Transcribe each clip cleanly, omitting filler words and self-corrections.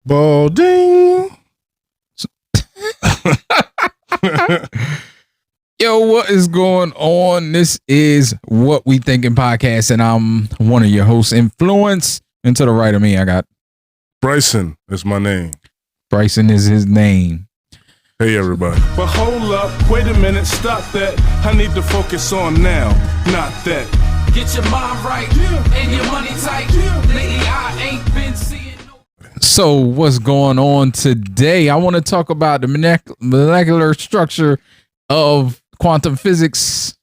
Balding. Yo, what is going on? This is What We Thinking Podcast, and I'm one of your hosts, Influence. And to the right of me, I got Bryson is my name. Bryson is his name. Hey, everybody. But hold up, wait a minute, stop that. I need to focus on now, not that. Get your mind right and your money tight. Lately, I ain't been seeing no. So what's going on today? I want to talk about the molecular structure of quantum physics.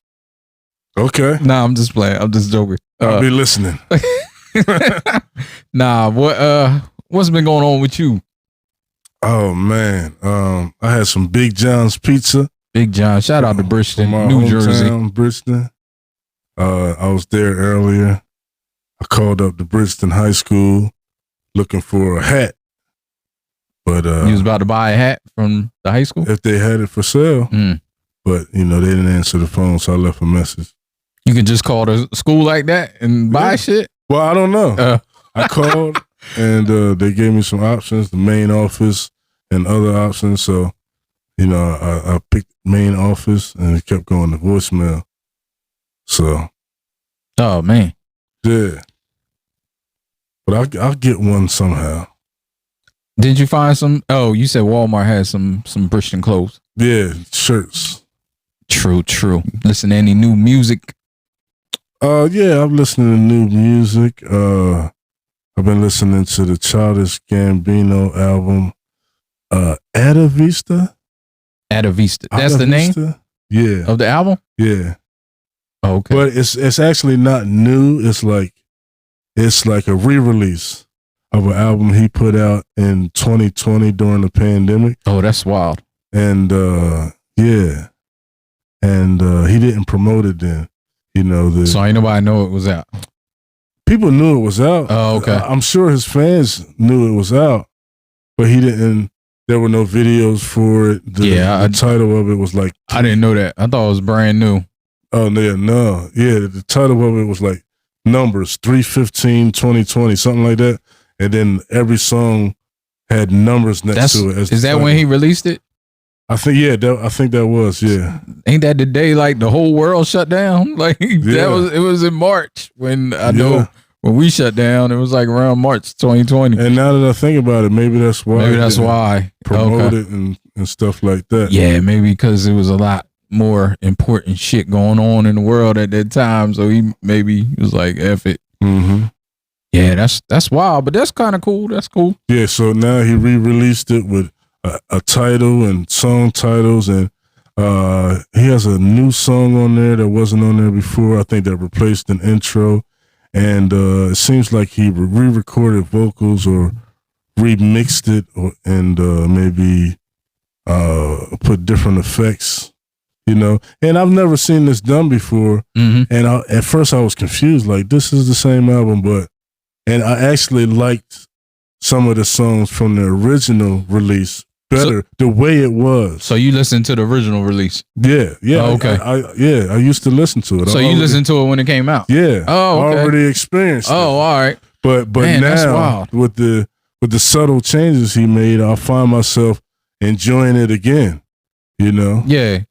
Okay. Nah, I'm just playing. I'm just joking. I'll be listening. Nah, what's been going on with you? Oh, man. I had some Big John's pizza. Big John. Shout out to Bridgeton, from New Jersey. Bridgeton. I was there earlier. I called up the Bridgeton High School looking for a hat. But You was about to buy a hat from the high school? if they had it for sale. But, they didn't answer the phone, so I left a message. You can just call the school like that and buy shit? Well, I don't know. I called, and they gave me some options, the main office and other options. So, I picked main office, and it kept going to voicemail. So. Oh, man. Yeah. But I'll get one somehow. Did you find some? Oh, you said Walmart had some Bridgeton clothes. Yeah, shirts. True. Listen to any new music? Yeah, I'm listening to new music. I've been listening to the Childish Gambino album, Ada Vista. Ada Vista. That's the name Yeah. of the album? Yeah. Oh, okay. But it's actually not new. It's like a re-release of an album he put out in 2020 during the pandemic. Oh, that's wild. And yeah. And he didn't promote it then. So ain't nobody know it was out. People knew it was out. Oh, okay. I'm sure his fans knew it was out, but he didn't. There were no videos for it. The title of it was like. I didn't know that. I thought it was brand new. Oh, no. Yeah, the title of it was like numbers 3/15/2020, something like that. And then every song had numbers next to it. Is that when he released it? I think, I think that was, yeah. Ain't that the day like the whole world shut down? Like it was in March when I know when we shut down, it was like around March 2020. And now that I think about it, maybe that's why. Maybe that's why. Promote it and stuff like that. Yeah, maybe because it was a lot more important shit going on in the world at that time. So he was like, F it. Mm-hmm. Yeah, that's wild, but that's kind of cool. That's cool. Yeah, so now he re-released it with a title and song titles, and he has a new song on there that wasn't on there before. I think that replaced an intro, and it seems like he re-recorded vocals or remixed it, and maybe put different effects, And I've never seen this done before, and at first I was confused, like this is the same album, and I actually liked some of the songs from the original release better, the way it was. So you listened to the original release? Yeah. Oh, okay. I used to listen to it. So you listened to it when it came out? Yeah. Oh, okay. I already experienced it. Oh, all right. But Man, now that's wild. with the subtle changes he made, I find myself enjoying it again. Yeah.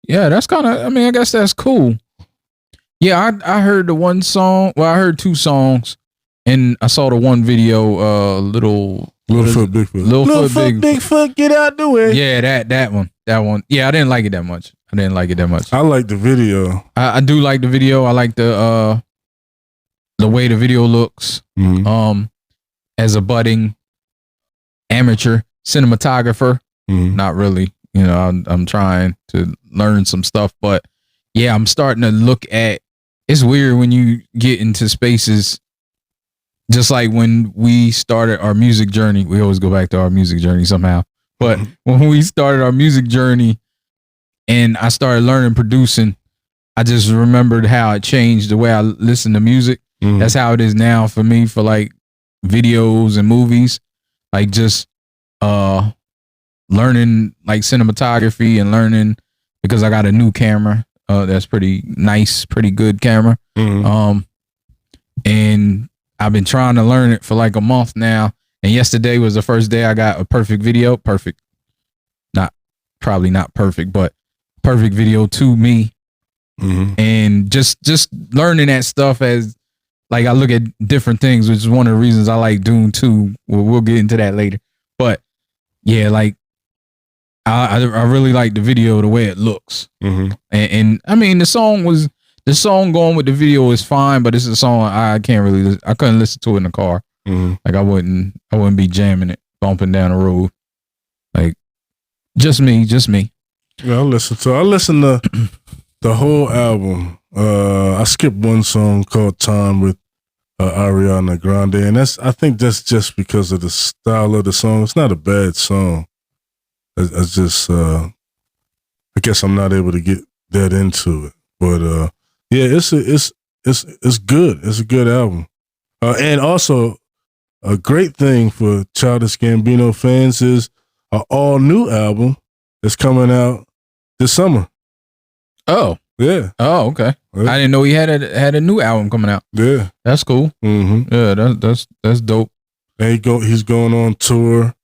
Yeah, that's kind of, I guess that's cool. Yeah, I heard the one song. Well, I heard two songs, and I saw the one video, Littlefoot Bigfoot. Littlefoot Bigfoot, get out the way. Yeah, that one. Yeah, I didn't like it that much. I like the video. I do like the video. I like the way the video looks. Mm-hmm. As a budding amateur cinematographer, not really. I'm trying to learn some stuff, but yeah, I'm starting to look at. It's weird when you get into spaces. Just like when we started our music journey, we always go back to our music journey somehow. But when we started our music journey and I started learning producing, I just remembered how it changed the way I listen to music. That's how it is now for me for like videos and movies. Like just learning like cinematography and learning because I got a new camera that's pretty nice, pretty good camera. And I've been trying to learn it for like a month now, And yesterday was the first day I got a perfect video. Perfect. Probably not perfect, but perfect video to me. And just learning that stuff as like I look at different things, which is one of the reasons I like Dune 2. We'll get into that later. But yeah, like I really like the video, the way it looks. And I mean, the song going with the video is fine, but it's a song I couldn't listen to it in the car. Like I wouldn't be jamming it, bumping down the road. Like just me. Yeah, I listened to the whole album. I skipped one song called "Time" with Ariana Grande, and I think that's just because of the style of the song. It's not a bad song. It's just I guess I'm not able to get that into it, but yeah, it's good. It's a good album, and also a great thing for Childish Gambino fans is an all new album that's coming out this summer. Oh yeah. Oh okay. Yeah. I didn't know he had a new album coming out. Yeah, that's cool. Yeah, that's dope. And he's going on tour.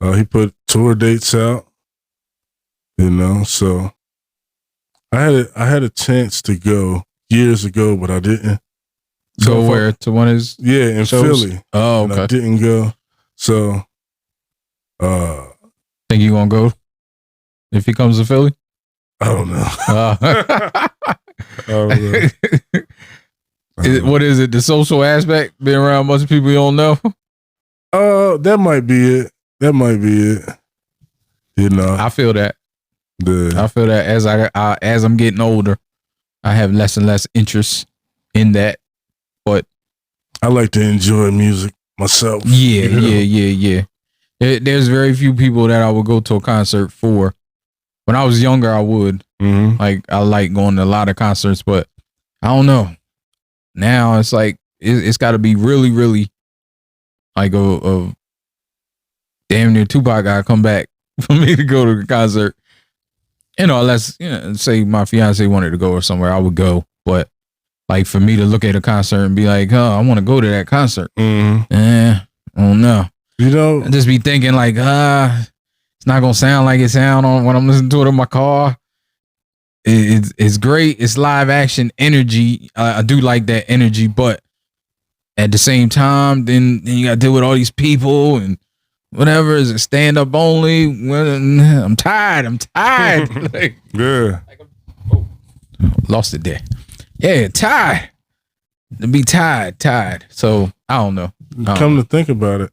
He put tour dates out. You know, so I had a chance to go years ago, but I didn't. So where? To one of his in shows? Philly. Oh, and okay. I didn't go. So think you gonna go if he comes to Philly? I don't know. What is it? The social aspect? Being around a bunch of people you don't know? That might be it. You know, I feel that. Yeah. I feel that as I'm getting older, I have less and less interest in that. But I like to enjoy music myself. Yeah, you know? Yeah. There's very few people that I would go to a concert for. When I was younger, I would. Like I like going to a lot of concerts, but I don't know. Now it's like it's got to be really, really like a damn near Tupac gotta come back for me to go to the concert. You know, unless say my fiance wanted to go or somewhere, I would go. But like for me to look at a concert and be like, "Oh, I want to go to that concert," I don't know. You know, I just be thinking like, it's not gonna sound like it sound on when I'm listening to it in my car. It's great. It's live action energy. I do like that energy, but at the same time, then you got to deal with all these people and whatever. Is it stand up only? I'm tired. Like, yeah. Lost it there. Yeah, tired. To be tired. So I don't know. Come to think about it,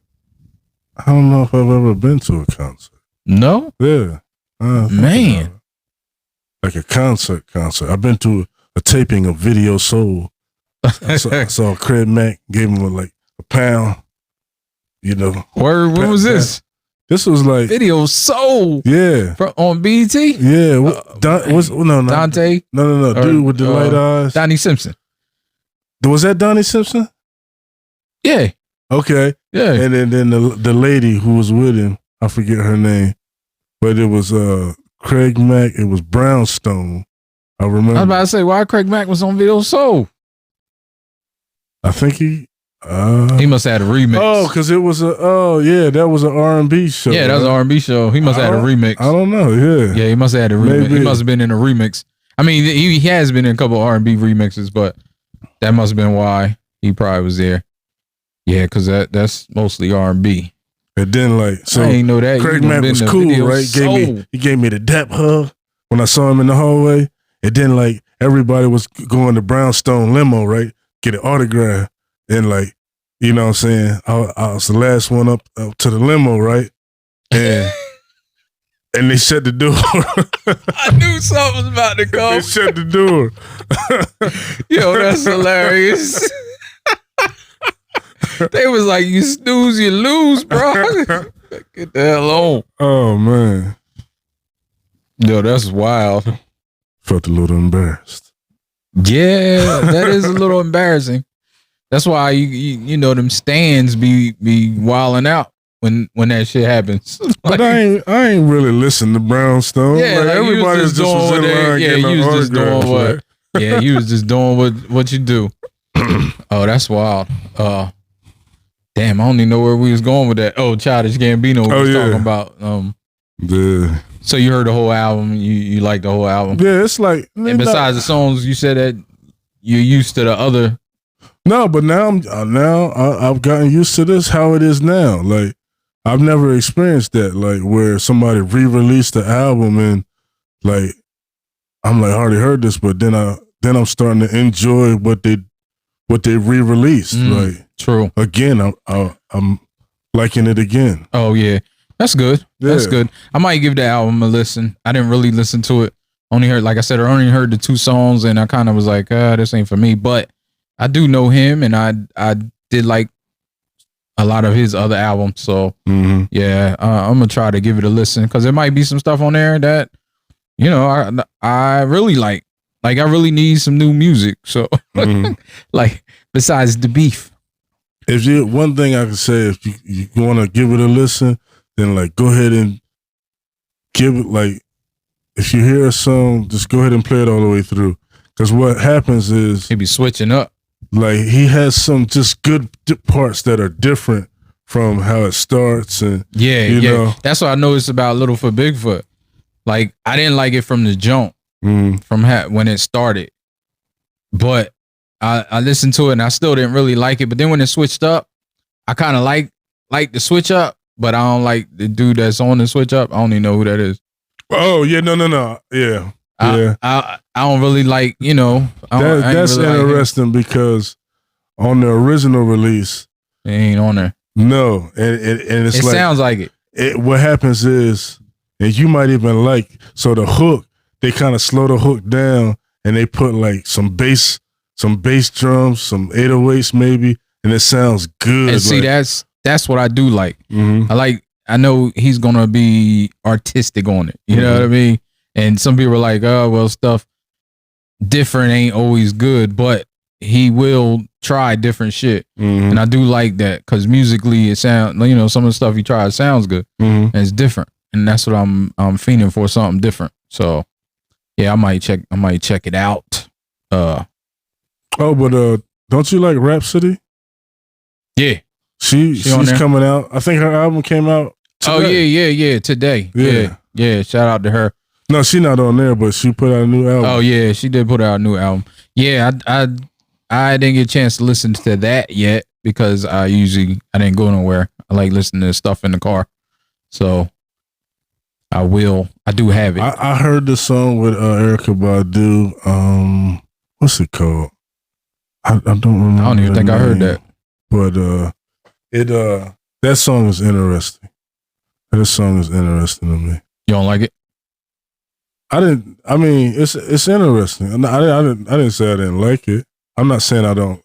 I don't know if I've ever been to a concert. No? Yeah. Man. Like a concert. I've been to a taping of Video Soul. I saw Craig Mack, gave him like £1. You know. When was this? This was like Video Soul. Yeah. On BET? Yeah. Dante? No. Dude with the light eyes. Donnie Simpson. Was that Donnie Simpson? Yeah. Okay. Yeah. And then the lady who was with him, I forget her name, but it was Craig Mack. It was Brownstone. I remember. I was about to say, why Craig Mack was on Video Soul? I think he must have had a remix. Oh, because it was that was an R&B show. Yeah, that was an R&B show. He must have had a remix. I don't know. Yeah. Yeah, he must have had a remix. Maybe. He must have been in a remix. I mean, he has been in a couple of R&B remixes, but that must have been why he probably was there. Yeah, because that's mostly R&B. And then I ain't know that. Craig Mack was cool, right? He gave me the dap hug when I saw him in the hallway. And then everybody was going to Brownstone limo, right? Get an autograph. And you know what I'm saying? I was the last one up to the limo, right? And and they shut the door. I knew something was about to go. They shut the door. Yo, that's hilarious. They was like, you snooze, you lose, bro. Get the hell on. Oh, man. Yo, that's wild. Felt a little embarrassed. Yeah, that is a little embarrassing. That's why you know them stands be wilding out when that shit happens. But I ain't really listening to Brownstone. Yeah, everybody's just was in line getting an autograph. You was just doing what you do. Oh, that's wild. Damn, I don't even know where we was going with that. Oh, Childish Gambino was talking about. Yeah. So you heard the whole album. You like the whole album. Yeah, it's like. And besides the songs, you said that you're used to the other. No, but now I've gotten used to this. How it is now. Like I've never experienced that. Like where somebody re-released the album and like I'm like I already heard this, but then I'm starting to enjoy what they re-released. Like true. Again, I'm liking it again. Oh yeah, that's good. Yeah. That's good. I might give the album a listen. I didn't really listen to it. Only heard, like I said, I only heard the 2 songs, and I kind of was like, this ain't for me. But I do know him, and I did like a lot of his other albums. So yeah, I'm gonna try to give it a listen because there might be some stuff on there that I really like. Like I really need some new music. So like besides the beef. If you one thing I can say, if you want to give it a listen, then like go ahead and give it like if you hear a song, just go ahead and play it all the way through. Because what happens is he be switching up. Like he has some just good parts that are different from how it starts, and you know. That's what I noticed about Littlefoot Bigfoot. Like I didn't like it from the jump. From when it started, but I listened to it and I still didn't really like it. But then when it switched up, I kind of like the switch up, but I don't like the dude that's on the switch up. I don't even know who that is. Oh yeah, no, yeah. I don't really like, that's really interesting because on the original release, it ain't on there. No, and it's it like, sounds like it. What happens is, and you might even like the hook. They kind of slow the hook down and they put like some bass drums, some 808s maybe, and it sounds good. And see, that's what I do like. I know he's gonna be artistic on it. You know what I mean? And some people are like, oh well, stuff different ain't always good, but he will try different shit. And I do like that because musically it sounds, some of the stuff he tries sounds good and it's different. And that's what I'm fiending for, something different. So yeah, I might check it out. But don't you like Rhapsody? Yeah. She's coming out. I think her album came out today. Oh yeah, today. Yeah. Shout out to her. No, she's not on there, but she put out a new album. Oh yeah, she did put out a new album. Yeah, I didn't get a chance to listen to that yet because I didn't go nowhere. I like listening to stuff in the car. So I do have it. I heard the song with Erykah Badu. What's it called? I don't remember. I don't even think I heard that. But that song is interesting. That song is interesting to me. You don't like it? It's interesting. I didn't say I didn't like it. I'm not saying I don't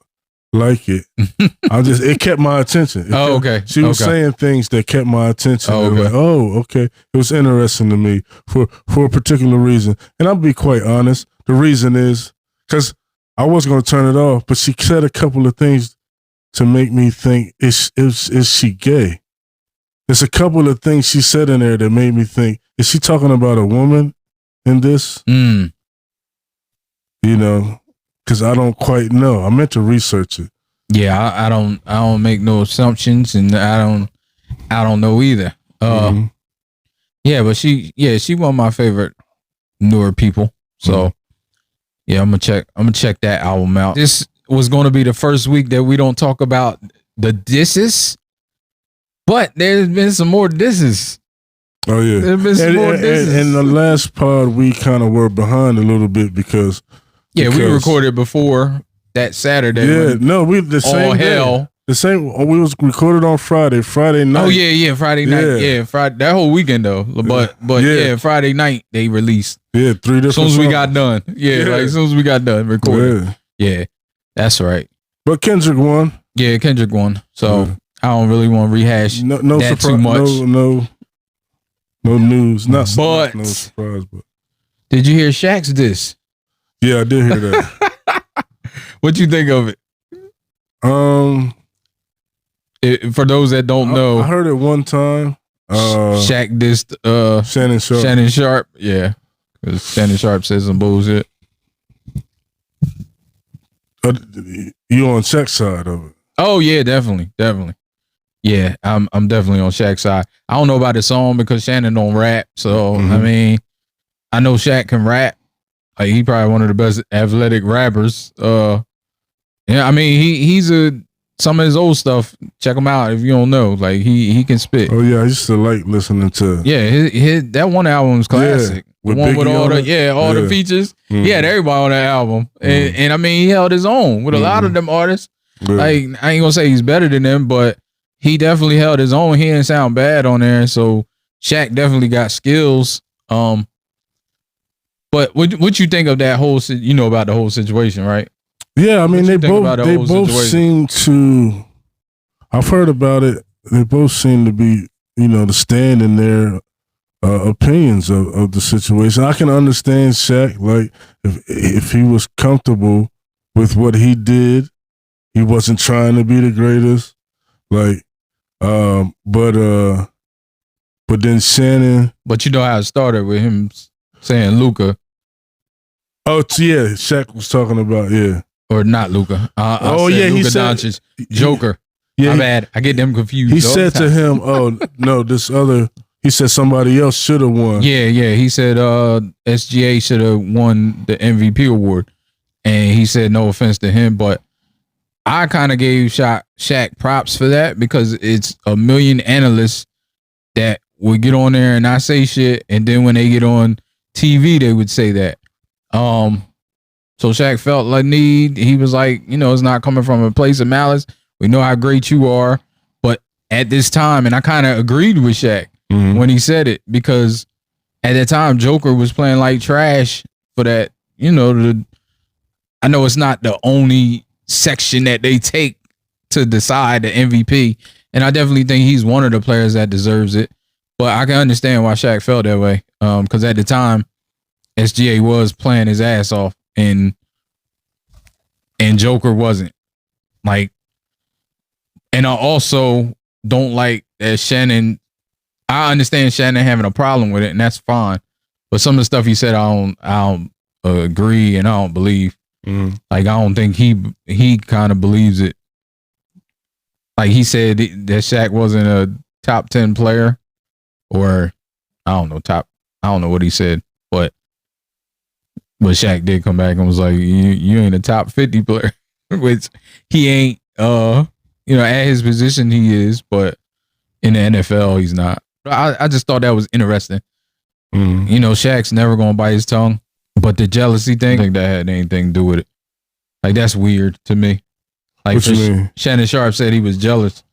like it. It kept my attention. Okay. She was saying things that kept my attention. Okay. It was interesting to me for a particular reason. And I'll be quite honest. The reason is because I was going to turn it off, but she said a couple of things to make me think, is she gay? There's a couple of things she said in there that made me think, is she talking about a woman in this? Because I don't quite know. I meant to research it. Yeah, I don't make no assumptions, and I don't know either. Yeah, but she one of my favorite newer people. So yeah, I'm gonna check that album out. This was going to be the first week that we don't talk about the disses, but there's been some more disses. Oh yeah, there's been some more disses. And the last pod we kind of were behind a little bit because we recorded before that Saturday. Yeah, no, the same hell. The same. We was recorded on Friday night. Oh yeah, Friday night. Yeah, Friday that whole weekend though. But Friday night they released. Yeah, 3 different. As soon as we got done. Yeah, like as soon as we got done recording. Yeah, that's right. But Kendrick won. Yeah, Kendrick won. So I don't really want to rehash that too much. No news. No surprise, but did you hear Shaq's diss? Yeah, I did hear that. What you think of it? For those that don't know, I heard it one time. Shaq dissed Shannon Sharp. Yeah, because Shannon Sharp said some bullshit. You on Shaq's side of it? Oh yeah, definitely. Yeah, I'm definitely on Shaq's side. I don't know about the song because Shannon don't rap. So I mean, I know Shaq can rap. Like, he probably one of the best athletic rappers. Yeah, I mean, he's some of his old stuff. Check him out if you don't know. Like, he can spit. Oh yeah, I used to like listening to. Yeah, his that one album is classic. With the one with Biggie all on the it? all the features. Mhm. He had everybody on that album, and I mean, he held his own with a lot of them artists. Yeah. Like, I ain't gonna say he's better than them, but he definitely held his own. He didn't sound bad on there. So Shaq definitely got skills. But what you think of that whole? You know about the whole situation, right? Yeah, I mean, they think about the both whole situation? seem to. I've heard about it. They both seem to be, to stand in their opinions of the situation. I can understand Shaq, like if he was comfortable with what he did, he wasn't trying to be the greatest. Like, but then Shannon. But you know how it started with him saying Luka. Oh yeah, Shaq was talking about or not Luka. He said Doncic, Joker. Yeah, my bad. I get them confused. He said to him, "Oh no, this other." He said somebody else should have won. Yeah. He said SGA should have won the MVP award, and he said no offense to him, but I kind of gave Shaq props for that because it's a million analysts that would get on there and not say shit, and then when they get on TV, they would say that. So Shaq felt like he was like, it's not coming from a place of malice. We know how great you are, but at this time, and I kind of agreed with Shaq when he said it, because at that time Joker was playing like trash for that. I know it's not the only section that they take to decide the MVP, and I definitely think he's one of the players that deserves it. But I can understand why Shaq felt that way, because at the time SGA was playing his ass off, and Joker wasn't. Like, and I also don't like that Shannon. I understand Shannon having a problem with it, and that's fine. But some of the stuff he said, I don't agree, and I don't believe. Like, I don't think he kind of believes it. Like, he said that Shaq wasn't a top 10 player, or I don't know what he said, but Shaq did come back and was like, you ain't a top 50 player, which he ain't. At his position he is, but in the NFL he's not. I just thought that was interesting. Shaq's never gonna bite his tongue, but the jealousy thing, I think that had anything to do with it. Like, that's weird to me. Like, what you mean? Shannon Sharp said he was jealous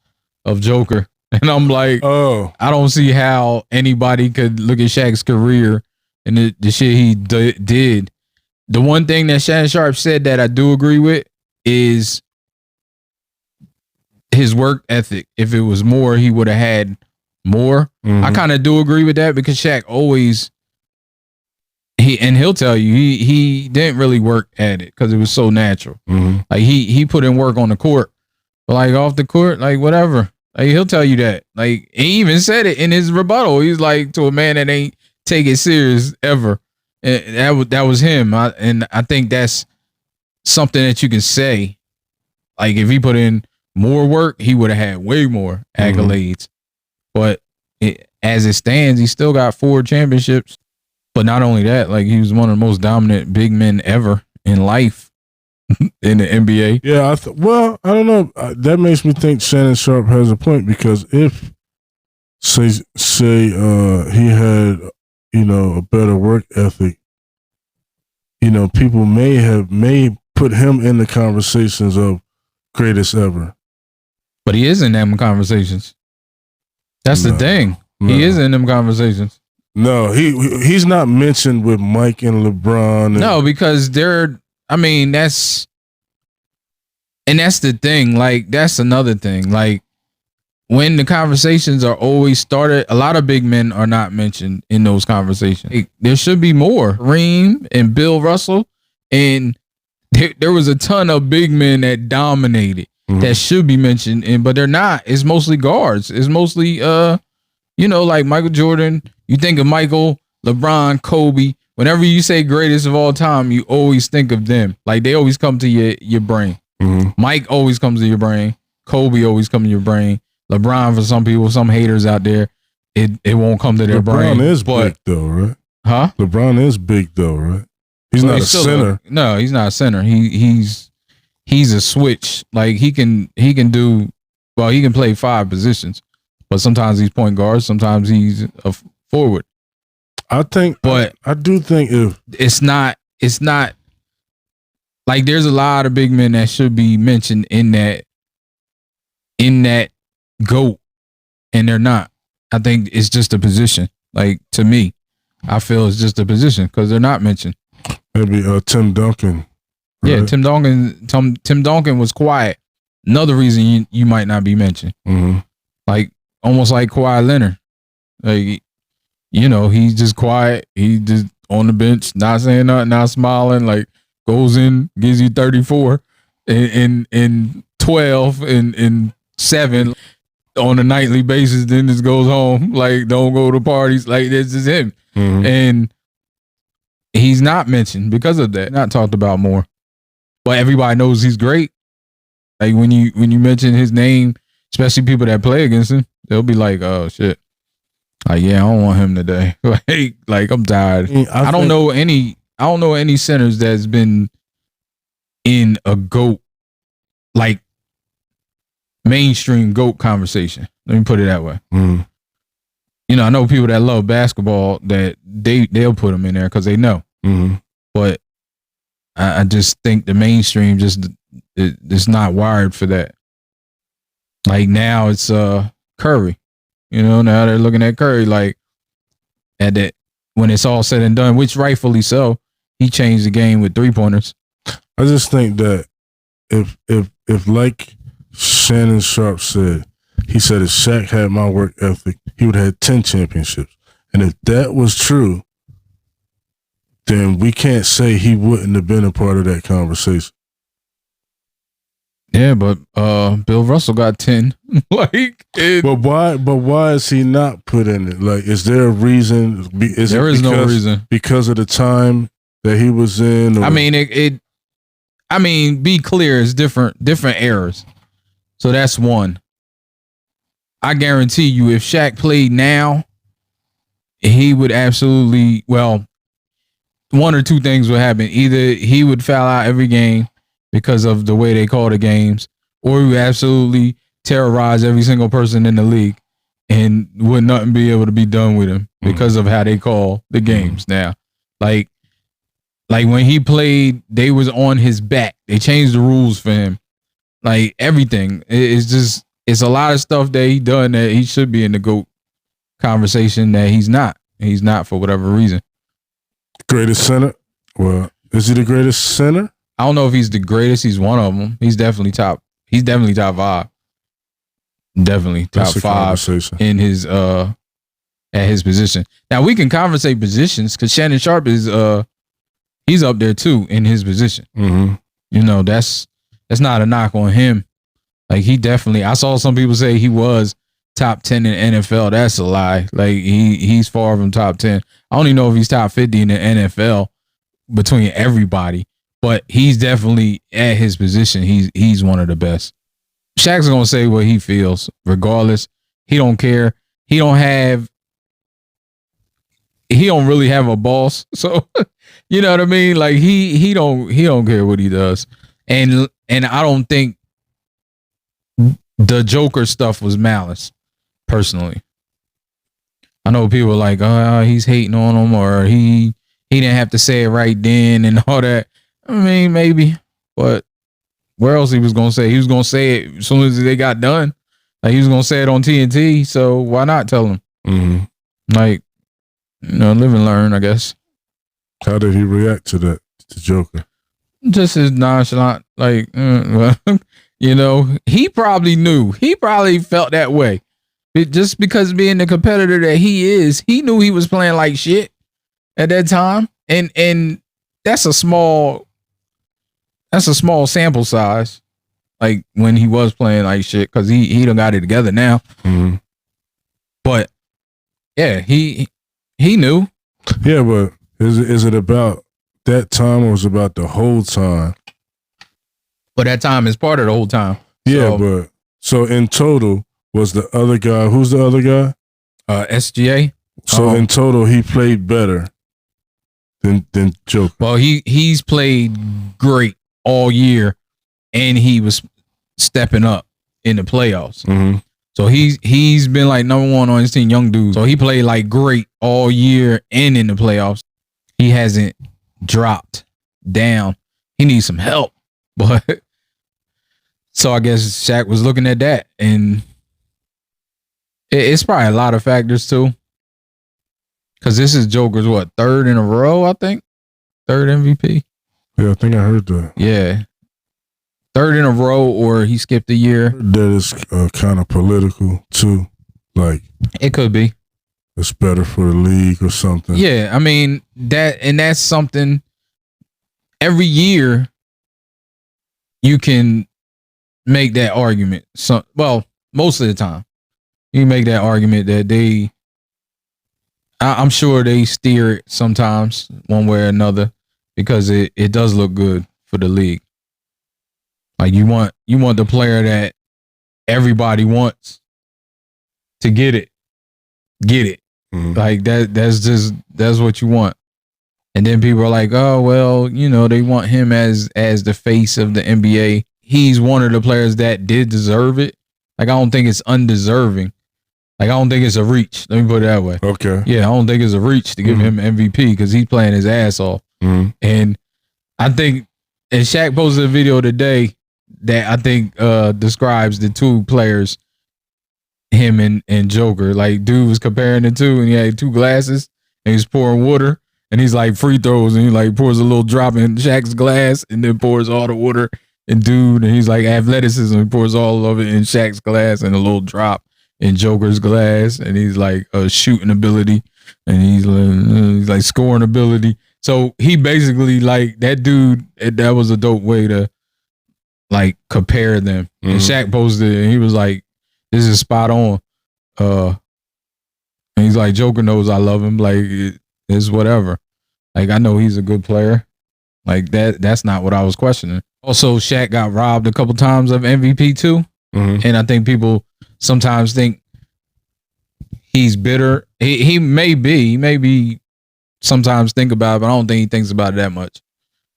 of Joker, and I'm like, I don't see how anybody could look at Shaq's career and the shit he did. The one thing that Shannon Sharp said that I do agree with is his work ethic. If it was more, he would have had more. I kind of do agree with that, because Shaq always, he'll tell you he didn't really work at it because it was so natural. Like, he put in work on the court, but like off the court, like whatever. Like, he'll tell you that. Like, he even said it in his rebuttal. He's like, to a man that ain't take it serious ever. And that was him. And I think that's something that you can say. Like, if he put in more work, he would have had way more accolades. But as it stands, he still got 4 championships. But not only that, like, he was one of the most dominant big men ever in life in the NBA. Yeah, I don't know. That makes me think Shannon Sharp has a point, because if say he had a better work ethic, people may put him in the conversations of greatest ever. But he is in them conversations. That's the thing. No. He is in them conversations. No, he's not mentioned with Mike and LeBron. No, because that's the thing. Like, that's another thing. Like, when the conversations are always started, a lot of big men are not mentioned in those conversations. Like, there should be more. Kareem and Bill Russell, and there was a ton of big men that dominated that should be mentioned, but they're not. It's mostly guards. It's mostly like Michael Jordan. You think of Michael, LeBron, Kobe. Whenever you say greatest of all time, you always think of them. Like, they always come to your brain. Mike always comes to your brain. Kobe always comes to your brain. LeBron for some people, some haters out there, it won't come to their brain. LeBron is big though, right? Huh? LeBron is big though, right? He's not a center. No, he's not a center. He's a switch. Like he can do well. He can play 5 positions, but sometimes he's point guard. Sometimes he's a forward. I do think if it's not like there's a lot of big men that should be mentioned in that GOAT, and they're not. I think it's just a position. Like to me, I feel it's just a position because they're not mentioned. Maybe Tim Duncan. Right? Yeah, Tim Duncan was quiet. Another reason you might not be mentioned. Mm-hmm. Like almost like Kawhi Leonard. Like, you know, he's just quiet. He just on the bench, not saying nothing, not smiling. Like goes in, gives you 34 in 12 in 7 on a nightly basis. Then just goes home. Like don't go to parties. Like this is him. Mm-hmm. And he's not mentioned because of that. Not talked about more. But everybody knows he's great. Like when you mention his name, especially people that play against him, they'll be like, "Oh shit!" Like, yeah, I don't want him today. like I'm tired. I don't know any centers that's been in a GOAT, like mainstream GOAT conversation. Let me put it that way. Mm-hmm. You know, I know people that love basketball that they'll put them in there because they know. Mm-hmm. But I just think the mainstream it's not wired for that. Like now it's Curry. You know, now they're looking at Curry like at that when it's all said and done, which rightfully so. He changed the game with 3-pointers. I just think that if like Shannon Sharp said, he said if Shaq had my work ethic, he would have had 10 championships. And if that was true, then we can't say he wouldn't have been a part of that conversation. Yeah, but Bill Russell got 10. But why is he not put in it? Like, is there a reason? There is no reason. Because of the time that he was in? Or? I mean, be clear, it's different eras. So that's one. I guarantee you, if Shaq played now, he would absolutely, well, one or two things would happen. Either he would foul out every game because of the way they call the games, or he would absolutely terrorize every single person in the league and would nothing be able to be done with him because of how they call the games now. Like when he played, they was on his back. They changed the rules for him. Like everything. It's a lot of stuff that he done that he should be in the GOAT conversation that he's not. He's not for whatever reason. Greatest center? Well, is he the greatest center? I don't know if he's the greatest. He's one of them. He's definitely top 5. Definitely top 5 in his at his position. Now we can conversate positions because Shannon Sharp is he's up there too in his position. Mm-hmm. You know, that's not a knock on him. Like he definitely, I saw some people say he was top 10 in the NFL. That's a lie. Like he's far from top 10. I don't even know if he's top 50 in the NFL between everybody, but he's definitely at his position. He's one of the best. Shaq's gonna say what he feels, regardless. He don't care. He don't really have a boss. So you know what I mean? Like he don't care what he does. And I don't think the Joker stuff was malice, personally. I know people are like, oh, he's hating on him, or he didn't have to say it right then and all that. I mean, maybe, but where else he was gonna say? He was gonna say it as soon as they got done. Like he was gonna say it on TNT. So why not tell him? Mm-hmm. Like, you know, live and learn, I guess. How did he react to that, to Joker? Just as nonchalant, like, well, you know, he probably knew. He probably felt that way. Just because being the competitor that he is, he knew he was playing like shit at that time. And that's a small sample size. Like when he was playing like shit, because he done got it together now. Mm-hmm. But yeah, he knew. Yeah, but is it about that time or was it about the whole time? But that time is part of the whole time. Yeah, but so in total, was the other guy. Who's the other guy? SGA. So in total, he played better than Joker. Well, he's played great all year, and he was stepping up in the playoffs. Mm-hmm. So he's been like number one on his team, young dude. So he played like great all year and in the playoffs. He hasn't dropped down. He needs some help, but so I guess Shaq was looking at that, and it's probably a lot of factors too. Because this is Joker's third in a row, I think. Third MVP. Yeah, I think I heard that. Yeah. Third in a row, or he skipped a year. That is kind of political too. Like it could be. It's better for the league or something. Yeah, I mean that's something. Every year, you can make that argument. So, well, most of the time, you can make that argument that I'm sure they steer it sometimes one way or another because it does look good for the league. Like you want the player that everybody wants to get it. Mm-hmm. Like that's what you want. And then people are like, oh well, they want him as the face of the NBA. He's one of the players that did deserve it. Like I don't think it's undeserving. Like I don't think it's a reach. Let me put it that way. Okay. Yeah, I don't think it's a reach to give him MVP because he's playing his ass off. Mm-hmm. And I think, and Shaq posted a video today that I think describes the two players, him and Joker. Like dude was comparing the two, and he had two glasses, and he's pouring water, and he's like free throws, and he like pours a little drop in Shaq's glass, and then pours all the water in dude, and he's like athleticism, he pours all of it in Shaq's glass, and a little drop in Joker's glass, and he's like a shooting ability, and he's like scoring ability. So he basically like that dude. That was a dope way to like compare them. Mm-hmm. And Shaq posted it, and he was like, "This is spot on." And he's like, "Joker knows I love him. Like it's whatever. Like I know he's a good player. Like that's not what I was questioning." Also, Shaq got robbed a couple times of MVP too, and I think people sometimes think he's bitter. He may be sometimes think about it, but I don't think he thinks about it that much.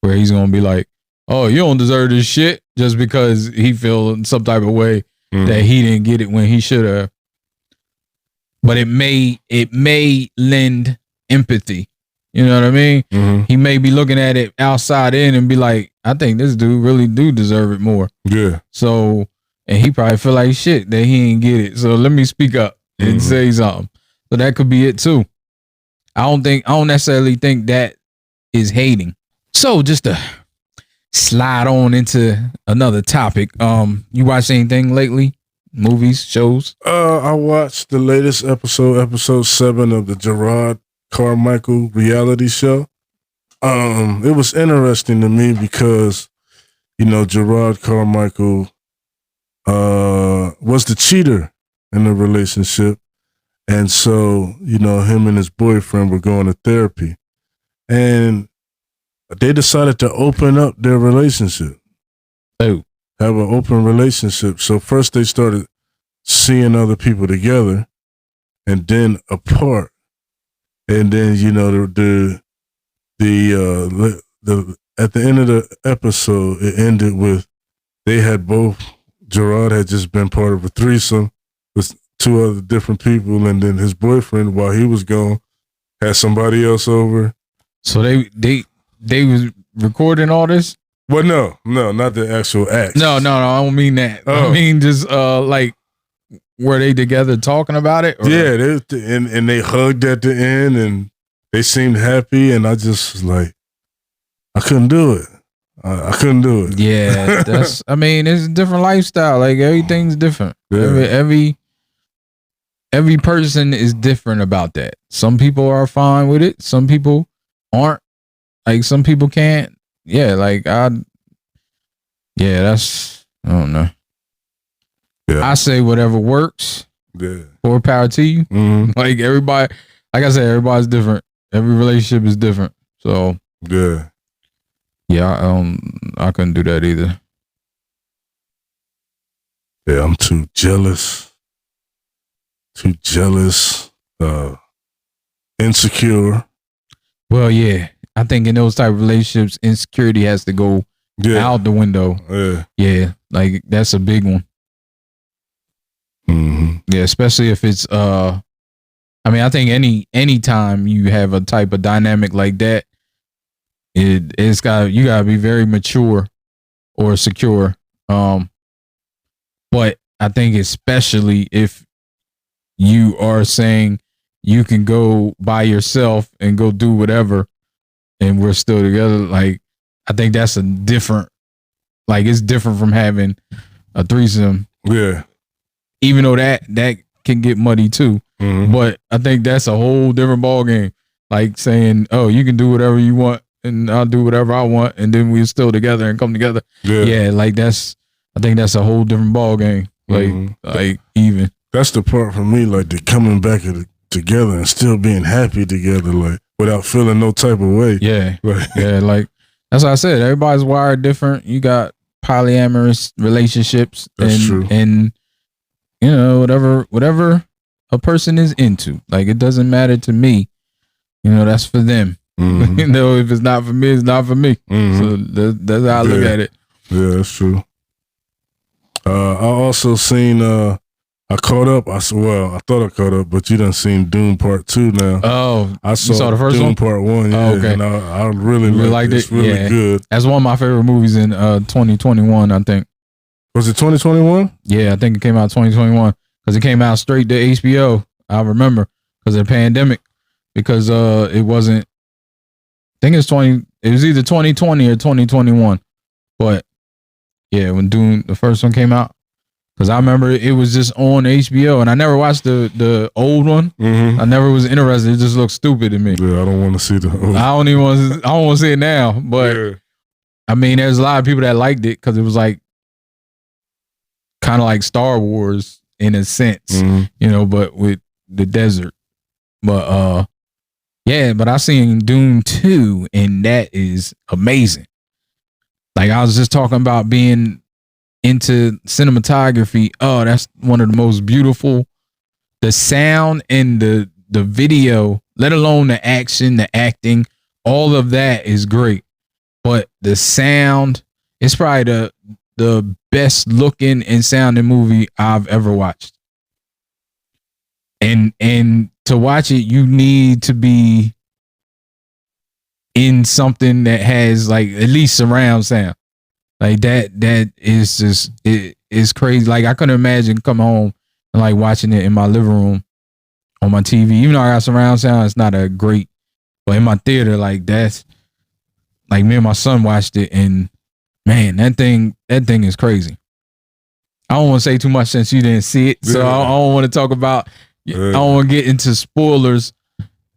Where he's gonna be like, "Oh, you don't deserve this shit," just because he feels in some type of way that he didn't get it when he should have. But it may lend empathy. You know what I mean? Mm-hmm. He may be looking at it outside in and be like, "I think this dude really do deserve it more." Yeah. So. And he probably feel like shit that he ain't get it. So let me speak up and say something. So that could be it too. I don't necessarily think that is hating. So just to slide on into another topic. You watched anything lately? Movies, shows? I watched the latest episode 7 of the Gerard Carmichael reality show. It was interesting to me because, Gerard Carmichael was the cheater in the relationship. And so, him and his boyfriend were going to therapy. And they decided to open up their relationship. Oh. Have an open relationship. So first they started seeing other people together and then apart. And then, the at the end of the episode, it ended with Gerard had just been part of a threesome with 2 other different people, and then his boyfriend, while he was gone, had somebody else over. So they was recording all this? Well, no, not the actual act. No, I don't mean that. Oh. I mean just like were they together talking about it? Or? Yeah, and they hugged at the end, and they seemed happy, and I just was like, I couldn't do it. I couldn't do it. Yeah, it's a different lifestyle. Like everything's different. Yeah. Every person is different about that. Some people are fine with it. Some people aren't. Like some people can't. Yeah, I don't know. Yeah. I say whatever works. Yeah. More power to you. Mm-hmm. Like everybody, like I said, everybody's different. Every relationship is different. So yeah. Yeah, I couldn't do that either. Yeah, I'm too jealous. too jealous, insecure. Well, yeah. I think in those type of relationships, insecurity has to go out the window. Yeah. Like that's a big one. Mm-hmm. Yeah, especially if it's I mean, I think any time you have a type of dynamic like that, you gotta be very mature or secure. But I think especially if you are saying you can go by yourself and go do whatever and we're still together, like I think that's a different, like it's different from having a threesome. Yeah. Even though that can get muddy too. Mm-hmm. But I think that's a whole different ball game. Like saying, oh, you can do whatever you want and I'll do whatever I want and then we're still together and come together. Yeah, like I think that's a whole different ball game. Like even. That's the part for me, like the coming back together and still being happy together, like without feeling no type of way. Yeah. Like that's what I said. Everybody's wired different. You got polyamorous relationships. That's true. And you know, whatever a person is into. Like it doesn't matter to me. You know, that's for them. Mm-hmm. You know, if it's not for me, it's not for me. Mm-hmm. So that's how I look at it. Yeah, that's true. I also seen I caught up. I thought I caught up, but you done seen Doom Part 2 now. Oh, I saw the first Doom one? Part 1. Yeah, Oh, okay. and I really liked it. It's really good. That's one of my favorite movies in 2021, I think. Was it 2021? Yeah, I think it came out 2021 because it came out straight to HBO. I remember because of the pandemic, because it wasn't. I think it was either 2020 or 2021, but yeah, when Doom the first one came out, because I remember it was just on HBO and I never watched the old one. Mm-hmm. I never was interested. It just looked stupid to me. Yeah, I don't want to see the old. I don't want to see it now, but I mean, there's a lot of people that liked it because it was like kind of like Star Wars in a sense, you know, but with the desert. But yeah, but I seen Doom 2 and that is amazing. Like I was just talking about being into cinematography. Oh, that's one of the most beautiful. The sound and the video, let alone the action, the acting, all of that is great. But the sound, it's probably the best looking and sounding movie I've ever watched. And to watch it, you need to be in something that has like at least surround sound. Like that is just, it is crazy. Like I couldn't imagine coming home and like watching it in my living room on my TV. Even though I got surround sound, it's not a great, but in my theater, like that's like me and my son watched it and man, that thing is crazy. I don't want to say too much since you didn't see it. So I don't want to talk about, I don't want to get into spoilers.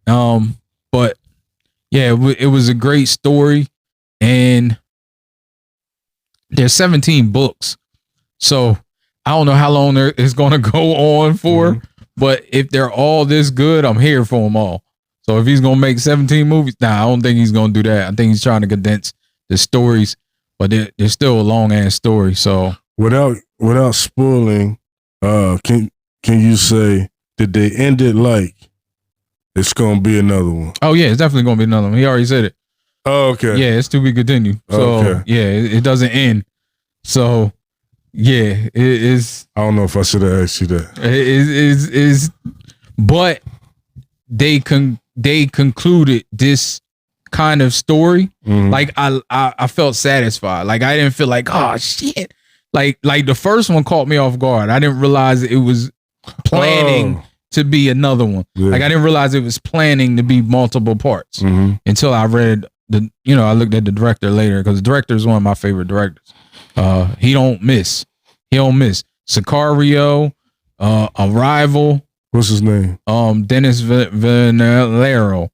But yeah, it was a great story and there's 17 books. So I don't know how long it's going to go on for, but if they're all this good, I'm here for them all. So if he's going to make 17 movies, I don't think he's going to do that. I think he's trying to condense the stories, but they're still a long ass story. So without spoiling, can you say, did they end it like it's going to be another one? Oh yeah, it's definitely going to be another one. He already said it. Oh, okay. Yeah, it's to be continued. So yeah, it doesn't end. So yeah, it is. I don't know if I should have asked you that. It is, but they concluded this kind of story. Like I felt satisfied. Like I didn't feel like, oh shit. Like the first one caught me off guard. I didn't realize it was planning to be another one. Yeah. Like I didn't realize it was planning to be multiple parts until I read I looked at the director later because the director is one of my favorite directors. He don't miss. Sicario, Arrival. What's his name? Dennis Villeneuve,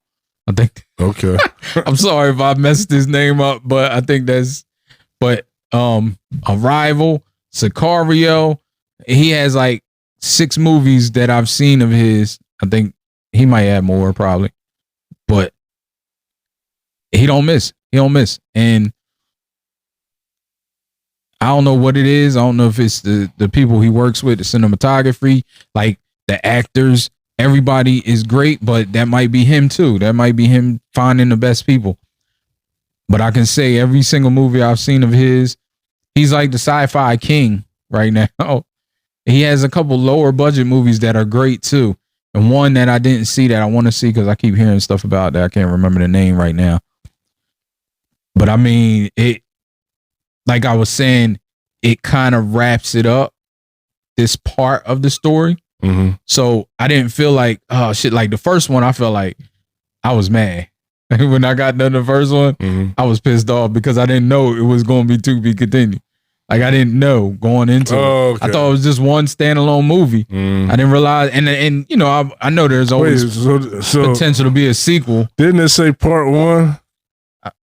I think. Okay. I'm sorry if I messed his name up, but I think Arrival, Sicario. He has like 6 movies that I've seen of his. I think he might have more probably, but he don't miss. And I don't know what it is. I don't know if it's the people he works with, the cinematography, like the actors, everybody is great, but that might be him too. That might be him finding the best people. But I can say every single movie I've seen of his, he's like the sci-fi king right now. He has a couple lower budget movies that are great too. And one that I didn't see that I want to see because I keep hearing stuff about that. I can't remember the name right now. But I mean, it, like I was saying, it kind of wraps it up, this part of the story. Mm-hmm. So I didn't feel like, oh shit, like the first one, I felt like I was mad. When I got done the first one, I was pissed off because I didn't know it was going to be to be continued. Like I didn't know going into it. Okay. I thought it was just one standalone movie. I didn't realize, and you know, I know there's always so potential to be a sequel. Didn't it say part 1?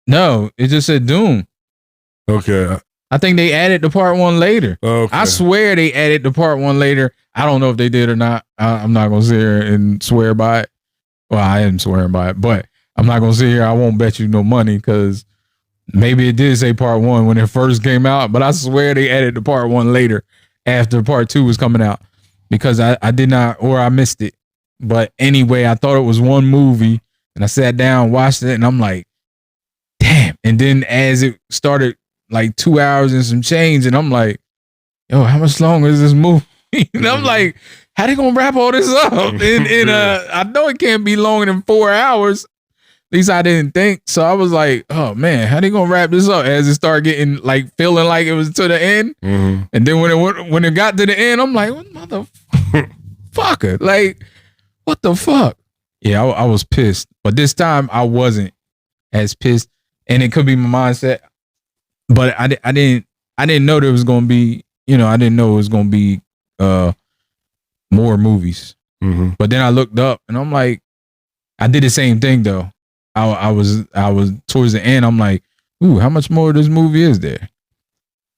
No, it just said Doom. Okay. I think they added the part 1 later. Okay. I swear they added the part 1 later. I don't know if they did or not. I'm not gonna sit here and swear by it. Well, I am swearing by it, but I'm not gonna sit here. I won't bet you no money because maybe it did say part 1 when it first came out, but I swear they added the part 1 later after part 2 was coming out because I did not, or I missed it. But anyway, I thought it was one movie and I sat down, watched it, and I'm like, damn. And then as it started like 2 hours and some change, and I'm like, yo, how much longer is this movie? And I'm like, how they gonna wrap all this up? And I know it can't be longer than 4 hours. At least I didn't think. So I was like, oh man, how they gonna wrap this up? As it started getting like feeling like it was to the end. And then when it got to the end, I'm like, what motherfucker? Like, what the fuck? Yeah, I was pissed. But this time I wasn't as pissed. And it could be my mindset. But I didn't know there was gonna be, you know, I didn't know it was gonna be more movies. But then I looked up and I'm like, I did the same thing though. I was towards the end. I'm like, ooh, how much more of this movie is there?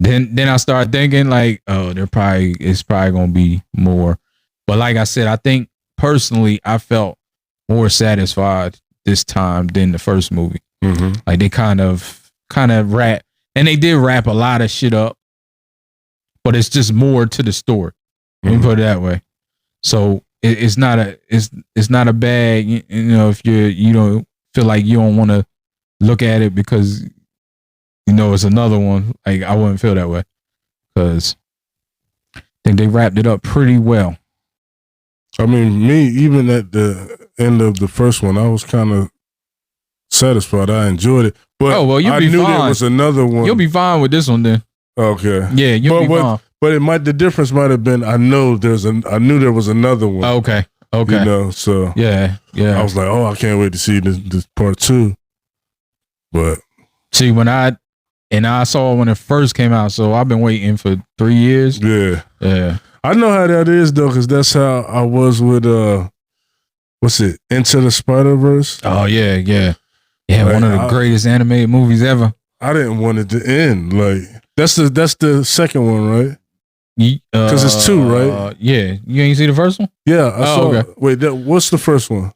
Then I started thinking like, oh, it's probably gonna be more. But like I said, I think personally, I felt more satisfied this time than the first movie. Like they kind of wrap, and they did wrap a lot of shit up, but it's just more to the story. Let me put it that way. So it's not a bad, you know, if you don't feel like you don't want to look at it because you know it's another one. Like I wouldn't feel that way because I think they wrapped it up pretty well. I mean, me, even at the end of the first one, I was kind of satisfied. I enjoyed it, but I knew there was another one. You'll be fine with this one then. Okay. Yeah, you'll be fine. But the difference might have been I knew there was another one. Okay. Okay. You know, so yeah. I was like, oh, I can't wait to see this part 2. But see, I saw it when it first came out, so I've been waiting for 3 years. Yeah. I know how that is though, because that's how I was with what's it? Into the Spider-Verse. Oh yeah. Yeah, like, one of the greatest animated movies ever. I didn't want it to end. Like that's the second one, right? Because it's 2, right? Yeah. You ain't see the first one? Yeah. I saw. Okay. Wait, what's the first one?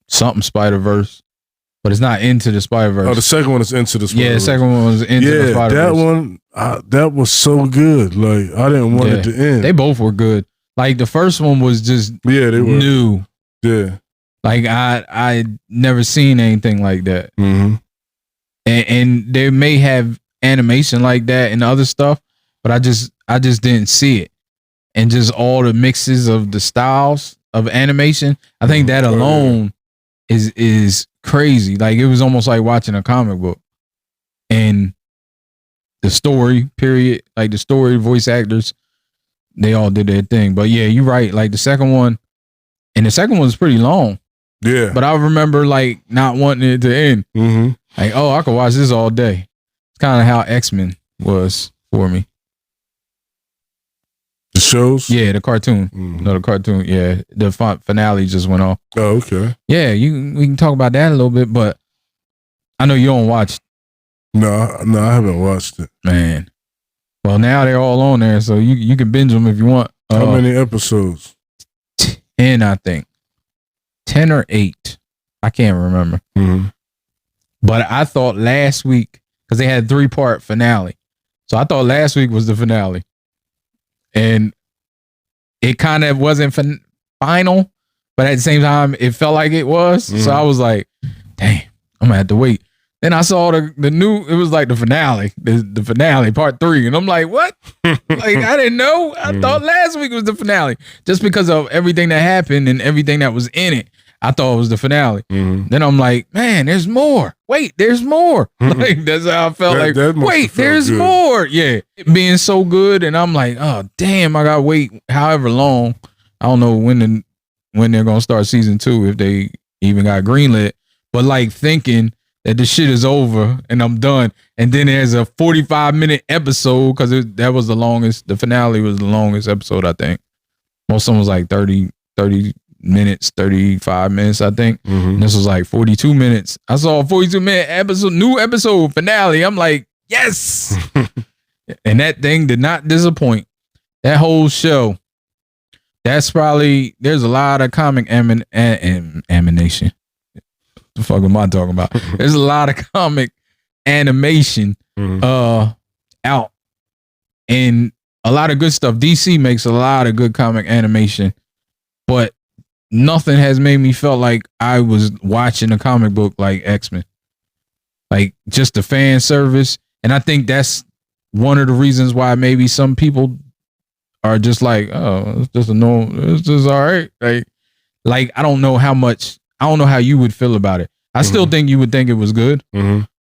Something Spider-Verse, but it's not Into the Spider-Verse. Oh, the second one is Into the Spider-Verse. Yeah, the second one was Into the Spider-Verse. That one, that was so good. Like I didn't want it to end. They both were good. Like the first one was just they were new. Yeah. Like I never seen anything like that. And they may have animation like that and other stuff, but I just didn't see it. And just all the mixes of the styles of animation, I think that alone is crazy. Like it was almost like watching a comic book. And the story, period, like the story, voice actors, they all did their thing. But yeah, you're right. Like the second one was pretty long. Yeah. But I remember like not wanting it to end. Like, oh, I could watch this all day. It's kind of how X-Men was for me. The shows? Yeah, the cartoon. No, the cartoon. Yeah, the finale just went off. Oh, okay. Yeah, we can talk about that a little bit, but I know you don't watch. No, I haven't watched it. Man. Well, now they're all on there, so you can binge them if you want. How many episodes? 10, I think. 10 or 8. I can't remember. But I thought last week, because they had 3-part finale. So I thought last week was the finale. And it kind of wasn't final, but at the same time, it felt like it was. So I was like, dang, I'm gonna have to wait. Then I saw the new, it was like the finale, the finale, part 3. And I'm like, what? Like, I didn't know. I thought last week was the finale. Just because of everything that happened and everything that was in it, I thought it was the finale. Then I'm like, man, there's more. Wait, there's more. Like, that's how I felt. Wait, there's more. Yeah. It being so good. And I'm like, oh, damn, I got to wait however long. I don't know when they're going to start season 2, if they even got greenlit. But like thinking that the shit is over and I'm done. And then there's a 45-minute episode because that was the longest. The finale was the longest episode, I think. Most of them was like 30 minutes, 35 minutes, I think. And this was like 42 minutes. I saw a 42-minute episode, new episode finale. I'm like, yes. And that thing did not disappoint. That whole show. That's probably, there's a lot of comic animation. The fuck am I talking about? There's a lot of comic animation out and a lot of good stuff. DC makes a lot of good comic animation, but nothing has made me feel like I was watching a comic book like X-Men. Like just the fan service. And I think that's one of the reasons why maybe some people are just like, oh, it's just it's just all right. Like I don't know how you would feel about it. I still think you would think it was good,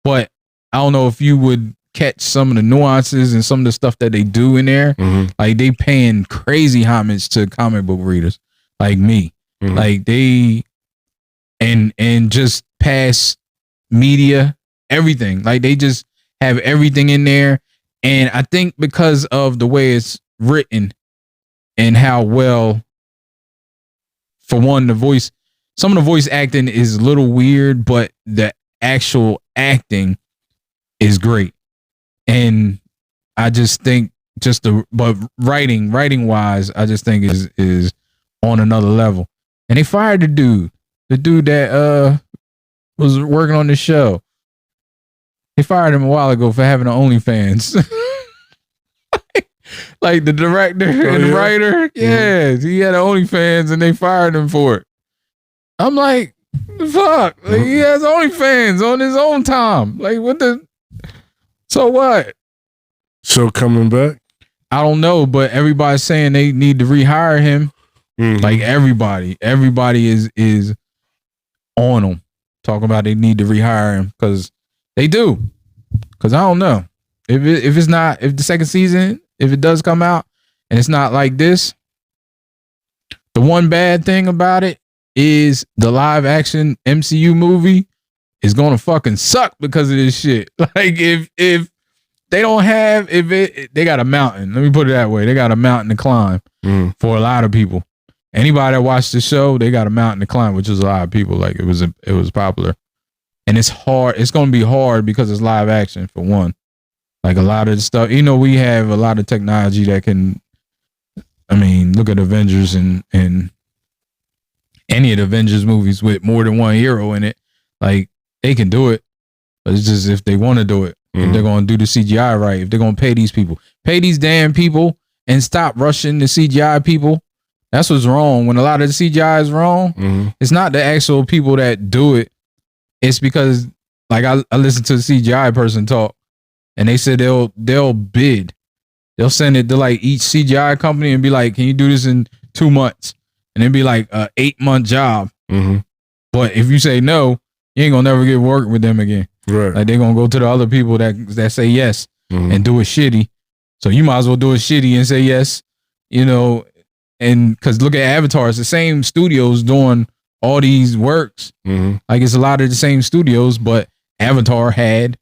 but I don't know if you would catch some of the nuances and some of the stuff that they do in there. Like they paying crazy homage to comic book readers like me. Like they and just past media, everything. Like they just have everything in there. And I think because of the way it's written and how well, for one, some of the voice acting is a little weird, but the actual acting is great. And I just think but writing wise, I just think is on another level. And they fired the dude that was working on the show. They fired him a while ago for having an OnlyFans. Like the director and the writer. Yeah, he had an OnlyFans and they fired him for it. I'm like, fuck. Like, he has OnlyFans on his own time. Like, what the? So what? So coming back? I don't know, but everybody's saying they need to rehire him. Like everybody is on him, talking about they need to rehire him because they do. Because I don't know if the second season, if it does come out and it's not like this, the one bad thing about it is the live action MCU movie is gonna fucking suck because of this shit. Like if they don't have, they got a mountain. Let me put it that way. They got a mountain to climb for a lot of people. Anybody that watched the show, they got a mountain to climb, which is a lot of people. Like it was popular, and it's hard. It's gonna be hard because it's live action for one. Like a lot of the stuff, we have a lot of technology that can. I mean, look at Avengers and any of the Avengers movies with more than one hero in it. Like they can do it, but it's just if they want to do it, if they're gonna do the CGI right, if they're gonna pay these damn people, and stop rushing the CGI people. That's what's wrong. When a lot of the CGI is wrong, it's not the actual people that do it. It's because, like, I listened to the CGI person talk, and they said they'll bid. They'll send it to like each CGI company and be like, "Can you do this in 2 months?" And it'd be like a 8-month job. But if you say no, you ain't gonna never get work with them again. Right? Like they're gonna go to the other people that say yes and do it shitty. So you might as well do it shitty and say yes. And because look at Avatar, it's the same studios doing all these works. Like it's a lot of the same studios, but Avatar had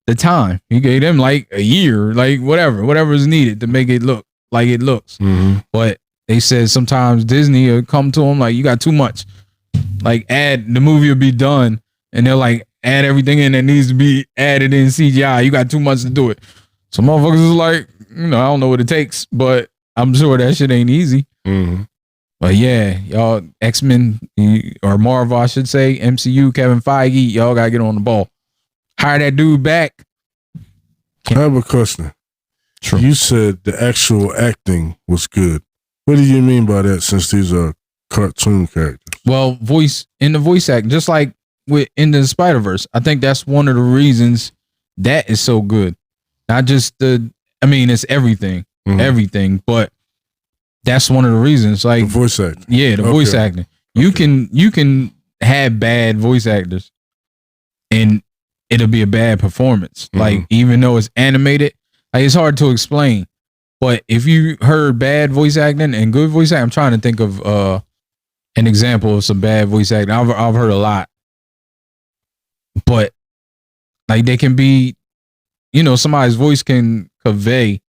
the time. He gave them like a year, like whatever is needed to make it look like it looks. But they said sometimes Disney will come to them like, you got too much. Like the movie will be done and they'll like add everything in that needs to be added in CGI. You got too much to do it. So motherfuckers is like, I don't know what it takes, but I'm sure that shit ain't easy. But yeah, y'all, X-Men or Marvel, I should say, MCU, Kevin Feige, y'all gotta get on the ball. Hire that dude back. I have a question. True. You said the actual acting was good. What do you mean by that? Since these are cartoon characters. Well, voice acting, just like with Into the Spider-Verse. I think that's one of the reasons that is so good. Not just it's everything, but that's one of the reasons. Like the voice acting. Yeah, the voice acting. You can have bad voice actors and it'll be a bad performance. Like even though it's animated, like it's hard to explain. But if you heard bad voice acting and good voice acting, I'm trying to think of an example of some bad voice acting. I've heard a lot. But like they can be, somebody's voice can convey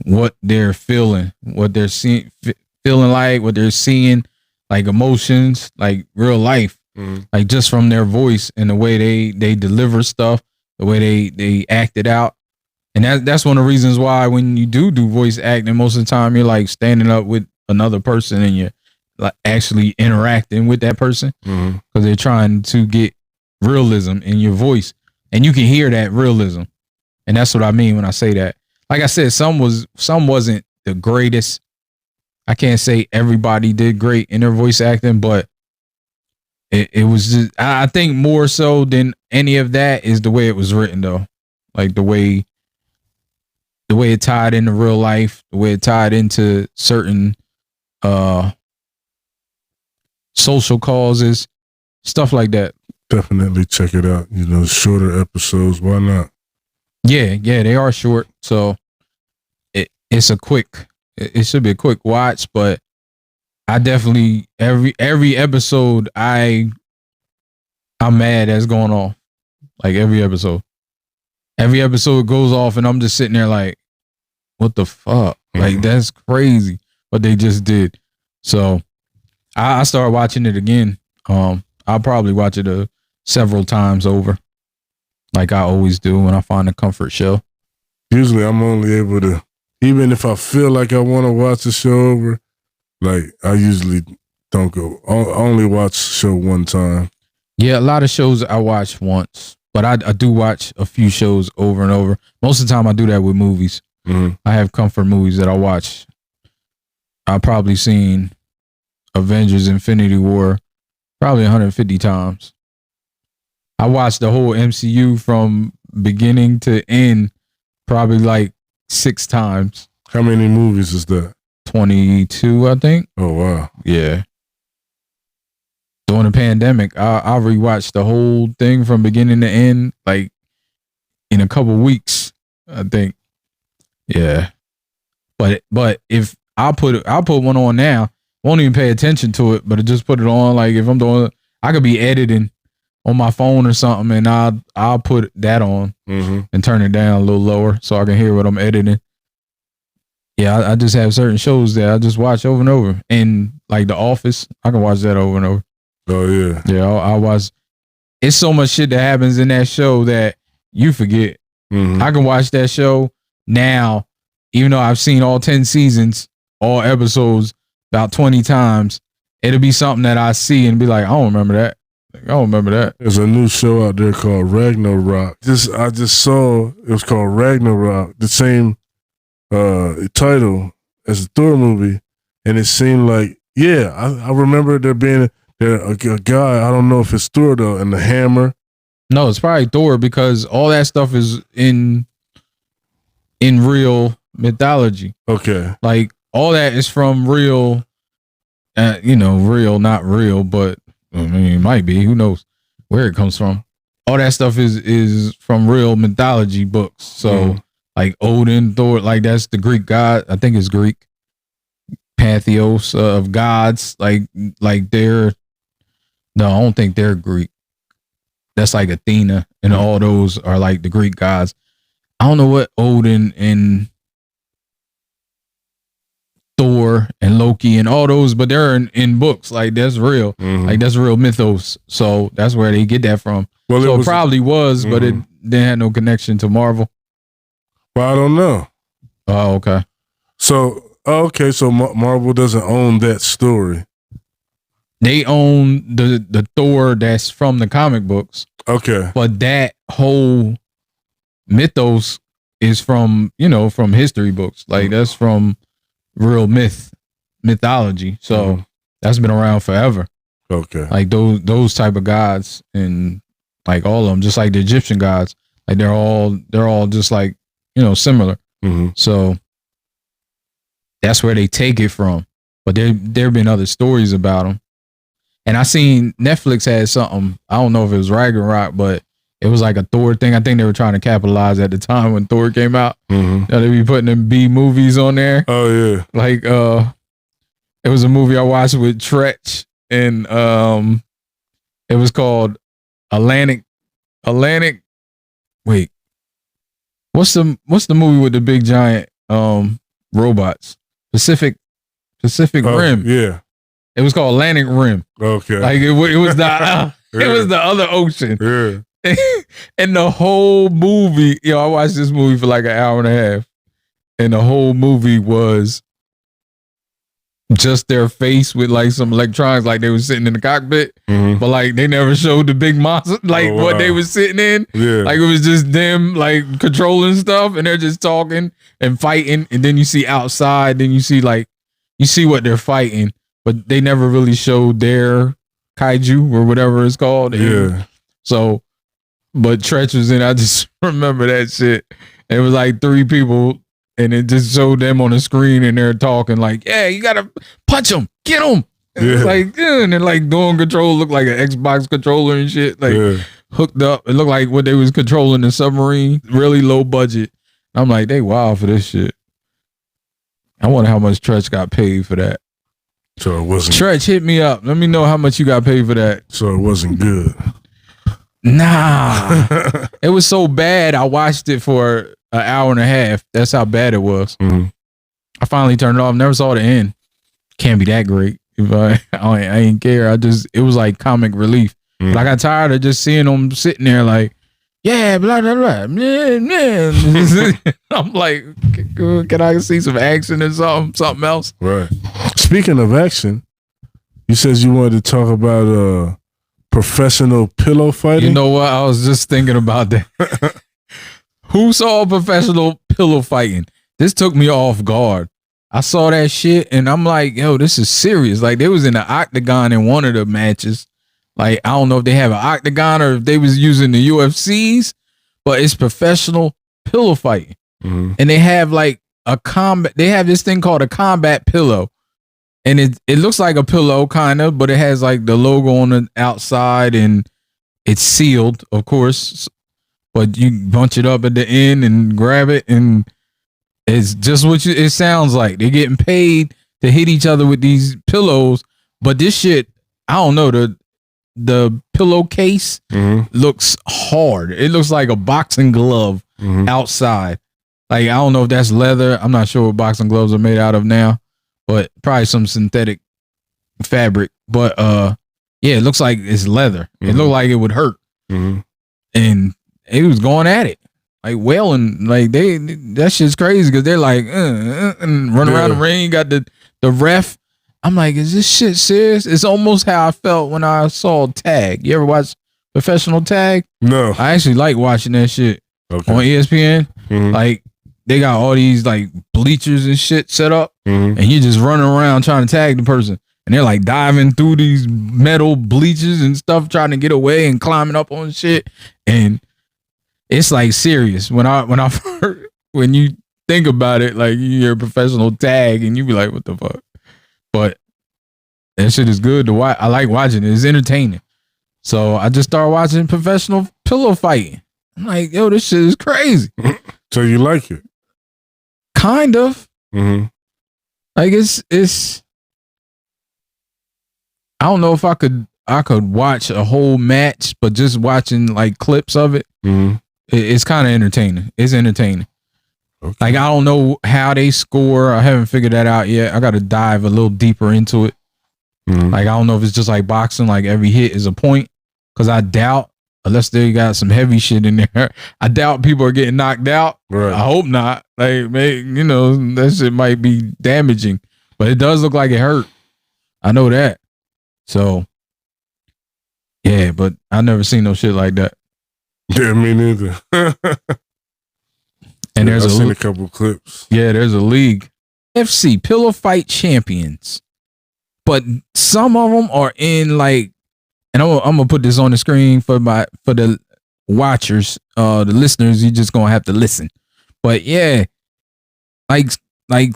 what they're feeling, what they're feeling like, what they're seeing, like emotions, like real life, like just from their voice and the way they deliver stuff, the way they act it out. And that's one of the reasons why when you do voice acting, most of the time you're like standing up with another person and you're like actually interacting with that person because they're trying to get realism in your voice, and you can hear that realism. And that's what I mean when I say that. Like I said, some wasn't the greatest. I can't say everybody did great in their voice acting, but it was just, I think more so than any of that is the way it was written though. Like the way it tied into real life, the way it tied into certain social causes, stuff like that. Definitely check it out. Shorter episodes. Why not? Yeah, they are short, so it should be a quick watch. But I definitely every episode I'm mad that's going on. Like every episode goes off, and I'm just sitting there like, what the fuck? Like that's crazy what they just did. So I started watching it again. I'll probably watch it several times over, like I always do when I find a comfort show. Usually I'm only able to, even if I feel like I want to watch the show over, like I usually don't go. I only watch the show one time. Yeah, a lot of shows I watch once, but I do watch a few shows over and over. Most of the time I do that with movies. I have comfort movies that I watch. I've probably seen Avengers Infinity War probably 150 times. I watched the whole MCU from beginning to end probably like 6 times. How many movies is that? 22, I think. Oh, wow. Yeah. During the pandemic, I rewatched the whole thing from beginning to end, like in a couple weeks, I think. Yeah. But if I'll put one on now, won't even pay attention to it, but just put it on. Like if I'm doing, I could be editing on my phone or something, and I'll put that on and turn it down a little lower so I can hear what I'm editing. Yeah, I just have certain shows that I just watch over and over. And like The Office, I can watch that over and over. Oh yeah. Yeah, I watch. It's so much shit that happens in that show that you forget. I can watch that show now, even though I've seen all 10 seasons, all episodes about 20 times. It'll be something that I see and be like, I don't remember that. Like, I don't remember that. There's a new show out there called Ragnarok. I just saw it was called Ragnarok, the same title as the Thor movie, and it seemed like, yeah, I remember there being a guy, I don't know if it's Thor though, and the hammer. No, it's probably Thor because all that stuff is in real mythology. Okay. Like all that is from real, real, not real, but I mean, it might be. Who knows where it comes from? All that stuff is from real mythology books. So like Odin, Thor, like that's the Greek god. I think it's Greek pantheos of gods. Like they're, no, I don't think they're Greek. That's like Athena, and all those are like the Greek gods. I don't know what Odin and Thor and Loki and all those, but they're in books. Like that's real. Like that's real mythos. So that's where they get that from. Well, so it probably was, but it didn't have no connection to Marvel. Well, I don't know. Oh, okay. So Marvel doesn't own that story. They own the Thor that's from the comic books. Okay. But that whole mythos is from history books. Like that's from real myth. mythology. So that's been around forever. Okay. Like those type of gods, and like all of them, just like the Egyptian gods, like they're all just like, you know, similar. So that's where they take it from. But there been other stories about them. And I seen Netflix had something, I don't know if it was Ragnarok, but it was like a Thor thing. I think they were trying to capitalize at the time when Thor came out. You know, they be putting them B movies on there. Oh yeah. Like it was a movie I watched with Tretch, and it was called Atlantic. Wait, what's the movie with the big giant robots? Pacific Rim. Yeah. It was called Atlantic Rim. Okay. Like it was the it was the other ocean. Yeah. And the whole movie, I watched this movie for like an hour and a half, and the whole movie was just their face with like some electronics, like they were sitting in the cockpit, but like they never showed the big monster, like what they were sitting in. Yeah. Like it was just them like controlling stuff, and they're just talking and fighting, and then you see outside, then you see what they're fighting, but they never really showed their kaiju or whatever it's called. Yeah. So, but Tretch was in. I just remember that shit. It was like 3 people, and it just showed them on the screen, and they're talking like, "Yeah, you gotta punch them, get them." It's like, and they're like doing control, look like an Xbox controller and shit, like hooked up. It looked like what they was controlling the submarine, really low budget. I'm like, they wild for this shit. I wonder how much Tretch got paid for that. So it wasn't. Tretch, hit me up. Let me know how much you got paid for that. So it wasn't good. Nah, it was so bad. I watched it for an hour and a half. That's how bad it was. I finally turned it off. Never saw the end. Can't be that great. If I ain't care. It was like comic relief. But I got tired of just seeing them sitting there like, yeah, blah blah blah. I'm like, can I see some action or something else? Right. Speaking of action, you said you wanted to talk about professional pillow fighting. You know what? I was just thinking about that. Who saw professional pillow fighting? This took me off guard. I saw that shit and I'm like, yo, this is serious. Like they was in the octagon in one of the matches. Like, I don't know if they have an octagon or if they was using the UFCs, but it's professional pillow fighting. And they have like they have this thing called a combat pillow. And it looks like a pillow kind of, but it has like the logo on the outside and it's sealed, of course. But you bunch it up at the end and grab it, and it's just what it sounds like. They're getting paid to hit each other with these pillows. But this shit, I don't know, the pillowcase looks hard. It looks like a boxing glove outside. Like, I don't know if that's leather. I'm not sure what boxing gloves are made out of now, but probably some synthetic fabric. But yeah, it looks like it's leather. It looked like it would hurt. And he was going at it, like wailing. Like that shit's crazy because they're like and run around the ring. Got the ref. I'm like, is this shit serious? It's almost how I felt when I saw tag. You ever watch professional tag? No. I actually like watching that shit on ESPN. Like they got all these like bleachers and shit set up, and you just running around trying to tag the person. And they're like diving through these metal bleachers and stuff, trying to get away and climbing up on shit. And it's like serious. When you think about it, like you hear professional tag and you be like, what the fuck? But that shit is good to watch. I like watching it. It's entertaining. So I just started watching professional pillow fighting. I'm like, yo, this shit is crazy. So you like it? Kind of. Like it's I don't know if I could watch a whole match, but just watching like clips of it, it's kind of entertaining. It's entertaining. Like, I don't know how they score. I haven't figured that out yet. I got to dive a little deeper into it. Like, I don't know if it's just like boxing, like every hit is a point. Because I doubt, unless they got some heavy shit in there, I doubt people are getting knocked out. Right. I hope not. Like, you know, that shit might be damaging. But it does look like it hurt. I know that. So, yeah, but I never seen no shit like that. Yeah, me neither. And I've seen a couple clips. Yeah, there's a league. FC, Pillow Fight Champions. But some of them are in like, and I'm gonna put this on the screen for the watchers, the listeners. You just gonna have to listen. But yeah, like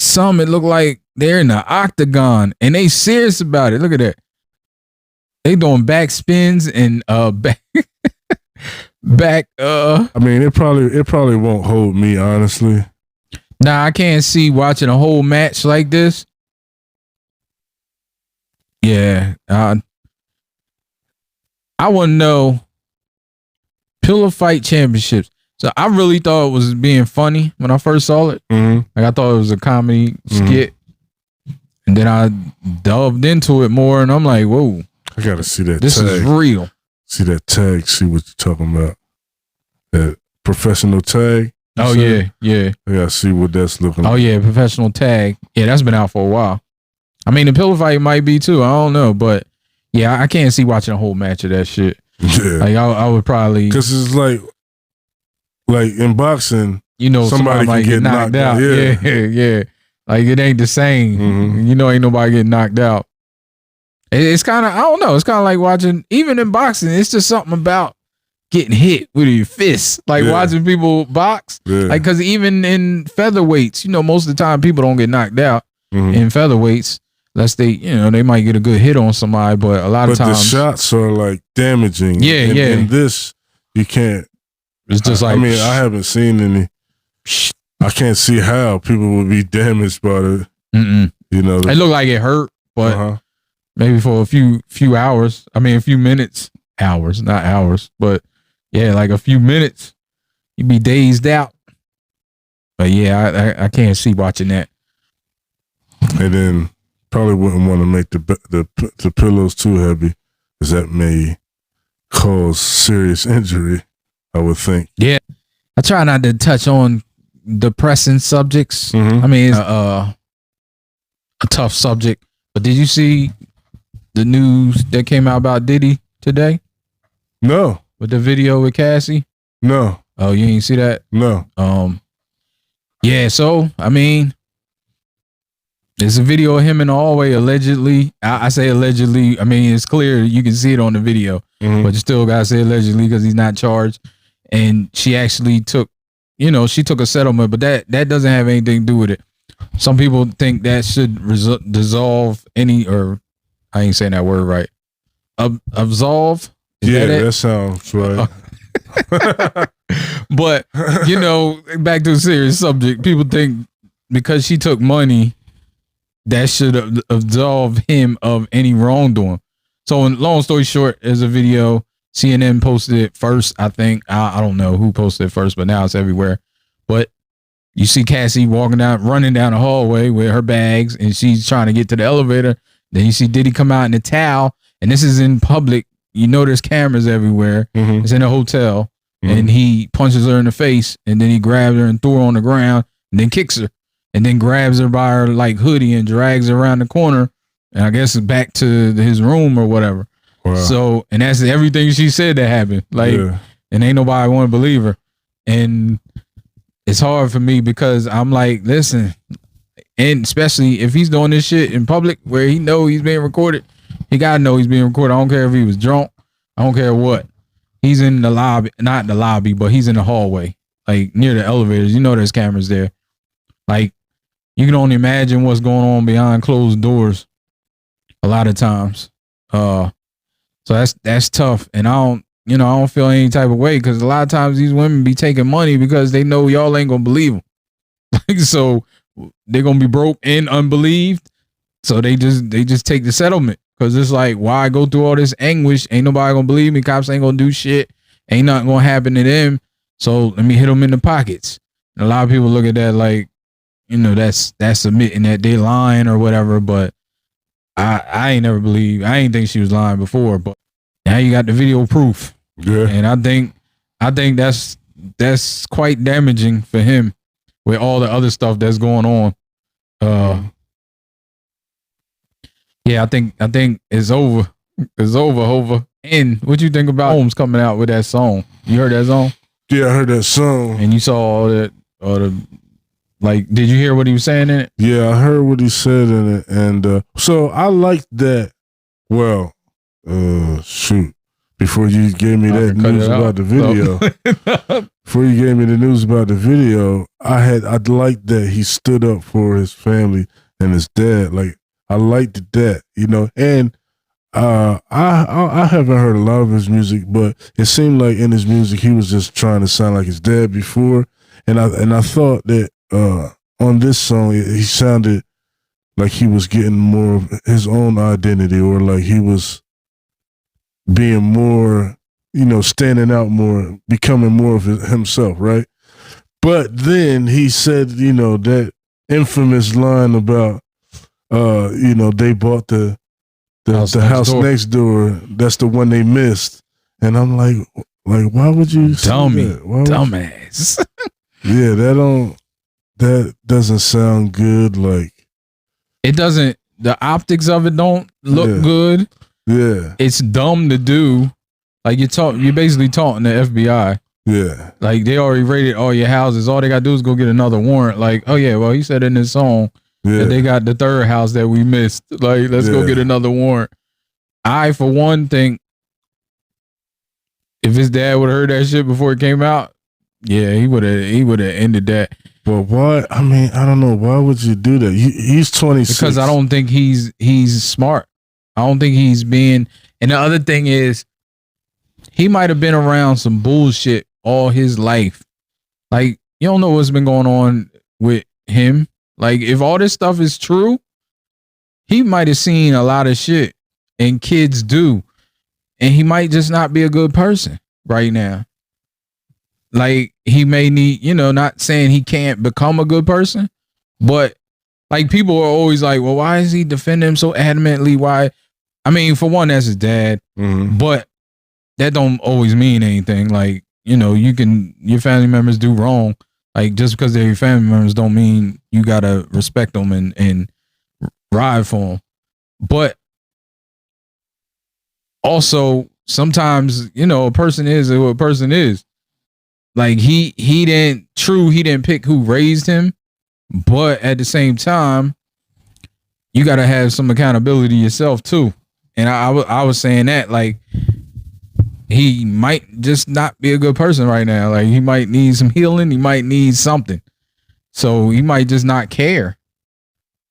some, it look like they're in the octagon and they serious about it. Look at that. They doing back spins and back. I mean, it probably won't hold me, honestly. Nah, I can't see watching a whole match like this. Yeah, I wouldn't know. Pillow Fight Championships. So I really thought it was being funny when I first saw it. Like I thought it was a comedy skit, and then I delved into it more, and I'm like, whoa, I gotta see that. This tag. is real. See that tag. See what you're talking about. That professional tag. Oh yeah. I gotta see what that's looking like. Oh yeah, professional tag. Yeah, that's been out for a while. I mean, the pillow fight might be too. I don't know, but yeah, I can't see watching a whole match of that shit. Yeah, like I would probably, because it's like in boxing, you know, somebody might get knocked out. Yeah. Like it ain't the same. You know, ain't nobody getting knocked out. It's kind of, I don't know. It's kind of like watching, even in boxing, it's just something about getting hit with your fists. Like watching people box. Yeah. Like, because even in featherweights, you know, most of the time people don't get knocked out in featherweights. Unless they, you know, they might get a good hit on somebody, but a lot of times the shots are like damaging. Yeah, in this, you can't. It's just like, I mean, I haven't seen any. I can't see how people would be damaged by it. You know, it looked like it hurt, but maybe for a few hours. I mean, a few minutes, hours, not hours, but yeah, like a few minutes, you'd be dazed out. But yeah, I can't see watching that. And then probably wouldn't want to make the pillows too heavy, because that may cause serious injury, I would think. Yeah, I try not to touch on depressing subjects. I mean, it's a tough subject. But did you see the news that came out about Diddy today? No. With the video with Cassie? No. Oh, you didn't see that? No. Yeah, so I mean, there's a video of him in the hallway, allegedly. I say allegedly. I mean, it's clear you can see it on the video, but you still gotta say allegedly because he's not charged. And she actually took, you know, she took a settlement, but that doesn't have anything to do with it. Some people think that should dissolve any, or I ain't saying that word right. Absolve. That sounds right. But you know, back to a serious subject. People think because she took money, that should absolve him of any wrongdoing. So, in long story short, there's a video. CNN posted it first, I think. I don't know who posted it first, but now it's everywhere. But you see Cassie running down the hallway with her bags, and she's trying to get to the elevator. Then you see Diddy come out in a towel, and this is in public. You know there's cameras everywhere. It's in a hotel, and he punches her in the face, and then he grabs her and threw her on the ground, and then kicks her, and then grabs her by her like hoodie and drags her around the corner, and I guess back to his room or whatever. Wow. So, and that's everything she said that happened. Like, and ain't nobody want to believe her. And it's hard for me because I'm like, listen, and especially if he's doing this shit in public where he know he's being recorded, he gotta know he's being recorded. I don't care if he was drunk. I don't care what. He's in the lobby, not the lobby, but he's in the hallway, like near the elevators. You know there's cameras there. Like, you can only imagine what's going on behind closed doors a lot of times. So that's tough. And I don't feel any type of way because a lot of times these women be taking money because they know y'all ain't gonna believe them. So they're gonna be broke and unbelieved. So they just take the settlement because it's like, why go through all this anguish? Ain't nobody gonna believe me. Cops ain't gonna do shit. Ain't nothing gonna happen to them. So let me hit them in the pockets. And a lot of people look at that like, you know, that's admitting that they lying or whatever. But I ain't never believed. I ain't think she was lying before, but now you got the video proof. Yeah. And I think that's quite damaging for him with all the other stuff that's going on. Yeah, I think it's over. It's over. And what you think about Holmes coming out with that song? You heard that song? Yeah, I heard that song. And you saw all the Like, did you hear what he was saying in it? Yeah, I heard what he said in it, and so I liked that. Well, shoot. Before you gave me that news about the video, before you gave me the news about the video, I'd liked that he stood up for his family and his dad. Like, I liked that, you know. And I haven't heard a lot of his music, but it seemed like in his music he was just trying to sound like his dad before. And I thought that on this song he sounded like he was getting more of his own identity, or like he was being more, you know, standing out more, becoming more of himself, right? But then he said, you know, that infamous line about, you know, they bought the house next door. That's the one they missed. And I'm like, why would you say that? Dumbass. Yeah, that doesn't sound good. Like, it doesn't, the optics of it don't look good. Yeah. It's dumb to do. Like, you're basically taunting the FBI. Yeah. Like, they already raided all your houses. All they gotta do is go get another warrant. Like, oh yeah, well, he said in his song that they got the third house that we missed. Like, let's go get another warrant. I, for one, think if his dad would have heard that shit before it came out, yeah, he would have ended that. But why? I mean, I don't know. Why would you do that? He's 26. Because I don't think he's smart. I don't think he's being. And the other thing is, he might have been around some bullshit all his life. Like, you don't know what's been going on with him. Like, if all this stuff is true, he might have seen a lot of shit, and kids do. And he might just not be a good person right now. Like, he may need, you know, not saying he can't become a good person, but like, people are always like, well, why is he defending him so adamantly? Why? I mean, for one, that's his dad, but that don't always mean anything. Like, you know, your family members do wrong. Like, just because they're your family members don't mean you gotta respect them and ride for them. But also, sometimes, you know, a person is who a person is. Like, he didn't pick who raised him, but at the same time, you gotta have some accountability yourself too. And I was saying that, like, he might just not be a good person right now. Like, he might need some healing. He might need something. So he might just not care.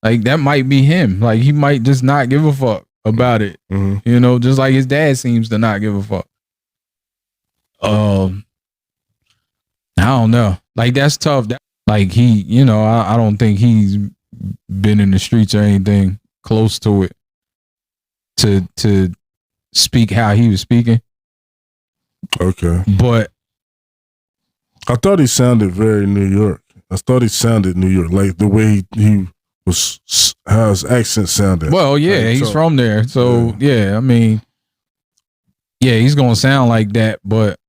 Like, that might be him. Like, he might just not give a fuck about it. You know, just like his dad seems to not give a fuck. I don't know. Like, that's tough. Like, he, you know, I don't think he's been in the streets or anything close to it to speak how he was speaking. Okay. But I thought he sounded very New York. I thought he sounded New York, like the way he was, how his accent sounded. Well, yeah, he's from there. So, yeah, I mean, yeah, he's going to sound like that. But,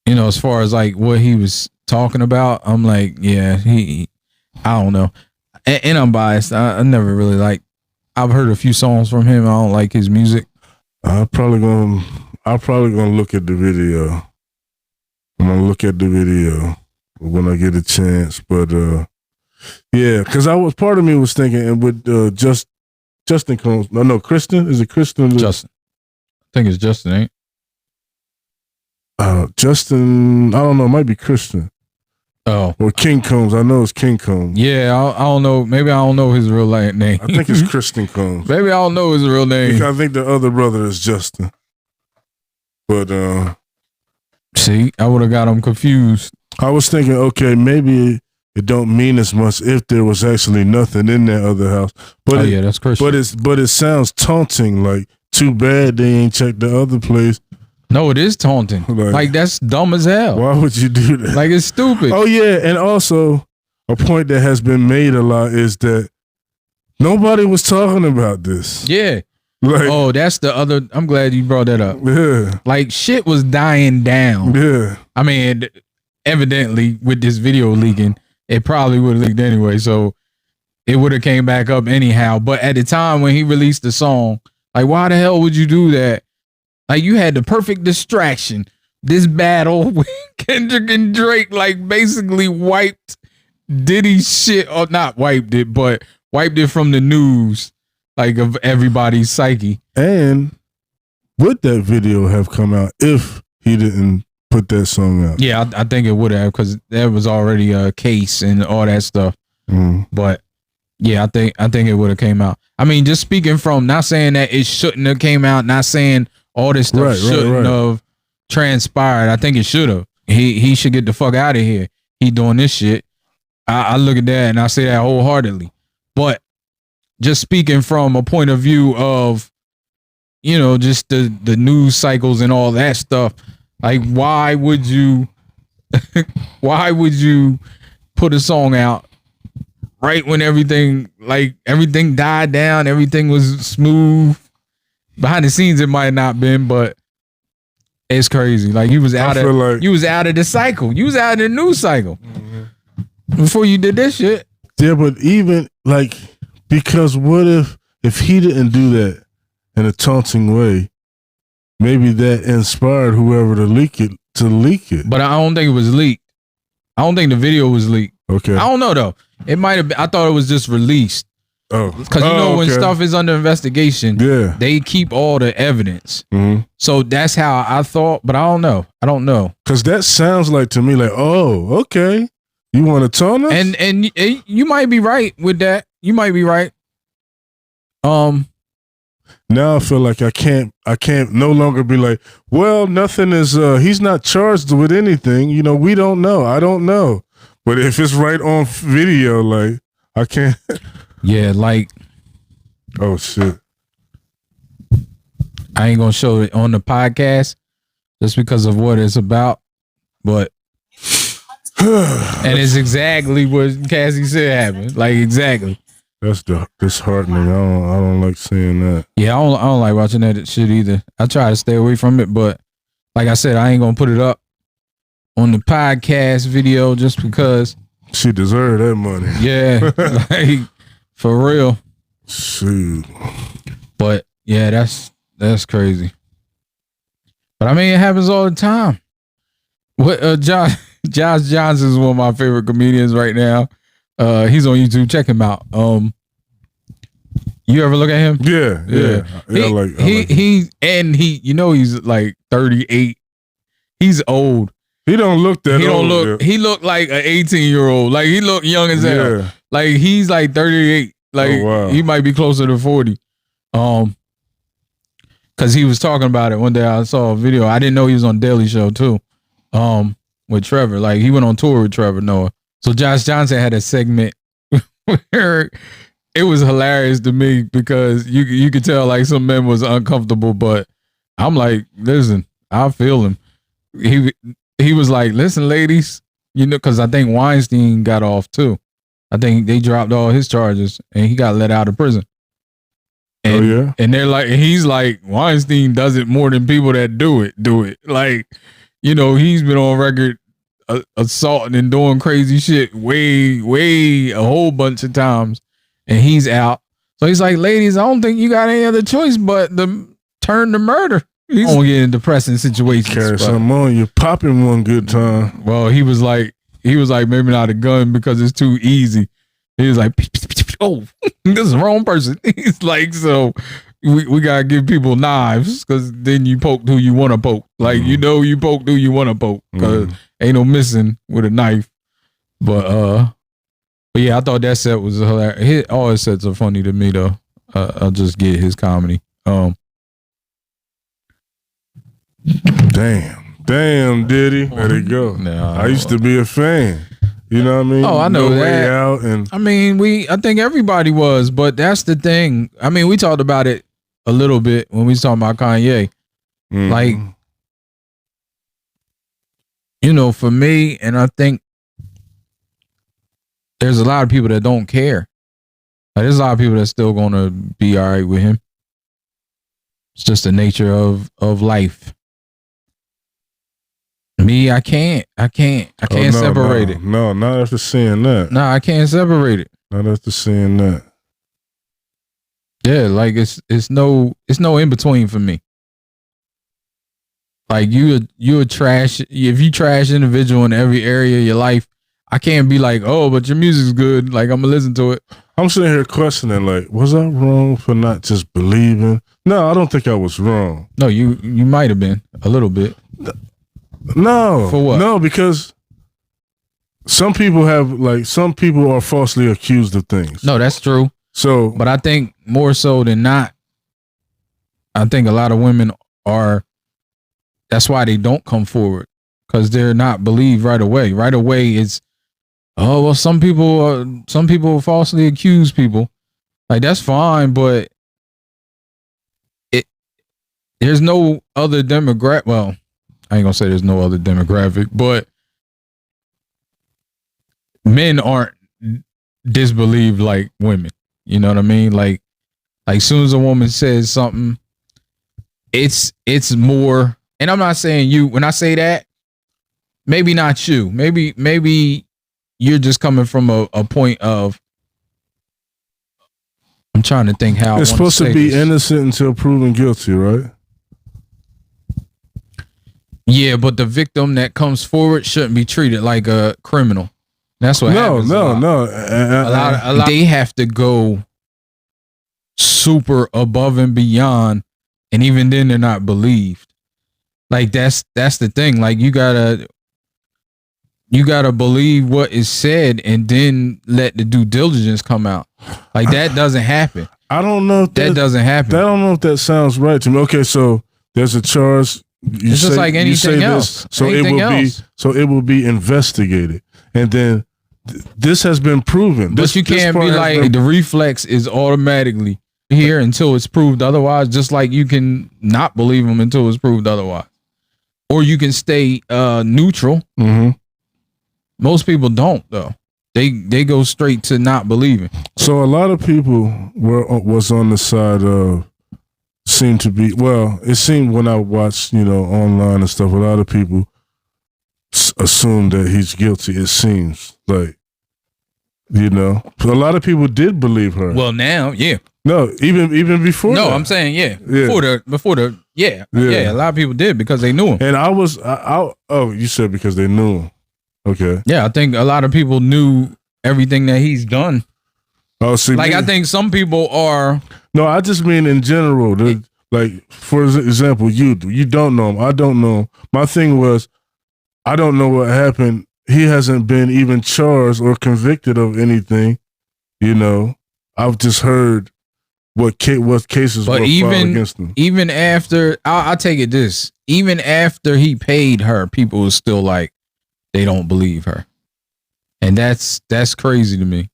you know, as far as like what he was talking about, I'm like, yeah, I don't know. And I'm biased. I never really I've heard a few songs from him. I don't like his music. I'm probably gonna look at the video. I'm gonna look at the video when I get a chance. But yeah, because part of me was thinking, and with Justin Combs. No, Kristen. Is it Kristen? Justin. I think it's Justin, ain't? Justin. I don't know. It might be Kristen. Oh, or King Combs. I know it's King Combs. Yeah, I don't know. Maybe I don't know his real name. I think it's Kristen Combs. Maybe I don't know his real name. Because I think the other brother is Justin. But see, I would have got him confused. I was thinking, okay, maybe it don't mean as much if there was actually nothing in that other house. But yeah, that's Christian. But it sounds taunting. Like, too bad they ain't checked the other place. No, it is taunting. Like, that's dumb as hell. Why would you do that? Like, it's stupid. Oh yeah, and also a point that has been made a lot is that nobody was talking about this. Yeah. Like, oh, that's the other. I'm glad you brought that up. Yeah. Like, shit was dying down. Yeah. I mean, evidently with this video leaking, it probably would have leaked anyway. So it would have came back up anyhow. But at the time when he released the song, like, why the hell would you do that? Like, you had the perfect distraction. This battle with Kendrick and Drake, like, basically wiped Diddy shit, or not wiped it, but wiped it from the news, like of everybody's psyche. And would that video have come out if he didn't put that song out? Yeah, I think it would have, because there was already a case and all that stuff. But yeah, I think it would have came out. I mean, just speaking from, not saying that it shouldn't have came out, not saying all this stuff shouldn't have transpired. I think it should have. He should get the fuck out of here. He doing this shit. I look at that and I say that wholeheartedly. But just speaking from a point of view of, you know, just the news cycles and all that stuff, like why would you put a song out right when everything died down, everything was smooth? Behind the scenes it might not been, but it's crazy. Like you was out of the cycle. You was out of the news cycle before you did this shit. Yeah, but even like, because what if he didn't do that in a taunting way, maybe that inspired whoever to leak it. But I don't think it was leaked. I don't think the video was leaked. Okay. I don't know though. It might have been. I thought it was just released. Oh, because when stuff is under investigation, they keep all the evidence. So that's how I thought, but I don't know. Because that sounds like to me like, oh, okay, you want to taunt us? And you might be right with that. You might be right. Now I feel like I can't no longer be like, well, nothing is. He's not charged with anything. You know, we don't know. I don't know. But if it's right on video, like I can't. Yeah, like, oh shit, I ain't gonna show it on the podcast just because of what it's about, but and it's exactly what Cassie said happened. Like exactly. That's disheartening. I don't like seeing that. Yeah, I don't like watching that shit either. I try to stay away from it, but like I said, I ain't gonna put it up on the podcast video just because she deserved that money. Yeah, like. For real. Shoot. But yeah, that's crazy. But I mean, it happens all the time. What Josh Johnson is one of my favorite comedians right now. He's on YouTube. Check him out. You ever look at him? Yeah. He you know he's like 38. He's old. He don't look that old. He looked like an 18-year-old. Like he looked young as hell. Yeah. Like he's like 38. Like he might be closer to 40. Cause he was talking about it one day. I saw a video. I didn't know he was on Daily Show too. With Trevor. Like he went on tour with Trevor Noah. So Josh Johnson had a segment where it was hilarious to me because you could tell like some men was uncomfortable, but I'm like, listen, I feel him. He was like, listen, ladies, you know, because I think Weinstein got off too. I think they dropped all his charges and he got let out of prison. And, and they're like, he's like, Weinstein does it more than people that do it. Like, you know, he's been on record assaulting and doing crazy shit way a whole bunch of times, and he's out. So he's like, ladies, I don't think you got any other choice but to turn to murder. He's gonna get in depressing situations. Carry something on you, popping one good time. Well, he was like maybe not a gun because it's too easy. He was like, oh, this is the wrong person. He's like, so we gotta give people knives because then you poke who you want to poke. Like you know you poked who you want to poke because ain't no missing with a knife. But yeah, I thought that set was hilarious. All his sets are funny to me though. I'll just get his comedy. Damn, Diddy. Let it go. I used to be a fan. You know what I mean? Oh, I know No that. Way Out and I mean, I think everybody was, but that's the thing. I mean, we talked about it a little bit when we was talking about Kanye. Like, you know, for me, and I think there's a lot of people that don't care. Like, there's a lot of people that's still gonna be all right with him. It's just the nature of life. Me, I can't separate it. No, not after seeing that. No, I can't separate it. Not after seeing that. Yeah, like it's no in between for me. Like you a trash. If you trash individual in every area of your life, I can't be like, oh, but your music's good. Like, I'm gonna listen to it. I'm sitting here questioning, like, was I wrong for not just believing? No, I don't think I was wrong. No, you might have been a little bit. No. For what? No, because some people are falsely accused of things. No, that's true. So, but I think more so than not, I think a lot of women are. That's why they don't come forward, because they're not believed right away. Right away, it's, oh well, some people falsely accuse people. Like, that's fine, but there's no other demographic. Well, I ain't gonna say there's no other demographic, but men aren't disbelieved like women. You know what I mean? Like as soon as a woman says something, it's more. And I'm not saying you. When I say that, maybe not you. Maybe you're just coming from a point of. I'm trying to think how it's supposed to be innocent until proven guilty, right? Yeah, but the victim that comes forward shouldn't be treated like a criminal. That's what happens. No. A lot. They have to go super above and beyond, and even then, they're not believed. Like that's the thing. Like you gotta believe what is said, and then let the due diligence come out. Like that doesn't happen. I don't know if that doesn't happen. I don't know if that sounds right to me. Okay, so there's a charge. It's just like anything else. So it will be investigated, and then this has been proven. But you can't be like the reflex is automatically here until it's proved otherwise. Just like you can not believe them until it's proved otherwise, or you can stay neutral. Mm-hmm. Most people don't though. They go straight to not believing. So a lot of people was on the side of. Seemed to be, well, it seemed when I watched, online and stuff, a lot of people assume that he's guilty. It seems like, a lot of people did believe her. Well, now, yeah. No, even before. No, that. I'm saying, yeah. Before the, yeah. A lot of people did because they knew him. And oh, you said because they knew him. Okay. Yeah, I think a lot of people knew everything that he's done. Oh, see, I think some people are. No, I just mean in general. Like, for example, you don't know him. I don't know him. My thing was, I don't know what happened. He hasn't been even charged or convicted of anything. I've just heard what cases were filed against him. Even after, I'll take it this. Even after he paid her, people were still like, they don't believe her. And that's crazy to me.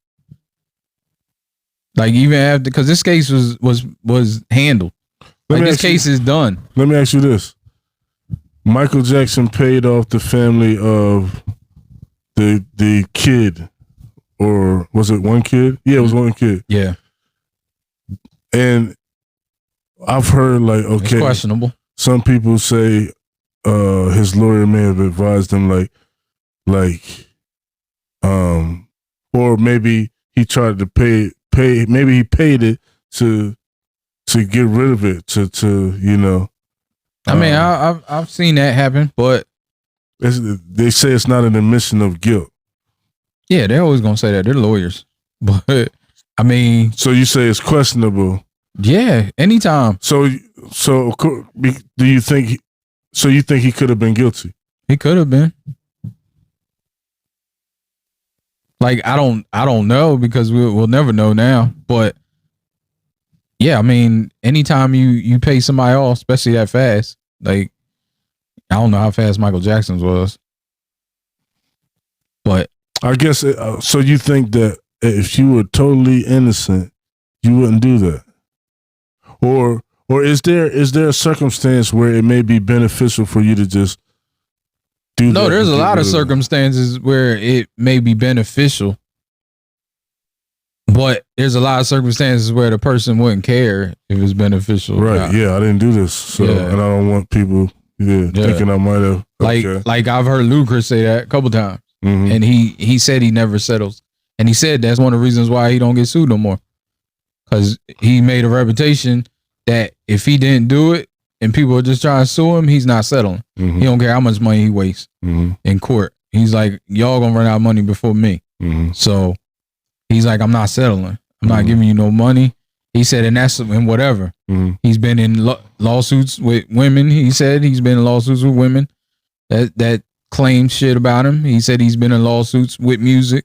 Like even after, because this case was handled. Like this case is done. Let me ask you this: Michael Jackson paid off the family of the kid, or was it one kid? Yeah, it was one kid. Yeah. And I've heard it's questionable. Some people say his lawyer may have advised him or maybe he tried to pay. Maybe he paid it to get rid of it. I mean, I've seen that happen, but they say it's not an admission of guilt. Yeah, they're always gonna say that. They're lawyers, but I mean, so you say it's questionable? Yeah, anytime. So do you think? So you think he could have been guilty? He could have been. Like I don't know because we'll never know now. But yeah, I mean, anytime you pay somebody off, especially that fast, like I don't know how fast Michael Jackson's was, but I guess so. You think that if you were totally innocent, you wouldn't do that, or is there a circumstance where it may be beneficial for you to just? No, there's a lot of circumstances where it may be beneficial, but there's a lot of circumstances where the person wouldn't care if it's beneficial. Right. Yeah, I didn't do this. So, and I don't want people thinking I might have. Like I've heard Ludacris say that a couple times, and he said he never settles. And he said that's one of the reasons why he don't get sued no more. Because he made a reputation that if he didn't do it, and people are just trying to sue him, he's not settling. He don't care how much money he wastes in court. He's like, y'all gonna run out of money before me. So he's like, I'm not settling. I'm not giving you no money. He said, and that's and whatever. He's been in lawsuits with women. He said he's been in lawsuits with women that claim shit about him. He said he's been in lawsuits with music.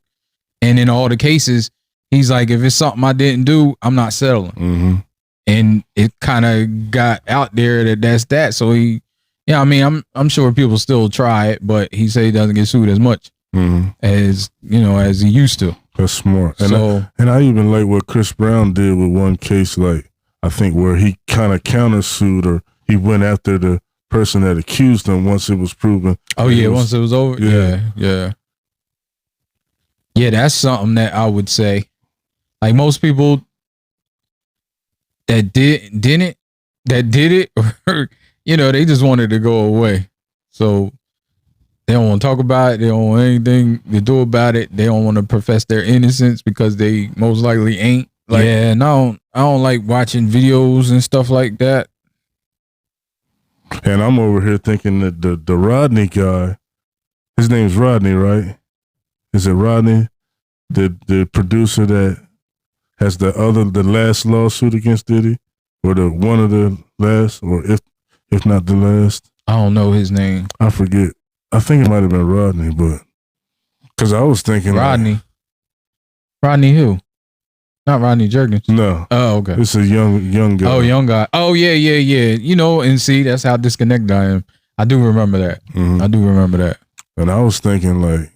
And in all the cases, he's like, if it's something I didn't do, I'm not settling. And it kind of got out there that's that. So he, yeah, I mean, I'm sure people still try it, but he said he doesn't get sued as much as, as he used to. That's smart. And, so, I even like what Chris Brown did with one case, like, I think where he kind of countersued, or he went after the person that accused him once it was proven. Oh, yeah, once it was over. Yeah. Yeah, that's something that I would say. Like most people that did it, or, they just wanted to go away. So they don't want to talk about it. They don't want anything to do about it. They don't want to profess their innocence because they most likely ain't. Like, yeah, no, I don't like watching videos and stuff like that. And I'm over here thinking that the Rodney guy, his name's Rodney, right? Is it Rodney? The producer that has the last lawsuit against Diddy, or the one of the last, or if not the last. I don't know his name. I forget. I think it might have been Rodney, but because I was thinking Rodney. Rodney who? Not Rodney Jerkins. No. Oh, okay. It's a young guy. Oh, young guy. Oh, yeah. And see, that's how disconnected I am. I do remember that. I do remember that. And I was thinking, like,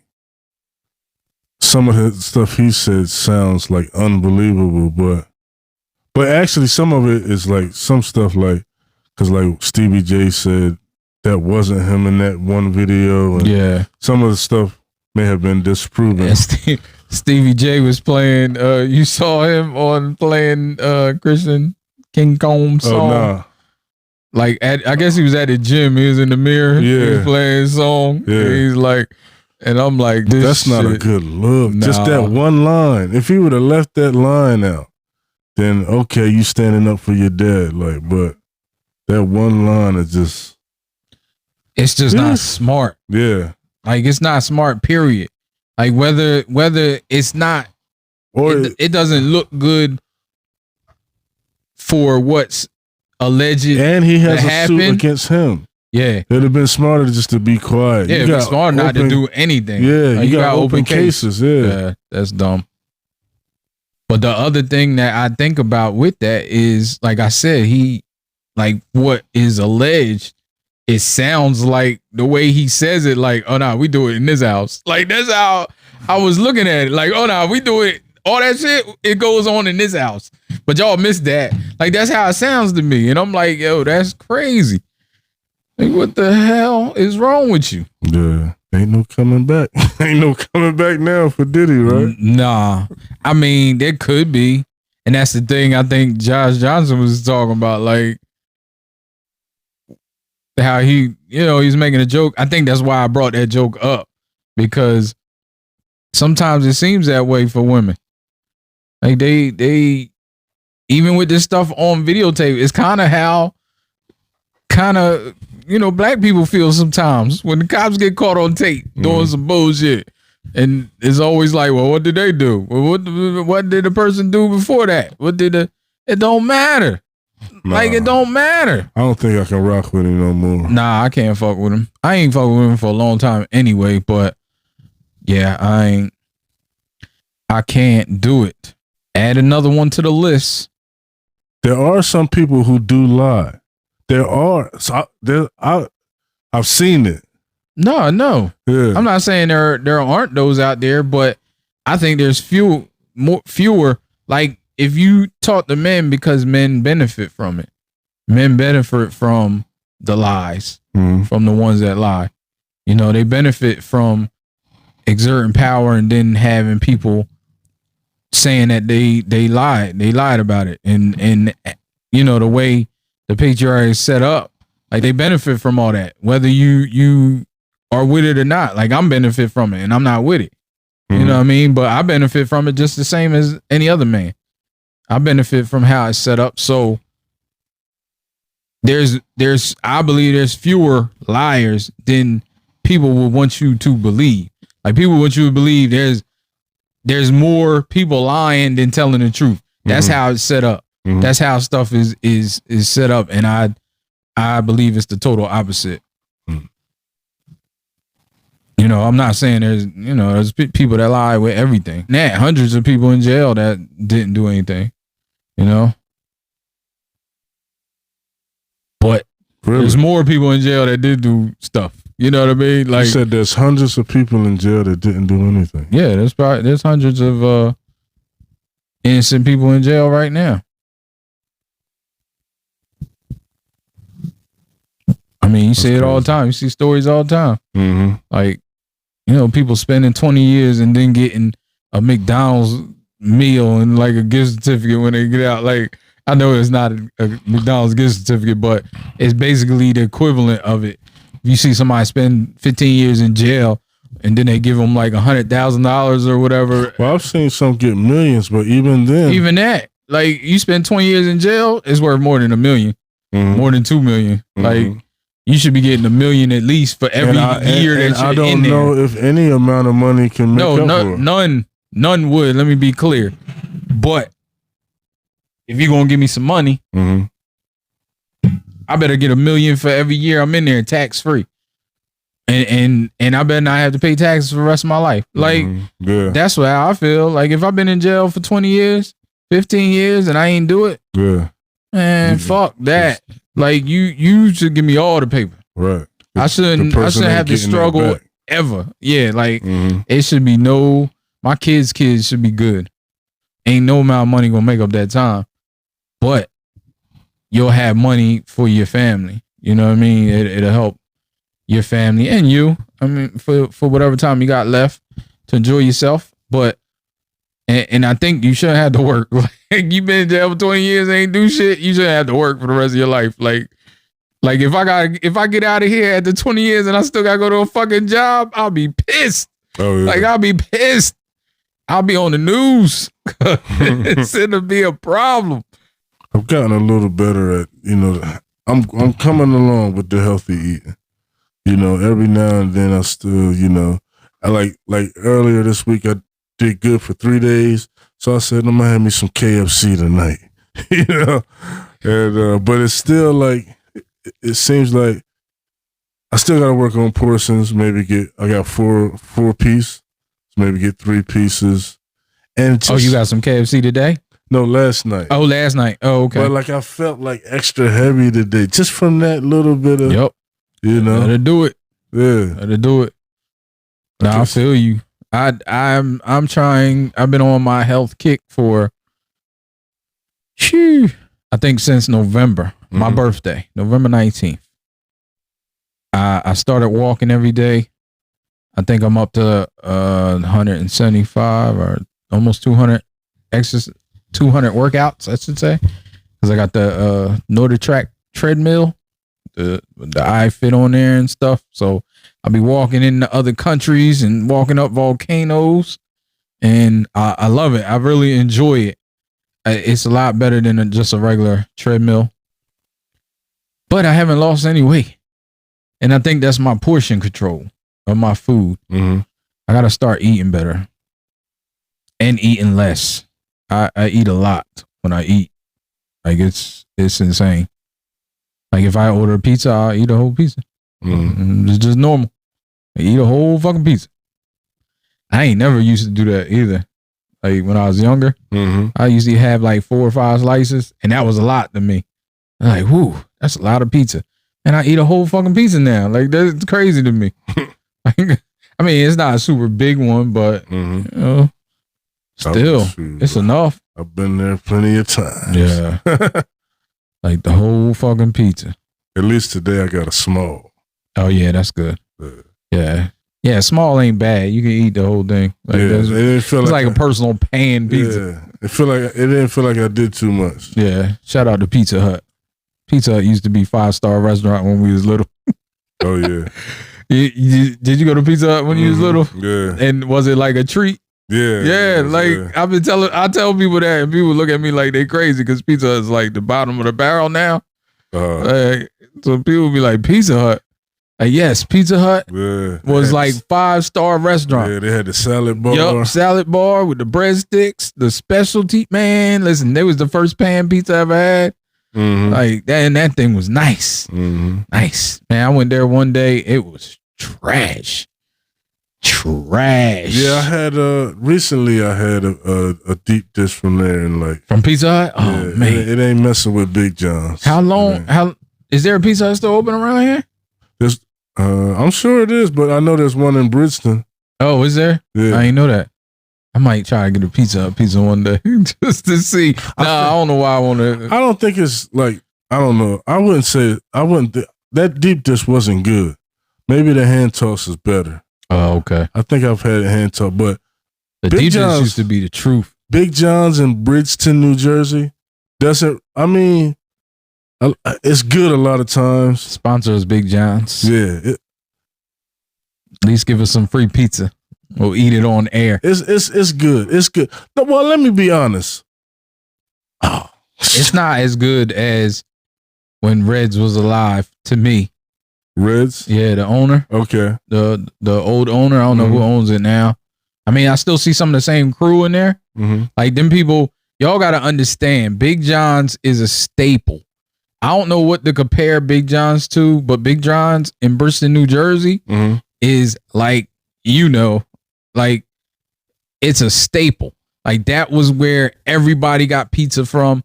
some of the stuff he said sounds like unbelievable, but actually some of it is like some stuff, like, because like Stevie J said that wasn't him in that one video, and some of the stuff may have been disproven. And Stevie J was playing. You saw him on playing Christian King Kong song. Oh, nah. Like I guess he was at the gym. He was in the mirror. Yeah, he was playing a song. Yeah, he's like. And I'm like, that's not a good look. Nah. Just that one line. If he would have left that line out, then okay, you standing up for your dad. Like, but that one line is just. It's just not smart. Yeah. Like, it's not smart, period. Like, whether it's not, or it doesn't look good for what's alleged. And he has a suit against him. Yeah. It'd have been smarter just to be quiet. Yeah, it'd be smart not to do anything. Yeah, like, you got open cases. Yeah, that's dumb. But the other thing that I think about with that is, like I said, what is alleged, it sounds like the way he says it, like, oh, no, we do it in this house. Like, that's how I was looking at it. Like, oh, no, we do it. All that shit, it goes on in this house. But y'all missed that. Like, that's how it sounds to me. And I'm like, yo, that's crazy. Like, what the hell is wrong with you? Yeah, ain't no coming back. Ain't no coming back now for Diddy, right? Nah. I mean, there could be. And that's the thing I think Josh Johnson was talking about, like, how he, he's making a joke. I think that's why I brought that joke up, because sometimes it seems that way for women. Like, they even with this stuff on videotape, it's kind of how black people feel sometimes when the cops get caught on tape doing some bullshit. And it's always like, well, what did they do? Well, what did the person do before that? It don't matter. Nah, like, it don't matter. I don't think I can rock with him no more. Nah, I can't fuck with him. I ain't fuck with him for a long time anyway, but yeah, I can't do it. Add another one to the list. There are some people who do lie. There are. So I've seen it. No. Yeah. I'm not saying there aren't those out there, but I think there's fewer. Like, if you talk to men, because men benefit from it. Men benefit from the lies, from the ones that lie. They benefit from exerting power and then having people saying that they lied. They lied about it. And the way the patriarchy is set up, like, they benefit from all that, whether you are with it or not. Like, I'm benefit from it and I'm not with it. You know what I mean? But I benefit from it just the same as any other man. I benefit from how it's set up. So I believe there's fewer liars than people will want you to believe. Like people want you to believe there's more people lying than telling the truth. That's how it's set up. That's how stuff is set up, and I believe it's the total opposite. You know, I'm not saying there's people that lie with everything. Nah, hundreds of people in jail that didn't do anything. You know, but there's more people in jail that did do stuff. You know what I mean? Like you said, there's hundreds of people in jail that didn't do anything. Yeah, there's hundreds of innocent people in jail right now. I mean, you see it all the time. You see stories all the time. Like, you know, people spending 20 years and then getting a McDonald's meal and like a gift certificate when they get out. Like, I know it's not a McDonald's gift certificate, but it's basically the equivalent of it. You see somebody spend 15 years in jail and then they give them like $100,000 or whatever. Well, I've seen some get millions, but even that, like you spend 20 years in jail, it's worth more than $1 million, more than $2 million. Like you should be getting $1 million at least for every year that you're in there. I don't know if any amount of money can make up for it. None would. Let me be clear. But if you're gonna give me some money, I better get $1 million for every year I'm in there, tax free, and I better not have to pay taxes for the rest of my life. Like that's what I feel. Like if I've been in jail for 20 years, 15 years, and I ain't do it, man, fuck that. Like you should give me all the paper. Right. I shouldn't have to struggle ever. Yeah, like it should be my kids should be good. Ain't no amount of money gonna make up that time. But you'll have money for your family. You know what I mean? It'll help your family and you. I mean, for whatever time you got left to enjoy yourself. But and I think you shouldn't have to work. Like you've been in jail for 20 years and ain't do shit, you shouldn't have to work for the rest of your life. Like if I get out of here after 20 years and I still gotta go to a fucking job, I'll be pissed. Oh, yeah. Like I'll be pissed. I'll be on the news. It's gonna be a problem. I've gotten a little better at, I'm coming along with the healthy eating. Every now and then I still, I like earlier this week I did good for 3 days. So I said, I'm gonna have me some KFC tonight. And but it's still like it seems like I still gotta work on portions, I got four piece, maybe get 3 pieces. And you got some KFC today? No, last night. Oh, last night. Oh, okay. But like I felt like extra heavy today, just from that little bit of. Yep. Gotta do it. Yeah. Gotta do it. Now I feel you. I'm trying. I've been on my health kick for. I think since November, my birthday, November 19th. I started walking every day. I think I'm up to 175 or almost 200 exercise. 200 workouts, I should say, because I got the NordicTrack treadmill, the iFit on there and stuff. So I'll be walking into other countries and walking up volcanoes, and I love it. I really enjoy it. It's a lot better than just a regular treadmill. But I haven't lost any weight, and I think that's my portion control of my food. I gotta start eating better and eating less. I eat a lot when I eat. Like it's insane. Like if I order a pizza, I'll eat a whole pizza. It's just normal. I eat a whole fucking pizza. I ain't never used to do that either. Like when I was younger, I used to have like 4 or 5 slices, and that was a lot to me. I'm like, whoo, that's a lot of pizza. And I eat a whole fucking pizza now. Like that's crazy to me. I mean, it's not a super big one, but still, it's enough. I've been there plenty of times. Yeah. Like the whole fucking pizza. At least today I got a small. Oh, yeah, that's good. Yeah. Yeah, small ain't bad. You can eat the whole thing. Like it didn't feel it's like a personal pan pizza. Yeah. It didn't feel like I did too much. Yeah. Shout out to Pizza Hut. Pizza Hut used to be 5-star restaurant when we was little. Oh, yeah. Did you go to Pizza Hut when you was little? Yeah. And was it like a treat? Yeah. Like I tell people that, and people look at me like they crazy because Pizza Hut is like the bottom of the barrel now. So people be like, Pizza Hut. Yes, Pizza Hut was like 5-star restaurant. Yeah, they had the salad bar. Yup, salad bar with the breadsticks, the specialty. Man, listen, they was the first pan pizza I ever had. Like that, and that thing was nice. Nice. Man, I went there one day. It was trash. Yeah, I had recently I had a deep dish from there, and like from Pizza Hut. Oh yeah, man, it ain't messing with Big John's. How long? How is there a Pizza Hut still open around here? There's, I'm sure it is, but I know there's one in Bridgeton. Oh, is there? Yeah. I ain't know that. I might try to get a pizza one day just to see. I don't know why I want to. I don't think it's like, I don't know. I wouldn't say, that deep dish wasn't good. Maybe the hand toss is better. Oh, okay. I think I've had a hand toss, but the Big deep dish John's used to be the truth. Big John's in Bridgeton, New Jersey, doesn't, I mean, it's good a lot of times. Sponsor us, Big John's. Yeah. At least give us some free pizza. We'll eat it on air. It's good. It's good. No, well, let me be honest. Oh, it's not as good as when Reds was alive to me. Reds? Yeah, the owner. Okay. The old owner. I don't know who owns it now. I mean, I still see some of the same crew in there. Like them people, y'all got to understand, Big John's is a staple. I don't know what to compare Big John's to, but Big John's in Bridgeton, New Jersey is like, like it's a staple. Like that was where everybody got pizza from.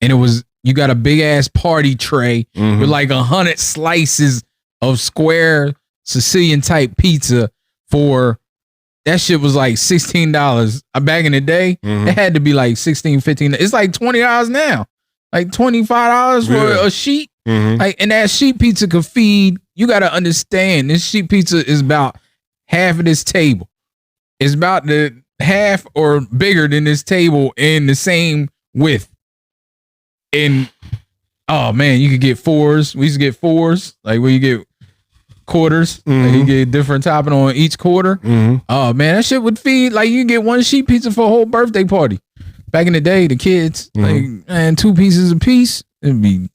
And it was, you got a big ass party tray with like 100 slices of square Sicilian type pizza for, that shit was like $16. Back in the day, it had to be like $16, $15. It's like $20 now. Like $25 for a sheet. Like, and that sheet pizza could feed, you got to understand, this sheet pizza is about half of this table. It's about the half or bigger than this table in the same width. And oh man, you could get fours. We used to get fours, like where you get quarters. Like you get different topping on each quarter. Oh man, that shit would feed, like you get one sheet pizza for a whole birthday party. Back in the day, the kids, like, man, 2 pieces a piece, it'd be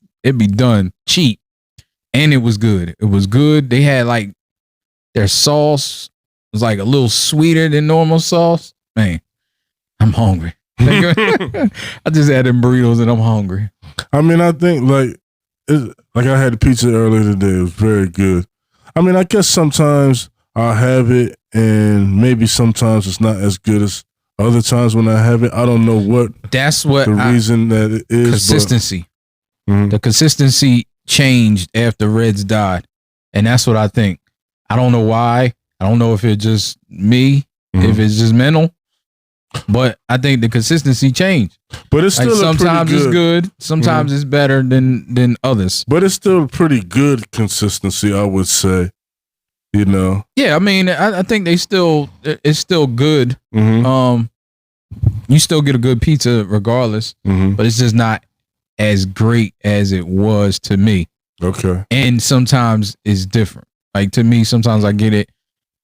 done cheap. And it was good. It was good. They had like their sauce was like a little sweeter than normal sauce. Man, I'm hungry. I just had them burritos and I'm hungry. I mean, I think like I had the pizza earlier today. It was very good. I mean, I guess sometimes I'll have it and maybe sometimes it's not as good as other times when I have it. I don't know what that's what the reason that it is. Consistency. The consistency changed after Reds died. And that's what I think. I don't know why. I don't know if it's just me, if it's just mental. But I think the consistency changed. But it's still like sometimes it's good, sometimes it's better than others. But it's still a pretty good consistency, I would say. You know. Yeah, I mean, I think it's still good. You still get a good pizza regardless, but it's just not as great as it was to me. Okay. And sometimes it's different. Like to me, sometimes I get it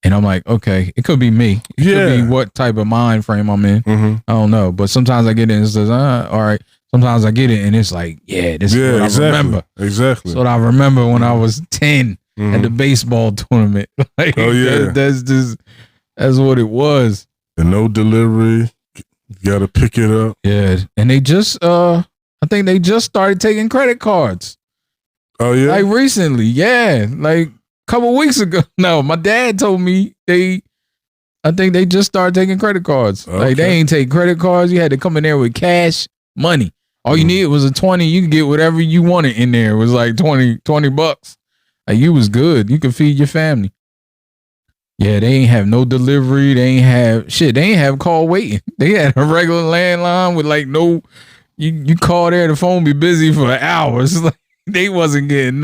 and I'm like, okay, it could be me. It could be what type of mind frame I'm in. I don't know. But sometimes I get it and it says, all right. Sometimes I get it and it's like, this is what I remember. Exactly. That's what I remember when I was 10 at the baseball tournament. Like, that's what it was. And no delivery. You got to pick it up. Yeah. And they just, I think they just started taking credit cards. Oh, yeah? Like recently. Yeah. Like a couple weeks ago. No, my dad told me I think they just started taking credit cards. Okay. Like they ain't take credit cards. You had to come in there with cash money. All you needed was a 20. You could get whatever you wanted in there. It was like $20. Like you was good. You could feed your family. Yeah, they ain't have no delivery. They ain't have shit. They ain't have call waiting. They had a regular landline with like no, you call there, the phone be busy for hours. Like they wasn't getting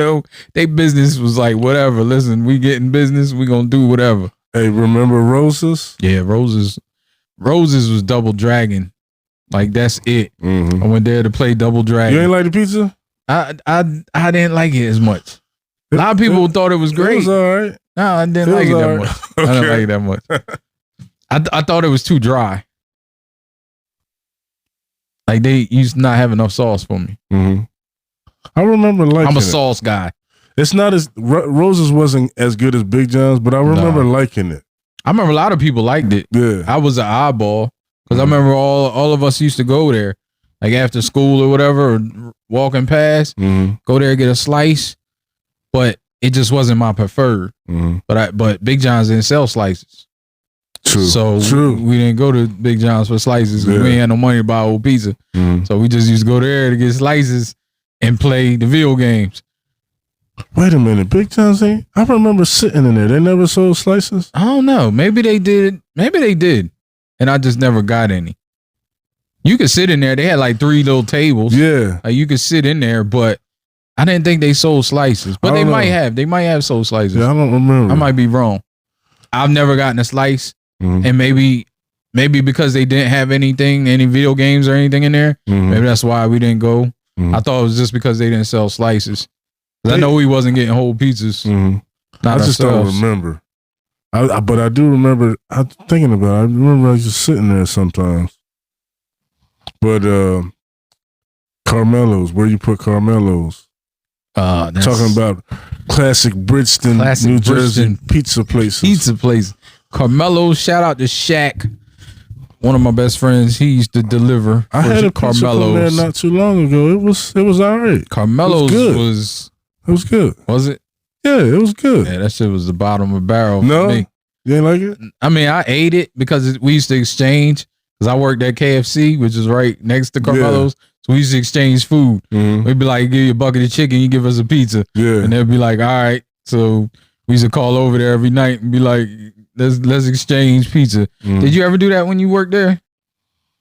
they business was like, whatever. Listen, we getting business. We gonna do whatever. Hey, remember Roses? Yeah, Roses was Double Dragon. Like that's it. I went there to play Double Dragon. You ain't like the pizza? I didn't like it as much. A lot of people thought it was great. It was all right. No, I didn't like it that much. Okay. I didn't like it that much. I thought it was too dry. Like they used to not have enough sauce for me. I remember liking it. I'm a sauce guy. It's not as Rose's wasn't as good as Big John's, but I remember liking it. I remember a lot of people liked it. Yeah, I was an oddball because I remember all of us used to go there, like after school or whatever, or walking past, go there get a slice, but it just wasn't my preferred. But Big John's didn't sell slices. True. So we didn't go to Big John's for slices because we ain't had no money to buy old pizza. So we just used to go there to get slices and play the video games. Wait a minute, Big John's ain't? I remember sitting in there. They never sold slices? I don't know. Maybe they did. Maybe they did. And I just never got any. You could sit in there. They had like 3 little tables. Yeah. Like you could sit in there, but I didn't think they sold slices. But they might have. They might have sold slices. Yeah, I don't remember. I might be wrong. I've never gotten a slice. And maybe because they didn't have any video games or anything in there, maybe that's why we didn't go. I thought it was just because they didn't sell slices. I know we wasn't getting whole pizzas. I just don't remember. But I do remember. I'm thinking about it. I remember I was just sitting there sometimes. But Carmelo's, where you put Carmelo's? Talking about classic Bridgeton, New Jersey pizza places. Carmelo's, shout out to Shaq. One of my best friends, he used to deliver. I had a pizza from there not too long ago. It was all right. Carmelo's it was good. Was it? Yeah, it was good. Yeah, that shit was the bottom of the barrel no, for me. You ain't like it? I mean, I ate it because we used to exchange. Because I worked at KFC, which is right next to Carmelo's. Yeah. So we used to exchange food. We'd be like, give you a bucket of chicken, you give us a pizza. Yeah. And they'd be like, all right. So we used to call over there every night and be like, let's exchange pizza. Did you ever do that when you worked there?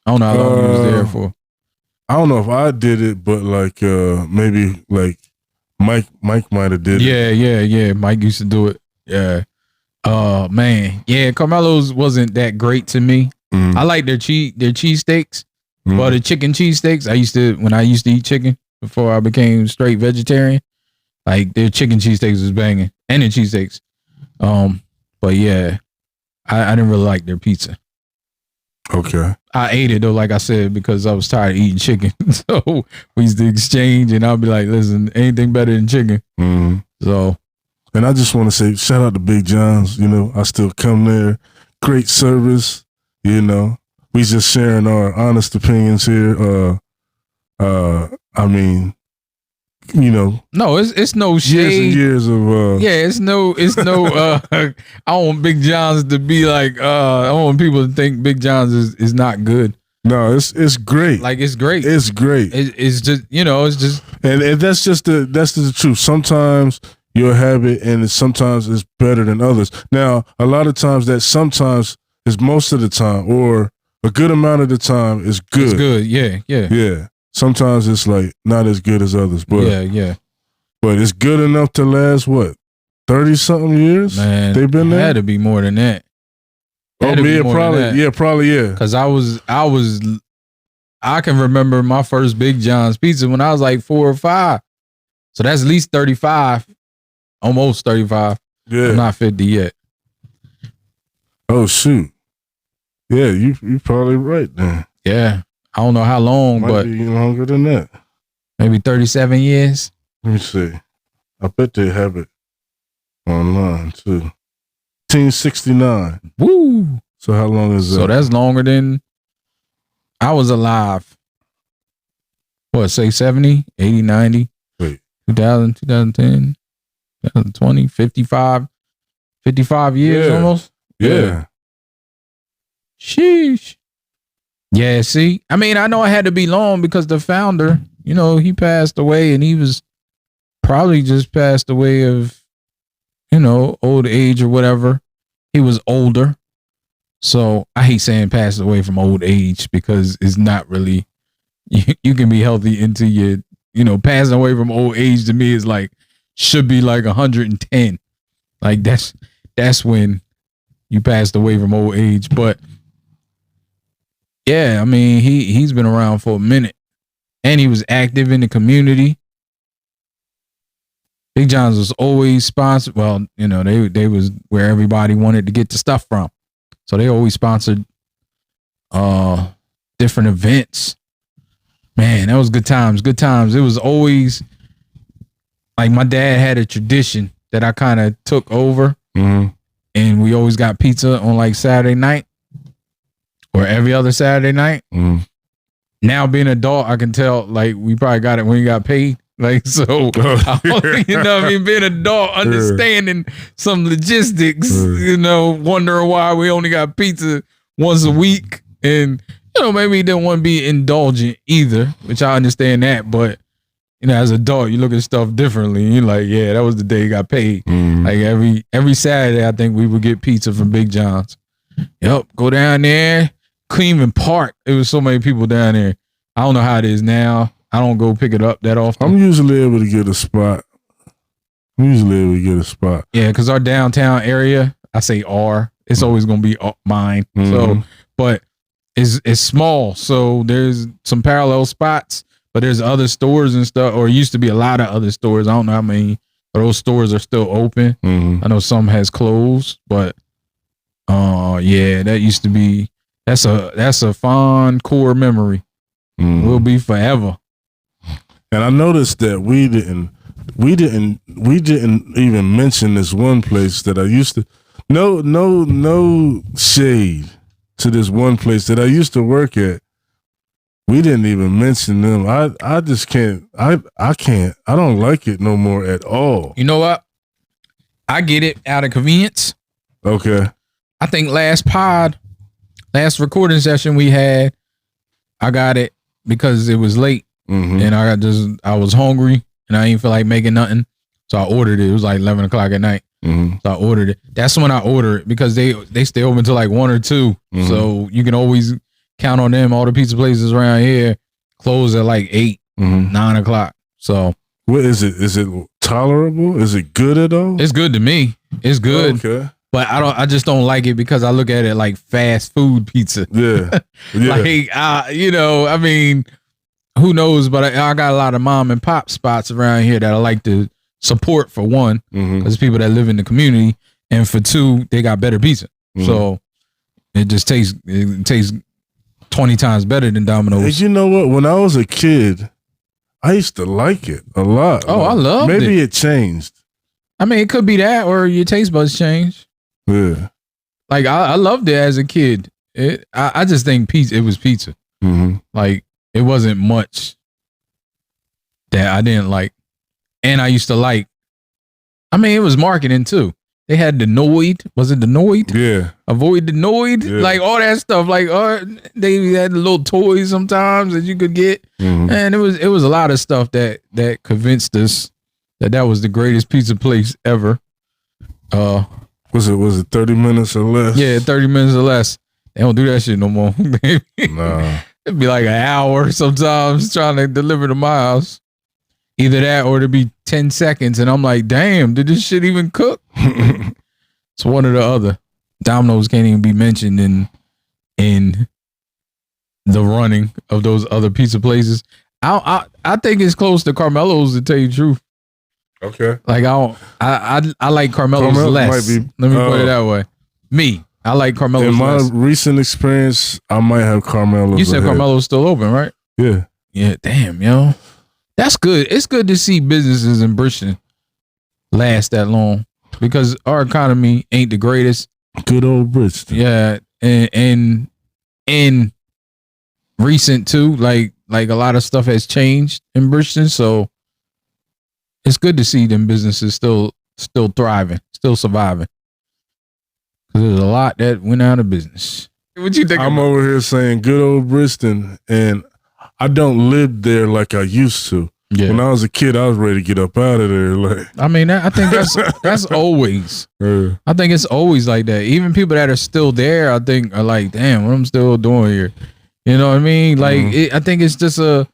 I don't know how long you was there for. I don't know if I did it, but like maybe like Mike might have did it. Yeah. Mike used to do it. Yeah. Man. Yeah, Carmelo's wasn't that great to me. I like their cheesesteaks, but the chicken cheesesteaks. When I used to eat chicken before I became straight vegetarian, like their chicken cheesesteaks was banging, and their cheesesteaks. But yeah, I didn't really like their pizza. Okay. I ate it though, like I said, because I was tired of eating chicken. So we used to exchange, and I'll be like, "Listen, anything better than chicken." So, and I just want to say, shout out to Big John's. You know, I still come there. Great service. You know, we just sharing our honest opinions here. I mean, you know, no, it's no shade. Years of it's no. I want Big John's to be like. I want people to think Big John's is not good. No, it's great. Like it's great. It's great. It's just it's just and that's just the truth. Sometimes you'll have it, and sometimes it's better than others. Now, a lot of times that sometimes is most of the time, or a good amount of the time is good. It's good, yeah. Sometimes it's like not as good as others, but yeah. But it's good enough to last 30-something years. Man, they've been there. Had to be more than that. Probably. Because I can remember my first Big John's pizza when I was like 4 or 5. So that's at least 35, almost 35. Yeah, I'm not 50 yet. Oh shoot! Yeah, you probably right then. Yeah, I don't know how long, but be longer than that. Maybe 37 years. Let me see. I bet they have it online too. 1969. Woo! So how long is that? So that's longer than I was alive. What, say 70, 80, 90, Wait. 2000, 2010, 2020, 55 years almost? Yeah. Sheesh. Yeah, see? I mean, I know it had to be long because the founder, he passed away, and he was probably just passed away of, old age or whatever. He was older. So I hate saying passed away from old age because it's not really, you can be healthy into your, passing away from old age to me is like, should be like 110. Like that's when you passed away from old age. But yeah, I mean, he's been around for a minute, and he was active in the community. Big John's was always sponsored. Well, they was where everybody wanted to get the stuff from. So they always sponsored different events. Man, that was good times. Good times. It was always like my dad had a tradition that I kind of took over, and we always got pizza on like Saturday night or every other Saturday night. Now being an adult, I can tell like we probably got it when you got paid. Like, so, you know what I mean? Being an adult, understanding some logistics, you know, wondering why we only got pizza once a week. And, you know, maybe he didn't want to be indulgent either, which I understand that. But, you know, as an adult, you look at stuff differently. You're like, yeah, that was the day you got paid. Like every Saturday, I think we would get pizza from Big John's. Yep, go down there. Cleveland Park. It was so many people down there. I don't know how it is now. I don't go pick it up that often. I'm usually able to get a spot. Yeah, because our downtown area, I say R, it's always going to be mine. So, but it's small. So there's some parallel spots, but there's other stores and stuff, or it used to be a lot of other stores. I don't know how many of those stores are still open. I know some has closed, but yeah, that used to be, that's a fond core memory. Will be forever. And I noticed that we didn't even mention this one place that I used to. No shade to this one place that I used to work at. We didn't even mention them. I just can't. I don't like it no more at all. You know what? I get it out of convenience. Okay. I think last recording session we had, I got it because it was late. And I was hungry and I didn't feel like making nothing. So I ordered it. It was like 11 o'clock at night. So I ordered it. That's when I ordered it because they stay open till like 1 or 2. So you can always count on them. All the pizza places around here close at like 8, 9 o'clock. So what is it? Is it tolerable? Is it good at all? It's good to me. It's good. Okay. But I just don't like it because I look at it like fast food pizza. Yeah. Like, you know, I mean, who knows? But I got a lot of mom and pop spots around here that I like to support, for one, because people that live in the community, and for two, they got better pizza. So it just tastes 20 times better than Domino's. And you know what? When I was a kid, I used to like it a lot. Oh, I loved it. Maybe it changed. I mean, it could be that, or your taste buds change. Yeah. Like I loved it as a kid. I just think pizza. It was pizza. Like it wasn't much that I didn't like, and I used to like. I mean, it was marketing too. They had the Noid. Was it the Noid? Yeah. Avoid the Noid. Yeah. Like all that stuff. Like they had the little toys sometimes that you could get, and it was a lot of stuff that convinced us that was the greatest pizza place ever. Was it 30 minutes or less? Yeah, 30 minutes or less. They don't do that shit no more. Nah. It'd be like an hour sometimes trying to deliver to my house. Either that or it'd be 10 seconds. And I'm like, damn, did this shit even cook? It's one or the other. Domino's can't even be mentioned in the running of those other pizza places. I think it's close to Carmelo's, to tell you the truth. Okay. Like I like Carmelo's less. Let me put it that way. Me, I like Carmelo's less. In my recent experience, I might have Carmelo's. You said Carmelo's still open, right? Yeah. Yeah. Damn, yo, that's good. It's good to see businesses in Britain last that long because our economy ain't the greatest. Good old Bristol. Yeah, and recent too. Like a lot of stuff has changed in Britain, so. It's good to see them businesses still thriving, still surviving. Because there's a lot that went out of business. What you think? I'm over here saying good old Bristol, and I don't live there like I used to. Yeah. When I was a kid, I was ready to get up out of there. Like, I mean, I think that's always. I think it's always like that. Even people that are still there, I think, are like, damn, what I'm still doing here. You know what I mean? Like, I think it's just a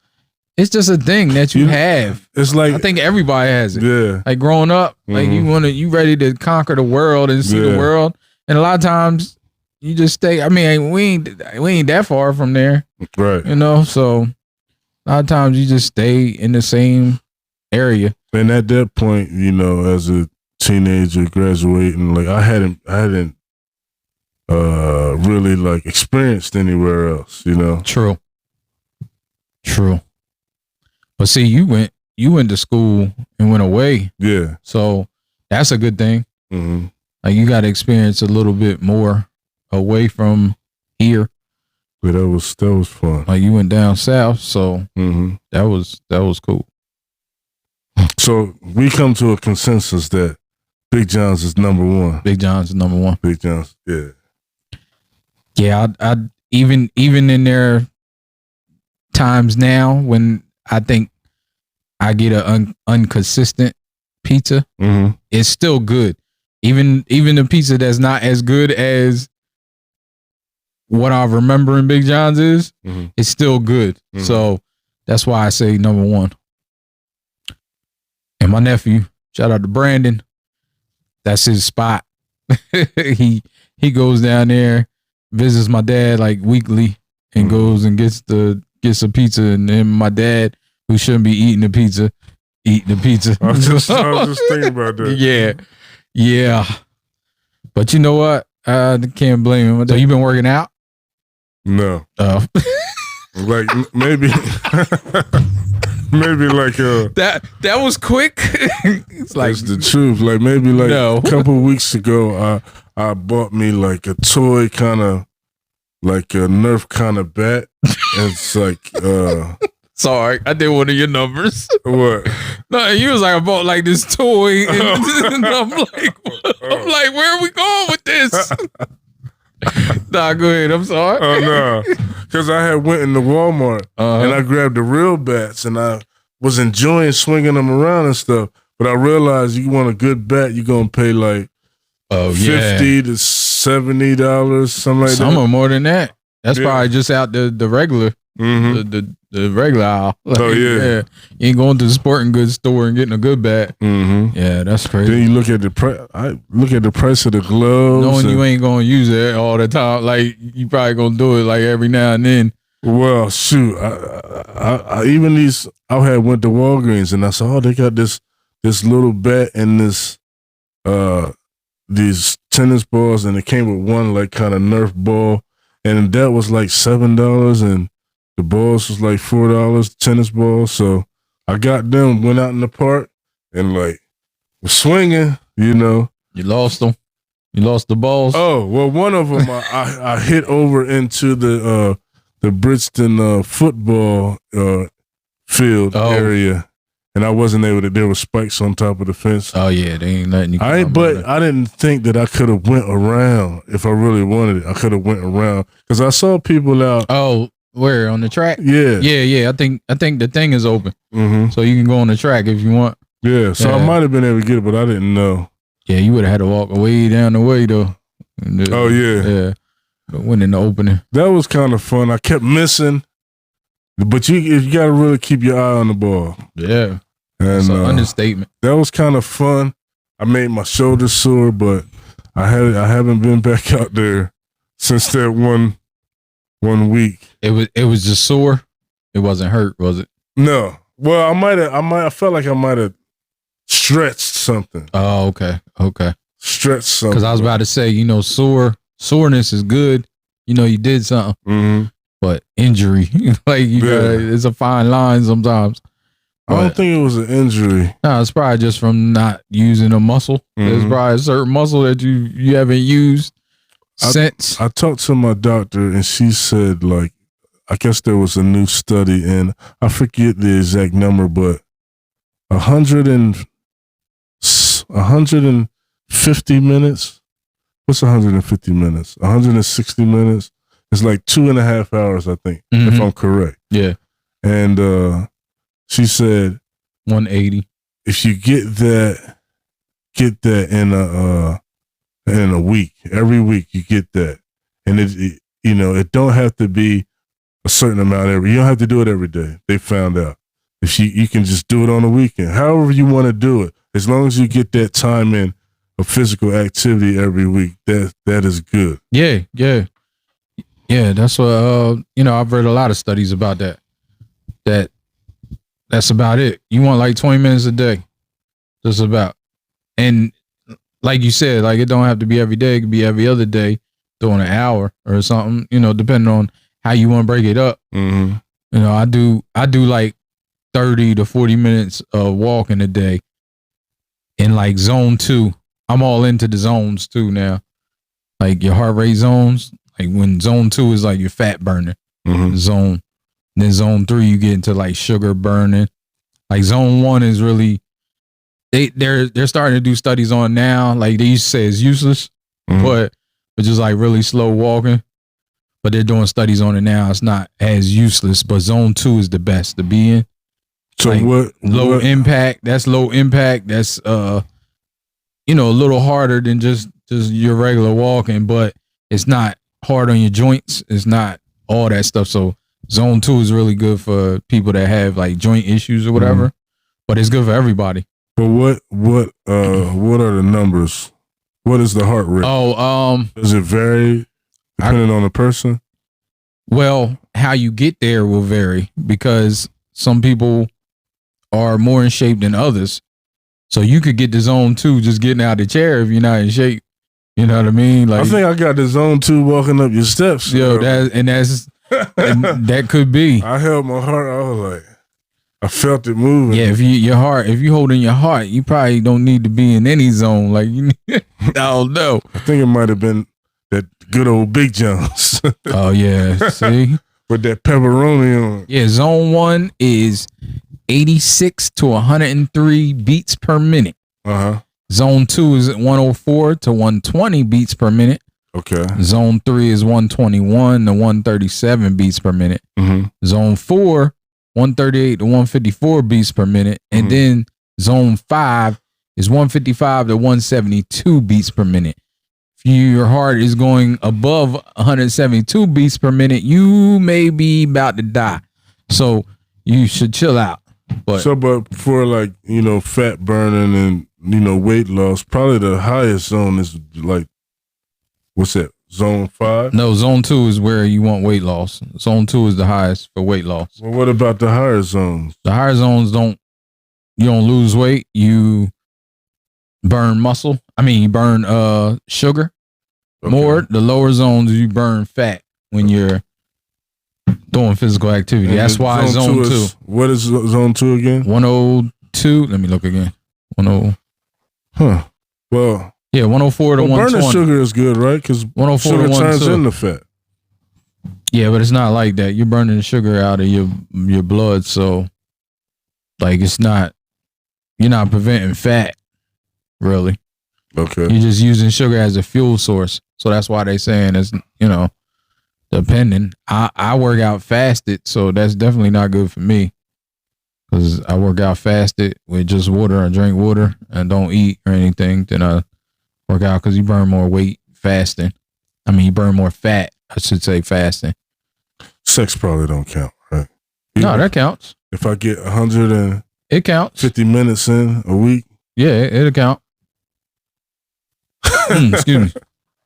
thing that you have. It's like, I think everybody has it. Yeah. Like growing up, like you ready to conquer the world and see the world. And a lot of times you just stay. I mean, we ain't that far from there. Right. You know, so a lot of times you just stay in the same area. And at that point, you know, as a teenager graduating, like I hadn't really like experienced anywhere else, you know. True. But see, you went you went to school and went away. Yeah. So that's a good thing. Mm-hmm. Like you got to experience a little bit more away from here. But that was fun. Like you went down south, so Mm-hmm. that was cool. So we come to a consensus that Big John's is number one. Big John's is number one. Big John's, yeah. Yeah, I even in their times now when I think I get an inconsistent pizza, Mm-hmm. it's still good. Even the pizza that's not as good as what I remember in Big John's is, Mm-hmm. it's still good. Mhm. So that's why I say number one. And my nephew, shout out to Brandon, that's his spot. he goes down there, visits my dad like weekly, and goes and gets a pizza, and then my dad, who shouldn't be eating the pizza. I was just thinking about that. Yeah. But you know what? I can't blame him. So you been working out? No. Oh. Like maybe maybe like that was quick. It's like that's the truth. Like maybe like No. a couple weeks ago I bought me like a toy kind of like a Nerf kind of bat. It's like sorry, I did one of your numbers. what? No, you was like I bought like this toy, and I'm like, where are we going with this? Nah, go ahead. I'm sorry. Oh no, because I had went into Walmart and I grabbed the real bats and I was enjoying swinging them around and stuff. But I realized you want a good bat, you're gonna pay like $50 to $70, something like that. Some are more than that. That's Yeah. probably just out the regular, Mm-hmm. the regular aisle. Like, Oh, yeah. You ain't going to the sporting goods store and getting a good bat. Mm-hmm. Yeah, that's crazy. Then you look at the price. I look at the price of the gloves. Knowing and- you ain't gonna use it all the time, like you probably gonna do it like every now and then. Well, shoot, I even these. I had went to Walgreens and I saw, oh, they got this little bat and this these tennis balls, and it came with one like kind of Nerf ball, and that was like $7, and the balls was like $4, tennis balls. So I got them, went out in the park, and like was swinging, you know. You lost them. You lost the balls. Oh well, one of them I hit over into the Brixton football field area, and I wasn't able to. There were spikes on top of the fence. Oh yeah, they ain't letting you. But I didn't think that I could have went around if I really wanted it. I could have went around because I saw people out. Oh, where on the track? Yeah, Yeah. I think the thing is open, mm-hmm. so you can go on the track if you want. Yeah, so I Yeah. might have been able to get it, but I didn't know. Yeah, you would have had to walk way down the way though. Oh yeah, Yeah. But went in the opening. that was kind of fun. I kept missing, but you got to really keep your eye on the ball. Yeah. And It's an understatement. that was kind of fun. I made my shoulders sore, but I haven't been back out there since that one week. It was just sore. It wasn't hurt, was it? No, well, I felt like I might have stretched something. Oh, okay. Stretched something. Because I was about to say, soreness is good. You did something, Mm-hmm. but injury, like it's a fine line sometimes. I don't think it was an injury. No, it's probably just from not using a muscle. There's Mhm. probably a certain muscle that you haven't used since. I talked to my doctor and she said, like, I guess there was a new study, and I forget the exact number, but 150 minutes. What's 150 minutes? 160 minutes. It's like 2.5 hours, I think, if Mhm. I'm correct. Yeah, And she said, 180. if you get that in a week, every week you get that, and it don't have to be a certain amount you don't have to do it every day. They found out if you can just do it on the weekend, however you want to do it, as long as you get that time in of physical activity every week, that is good. Yeah. That's what I've read a lot of studies about that. That's about it. You want like 20 minutes a day, just about. And like you said, like it don't have to be every day. It could be every other day, doing an hour or something. Depending on how you want to break it up. Mm-hmm. I do like 30 to 40 minutes of walking a day in like zone 2. I'm all into the zones too now. Like your heart rate zones, like when zone 2 is like your fat burning zone. Then zone 3 you get into like sugar burning. Like zone 1 is really they're starting to do studies on now. Like they used to say it's useless, but it's just like really slow walking. But they're doing studies on it now. It's not as useless, but zone 2 is the best to be in. So like what low impact? That's low impact. That's a little harder than just your regular walking, but it's not hard on your joints. It's not all that stuff. So zone 2 is really good for people that have like joint issues or whatever. But it's good for everybody. But what are the numbers? What is the heart rate? Does it vary depending on the person? Well, how you get there will vary because some people are more in shape than others. So you could get to zone 2 just getting out of the chair if you're not in shape. You know what I mean? Like I think I got the zone 2 walking up your steps. Yo, that could be. I held my heart. I was like, I felt it moving. Yeah, if you holding your heart, you probably don't need to be in any zone. Like I don't know. I think it might have been that good old Big John's. Oh yeah, see with that pepperoni on. Yeah, zone 1 is 86 to 103 beats per minute. Zone 2 is 104 to 120 beats per minute. Okay. Zone 3 is 121 to 137 beats per minute. Zone 4, 138 to 154 beats per minute. And then zone 5 is 155 to 172 beats per minute. If your heart is going above 172 beats per minute, you may be about to die. So you should chill out. But for like, fat burning and, weight loss, probably the highest zone is like, what's that? Zone 5? No, zone 2 is where you want weight loss. Zone 2 is the highest for weight loss. Well, what about the higher zones? The higher zones you don't lose weight. You burn muscle. You burn sugar more. The lower zones, you burn fat when you're doing physical activity. And that's why zone 2. What is zone 2 again? 102. Let me look again. 10. Well, yeah, 104 to 120. Burning sugar is good, right? Because 104 sugar to 120 turns into fat. Yeah, but it's not like that. You're burning the sugar out of your blood, so like you're not preventing fat, really. Okay. You're just using sugar as a fuel source. So that's why they saying it's, depending. I work out fasted, so that's definitely not good for me. Because I work out fasted with just water. I drink water and don't eat or anything. Then I work out because you burn more weight fasting. You burn more fat, I should say, fasting. Sex probably don't count, right? No, that counts. If I get 150 it counts. minutes in a week. Yeah, it'll count. Excuse me.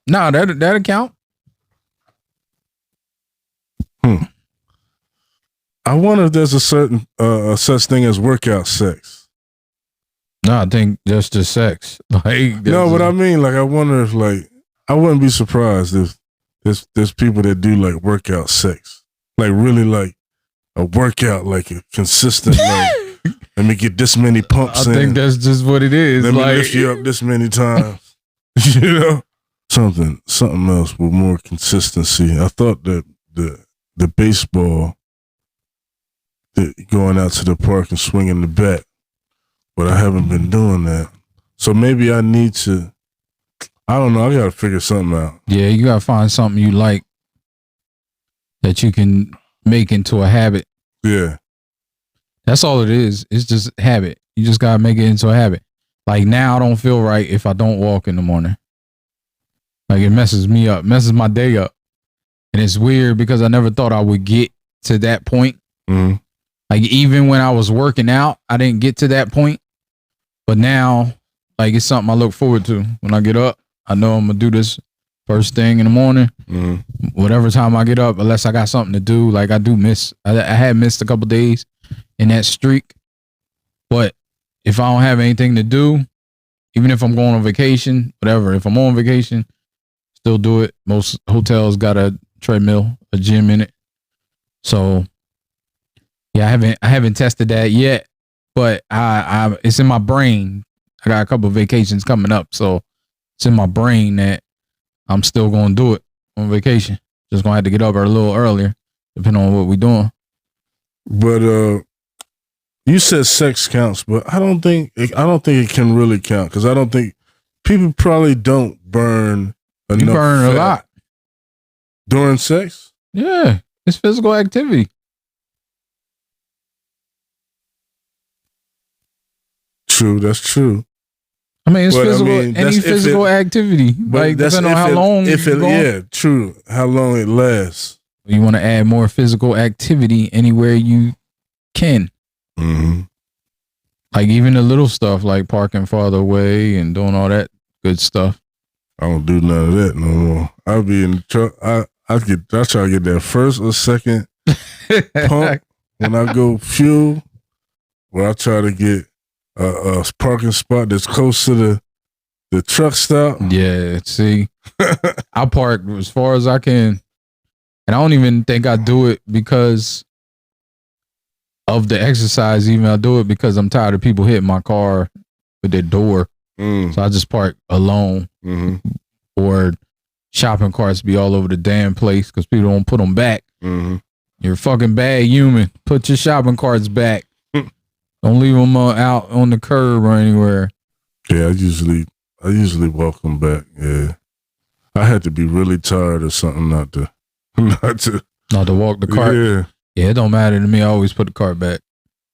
No, that'll count. I wonder if there's a certain such thing as workout sex. No, I think that's just sex. Like no, what I mean, like I wonder if I wouldn't be surprised if there's people that do like workout sex, like really like a workout, like a consistent. Like, let me get this many pumps. I think that's just what it is. Let me lift you up this many times. Something else with more consistency. I thought that the baseball. Going out to the park and swinging the bat, but I haven't been doing that. So maybe I need to. I don't know. I got to figure something out. Yeah, you got to find something you like that you can make into a habit. Yeah, that's all it is. It's just habit. You just got to make it into a habit. Like now, I don't feel right if I don't walk in the morning. Like it messes me up, messes my day up, and it's weird because I never thought I would get to that point. Like even when I was working out, I didn't get to that point. But now, like it's something I look forward to. When I get up, I know I'm gonna do this first thing in the morning. Whatever time I get up, unless I got something to do. Like I do miss. I had missed a couple days in that streak. But if I don't have anything to do, even if I'm going on vacation, whatever. If I'm on vacation, still do it. Most hotels got a treadmill, a gym in it. So Yeah, I haven't tested that yet, but I it's in my brain. I got a couple of vacations coming up, so it's in my brain that I'm still going to do it on vacation. Just going to have to get up a little earlier, depending on what we're doing. But you said sex counts, but I don't think it can really count because I don't think people probably don't burn enough. You burn a lot during sex. Yeah, it's physical activity. True, that's true. I mean, it's physical. Any physical activity, like depending on how long. Yeah, true. How long it lasts. You want to add more physical activity anywhere you can. Mm-hmm. Like even the little stuff, like parking farther away and doing all that good stuff. I don't do none of that no more. I'll be in the truck. I try to get that first or second pump when I go fuel. Where I try to get a parking spot that's close to the truck stop. Yeah, see, I park as far as I can, and I don't even think I do it because of the exercise. Even I do it because I'm tired of people hitting my car with their door. So I just park alone, or shopping carts be all over the damn place because people don't put them back. You're a fucking bad human. Put your shopping carts back. Don't leave them out on the curb or anywhere. Yeah, I usually walk them back. Yeah, I had to be really tired or something not to walk the cart. Yeah, it don't matter to me. I always put the cart back.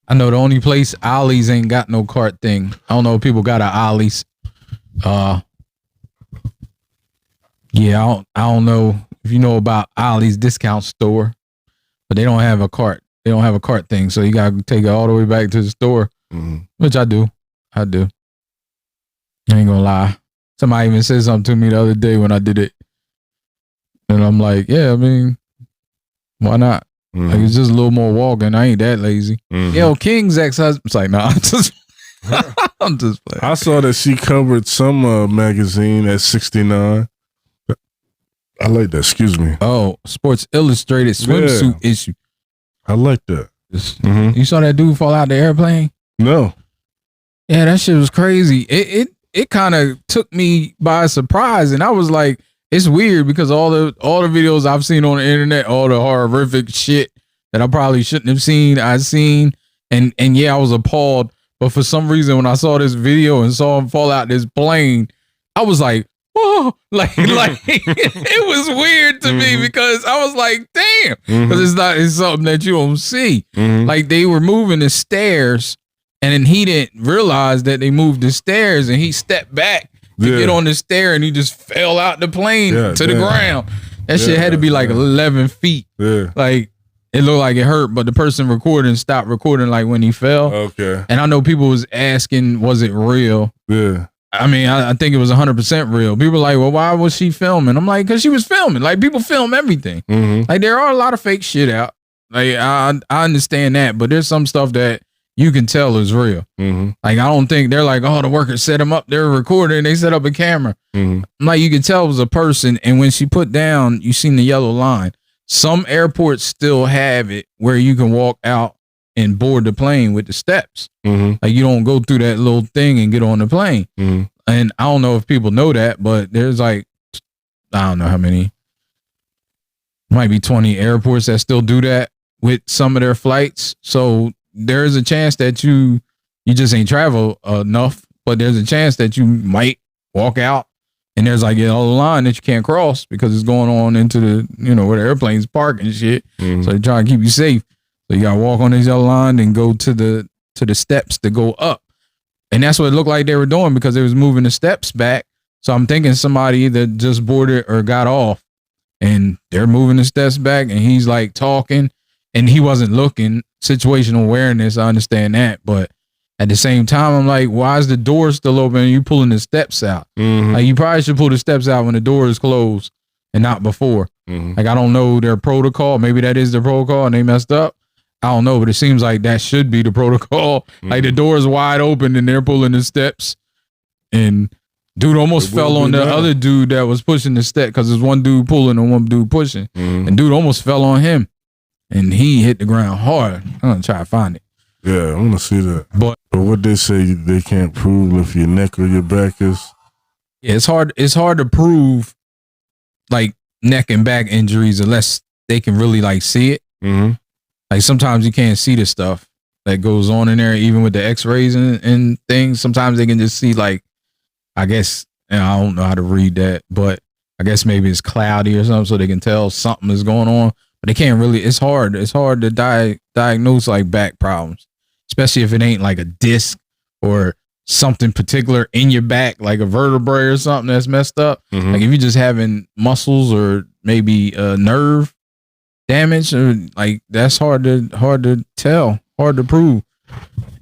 I know the only place Ollie's ain't got no cart thing. I don't know if people got a Ollie's. Yeah, I don't know if you know about Ollie's discount store, but they don't have a cart. They don't have a cart thing, so you gotta take it all the way back to the store, which I do. I ain't gonna lie. Somebody even said something to me the other day when I did it, and I'm like, yeah, I mean, why not? Like it's just a little more walking. I ain't that lazy. Yo, King's ex-husband. It's like, nah, I'm just playing. I saw that she covered some magazine at 69. I like that. Excuse me. Oh, Sports Illustrated swimsuit issue. I like that. You saw that dude fall out the airplane? No. Yeah, that shit was crazy. It kind of took me by surprise, and I was like, it's weird because all the videos I've seen on the internet, all the horrific shit that I probably shouldn't have seen, I've seen, and yeah, I was appalled. But for some reason, when I saw this video and saw him fall out this plane, I was like, whoa, like it was weird to me because I was like, damn, because it's something that you don't see. Like they were moving the stairs, and then he didn't realize that they moved the stairs, and he stepped back to get on the stair, and he just fell out the plane to the ground. That shit had to be like 11 feet. Yeah. Like it looked like it hurt, but the person recording stopped recording like when he fell. Okay. And I know people was asking, was it real? Yeah. I mean, I think it was 100% real. People were like, well, why was she filming? I'm like, because she was filming. Like people film everything. Like there are a lot of fake shit out. Like I understand that, but there's some stuff that you can tell is real. Like I don't think they're like, oh, the workers set them up. They're recording. They set up a camera. I'm like, you can tell it was a person. And when she put down, you seen the yellow line. Some airports still have it where you can walk out and board the plane with the steps. Like you don't go through that little thing and get on the plane. And I don't know if people know that, but there's like, I don't know how many, might be 20 airports that still do that with some of their flights. So there is a chance that you just ain't travel enough, but there's a chance that you might walk out and there's like a line that you can't cross because it's going on into the, where the airplanes park and shit. So they try to keep you safe. So you gotta walk on this yellow line and go to the steps to go up. And that's what it looked like they were doing because they was moving the steps back. So I'm thinking somebody either just boarded or got off and they're moving the steps back and he's like talking and he wasn't looking. Situational awareness, I understand that. But at the same time, I'm like, why is the door still open and you pulling the steps out? Like you probably should pull the steps out when the door is closed and not before. Like I don't know their protocol. Maybe that is their protocol and they messed up. I don't know, but it seems like that should be the protocol. Like the door is wide open and they're pulling the steps, and dude almost fell on the other dude that was pushing the step because there's one dude pulling and one dude pushing, and dude almost fell on him. and he hit the ground hard. I'm gonna try to find it. Yeah, I want to see that. But what they say they can't prove if your neck or your back is. yeah, it's hard. It's hard to prove like neck and back injuries unless they can really like see it. Mm-hmm. Like sometimes you can't see the stuff that goes on in there, even with the X-rays and things. Sometimes they can just see like, I guess, and I don't know how to read that, but I guess maybe it's cloudy or something, so they can tell something is going on. But they can't really. It's hard. It's hard to diagnose like back problems, especially if it ain't like a disc or something particular in your back, like a vertebrae or something that's messed up. Mm-hmm. Like if you're just having muscles or maybe nerve damage, or like that's hard to tell, hard to prove.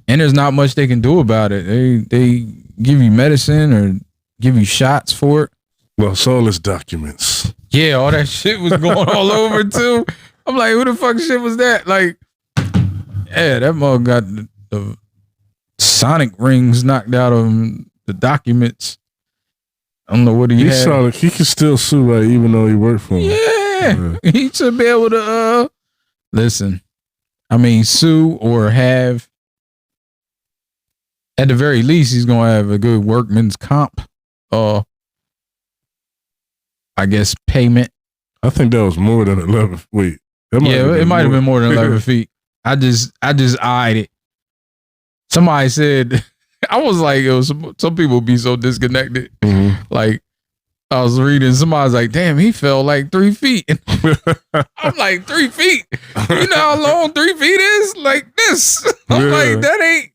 And there's not much they can do about it. They give you medicine or give you shots for it. Well, it's all his documents. Yeah, all that shit was going all over too. I'm like, who the fuck shit was that? Like, yeah, that mug got the sonic rings knocked out of him, the documents. I don't know what he had. Solid. He can still sue, right? Even though he worked for him. Yeah, he should be able to listen. I mean, sue or have. At the very least, he's gonna have a good workman's comp. I guess payment. I think that was more than 11. Wait, it might have been more than 11 feet. I just eyed it. Somebody said, I was like, it was some people be so disconnected. Mm-hmm. Like I was reading, somebody's like, damn, he fell like 3 feet. I'm like, 3 feet. You know how long 3 feet is? Like this. I'm like, that ain't.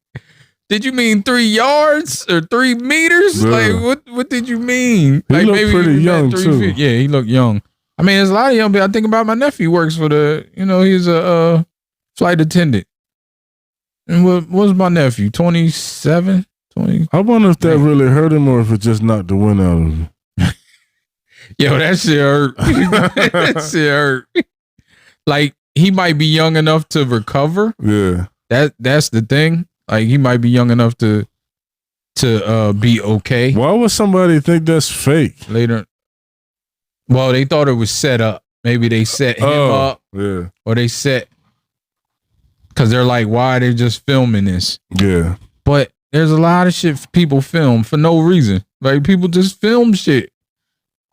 Did you mean 3 yards or 3 meters? Yeah. Like what did you mean? He like looked pretty young 3 too. feet. Yeah, he looked young. I mean, there's a lot of young people. I think about my nephew works for he's a flight attendant. And what was my nephew? 27? 20? I wonder if that really hurt him or if it just knocked the wind out of him. Yo, that shit hurt. That shit hurt. Like, he might be young enough to recover. Yeah. That's the thing. Like, he might be young enough to be okay. Why would somebody think that's fake? Later. Well, they thought it was set up. Maybe they set him up. Yeah. Or they set, because they're like, why are they just filming this? Yeah. But there's a lot of shit people film for no reason. Like, people just film shit.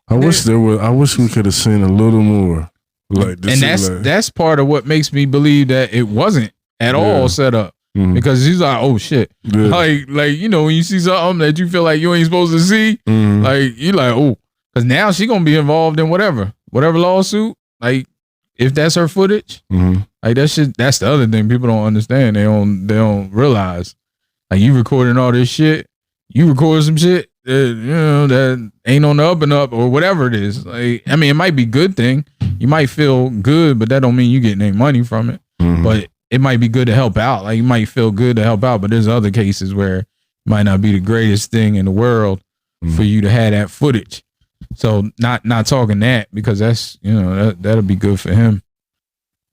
I wish we could have seen a little more. Like this, and that's part of what makes me believe that it wasn't at all set up. Mm-hmm. Because he's like, oh shit. Yeah. Like, you know, when you see something that you feel like you ain't supposed to see, like, you like, oh, because now she gonna be involved in whatever lawsuit. Like, if that's her footage, like that shit, that's the other thing people don't understand. They don't realize. Like, you recording all this shit, you record some shit that ain't on the up and up or whatever it is. Like, I mean, it might be a good thing. You might feel good, but that don't mean you getting any money from it. But it might be good to help out. Like, you might feel good to help out, but there's other cases where it might not be the greatest thing in the world for you to have that footage. So not talking that, because that's, that'll be good for him.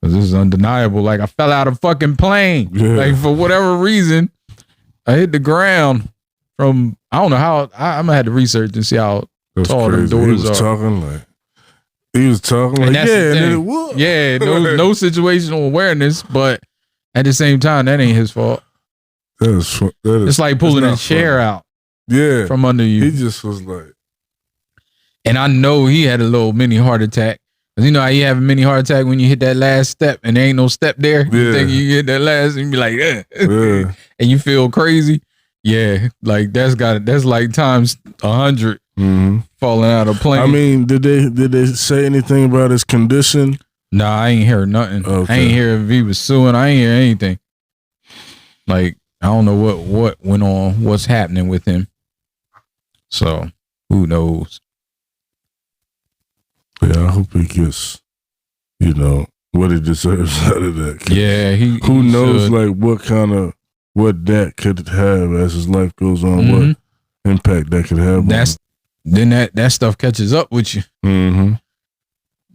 Because this is undeniable. Like, I fell out of fucking plane. Yeah. Like, for whatever reason, I hit the ground from, I don't know how, I'm gonna have to research and see how tall the doors are. He was talking like, no situational awareness, but at the same time, that ain't his fault. It's like pulling a chair out from under you. He just was like. And I know he had a little mini heart attack. Cause you know how you have a mini heart attack when you hit that last step and there ain't no step there. You think you get that last and you be like, and you feel crazy. Yeah, like that's like times 100 falling out of plane. I mean, did they say anything about his condition? Nah, I ain't hear nothing. Okay. I ain't hear if he was suing. I ain't hear anything. Like, I don't know what went on, what's happening with him. So who knows? Yeah, I hope he gets, what he deserves out of that. Yeah, who knows, like what that could have as his life goes on, what impact that could have. Then that stuff catches up with you. And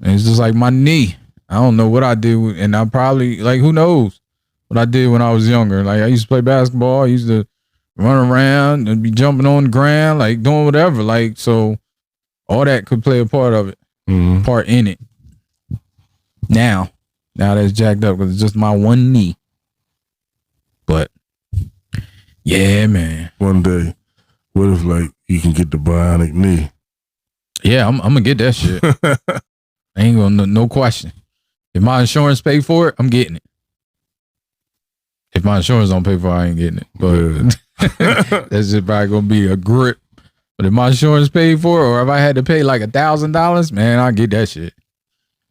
it's just like my knee. I don't know what I did, and I probably, like, who knows what I did when I was younger. Like, I used to play basketball. I used to run around and be jumping on the ground, like doing whatever. Like, so all that could play a part of it, part in it. Now Now that's jacked up because it's just my one knee. But yeah, man. One day, what if like you can get the bionic knee? Yeah, I'm gonna get that shit. I ain't gonna no question. If my insurance pay for it, I'm getting it. If my insurance don't pay for it, I ain't getting it. But that's just probably gonna be a grip. But if my insurance paid for it, or if I had to pay like $1,000, man, I'll get that shit.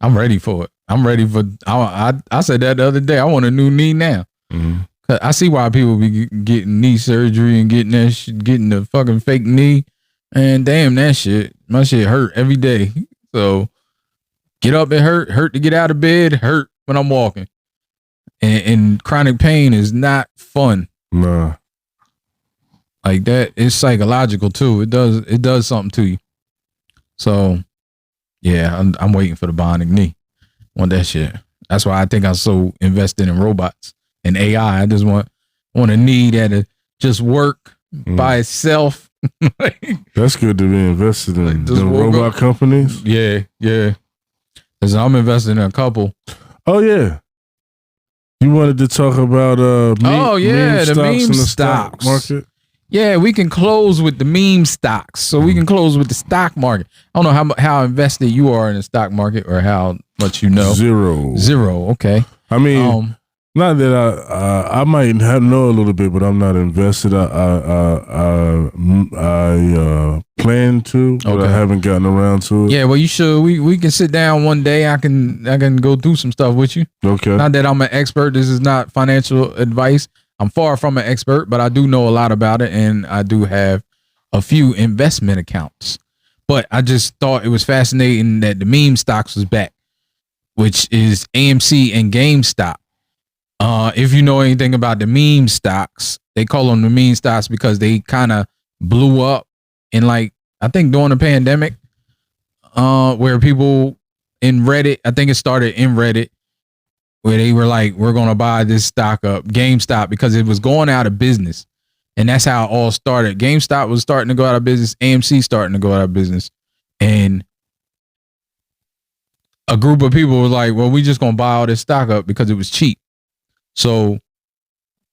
I'm ready for it. I'm ready for. I said that the other day. I want a new knee now. Mm-hmm. I see why people be getting knee surgery and getting that shit, getting the fucking fake knee. And damn, that shit, my shit hurt every day. So get up and hurt to get out of bed, hurt when I'm walking. And chronic pain is not fun. Nah. Like that, it's psychological too. It does something to you. So yeah, I'm waiting for the bionic knee. Want that shit. That's why I think I'm so invested in robots and AI. I just want a knee that just work by itself. That's good to be invested in. Like, the robot companies. Yeah. Cause I'm invested in a couple. Oh yeah. You wanted to talk about the meme in the stocks stock market. Yeah, we can close with the meme stocks. So we can close with the stock market. I don't know how invested you are in the stock market or how much you know. Zero. Okay. I mean, not that I might know a little bit, but I'm not invested. I plan to, but I haven't gotten around to it. Yeah, well, you should. We can sit down one day. I can go through some stuff with you. Okay. Not that I'm an expert. This is not financial advice. I'm far from an expert, but I do know a lot about it, and I do have a few investment accounts. But I just thought it was fascinating that the meme stocks was back, which is AMC and GameStop. If you know anything about the meme stocks, they call them the meme stocks because they kind of blew up in I think during the pandemic, where people in Reddit, I think it started in Reddit, where they were like, we're going to buy this stock up, GameStop, because it was going out of business. And that's how it all started. GameStop was starting to go out of business. AMC starting to go out of business. And a group of people were like, well, we just going to buy all this stock up because it was cheap. So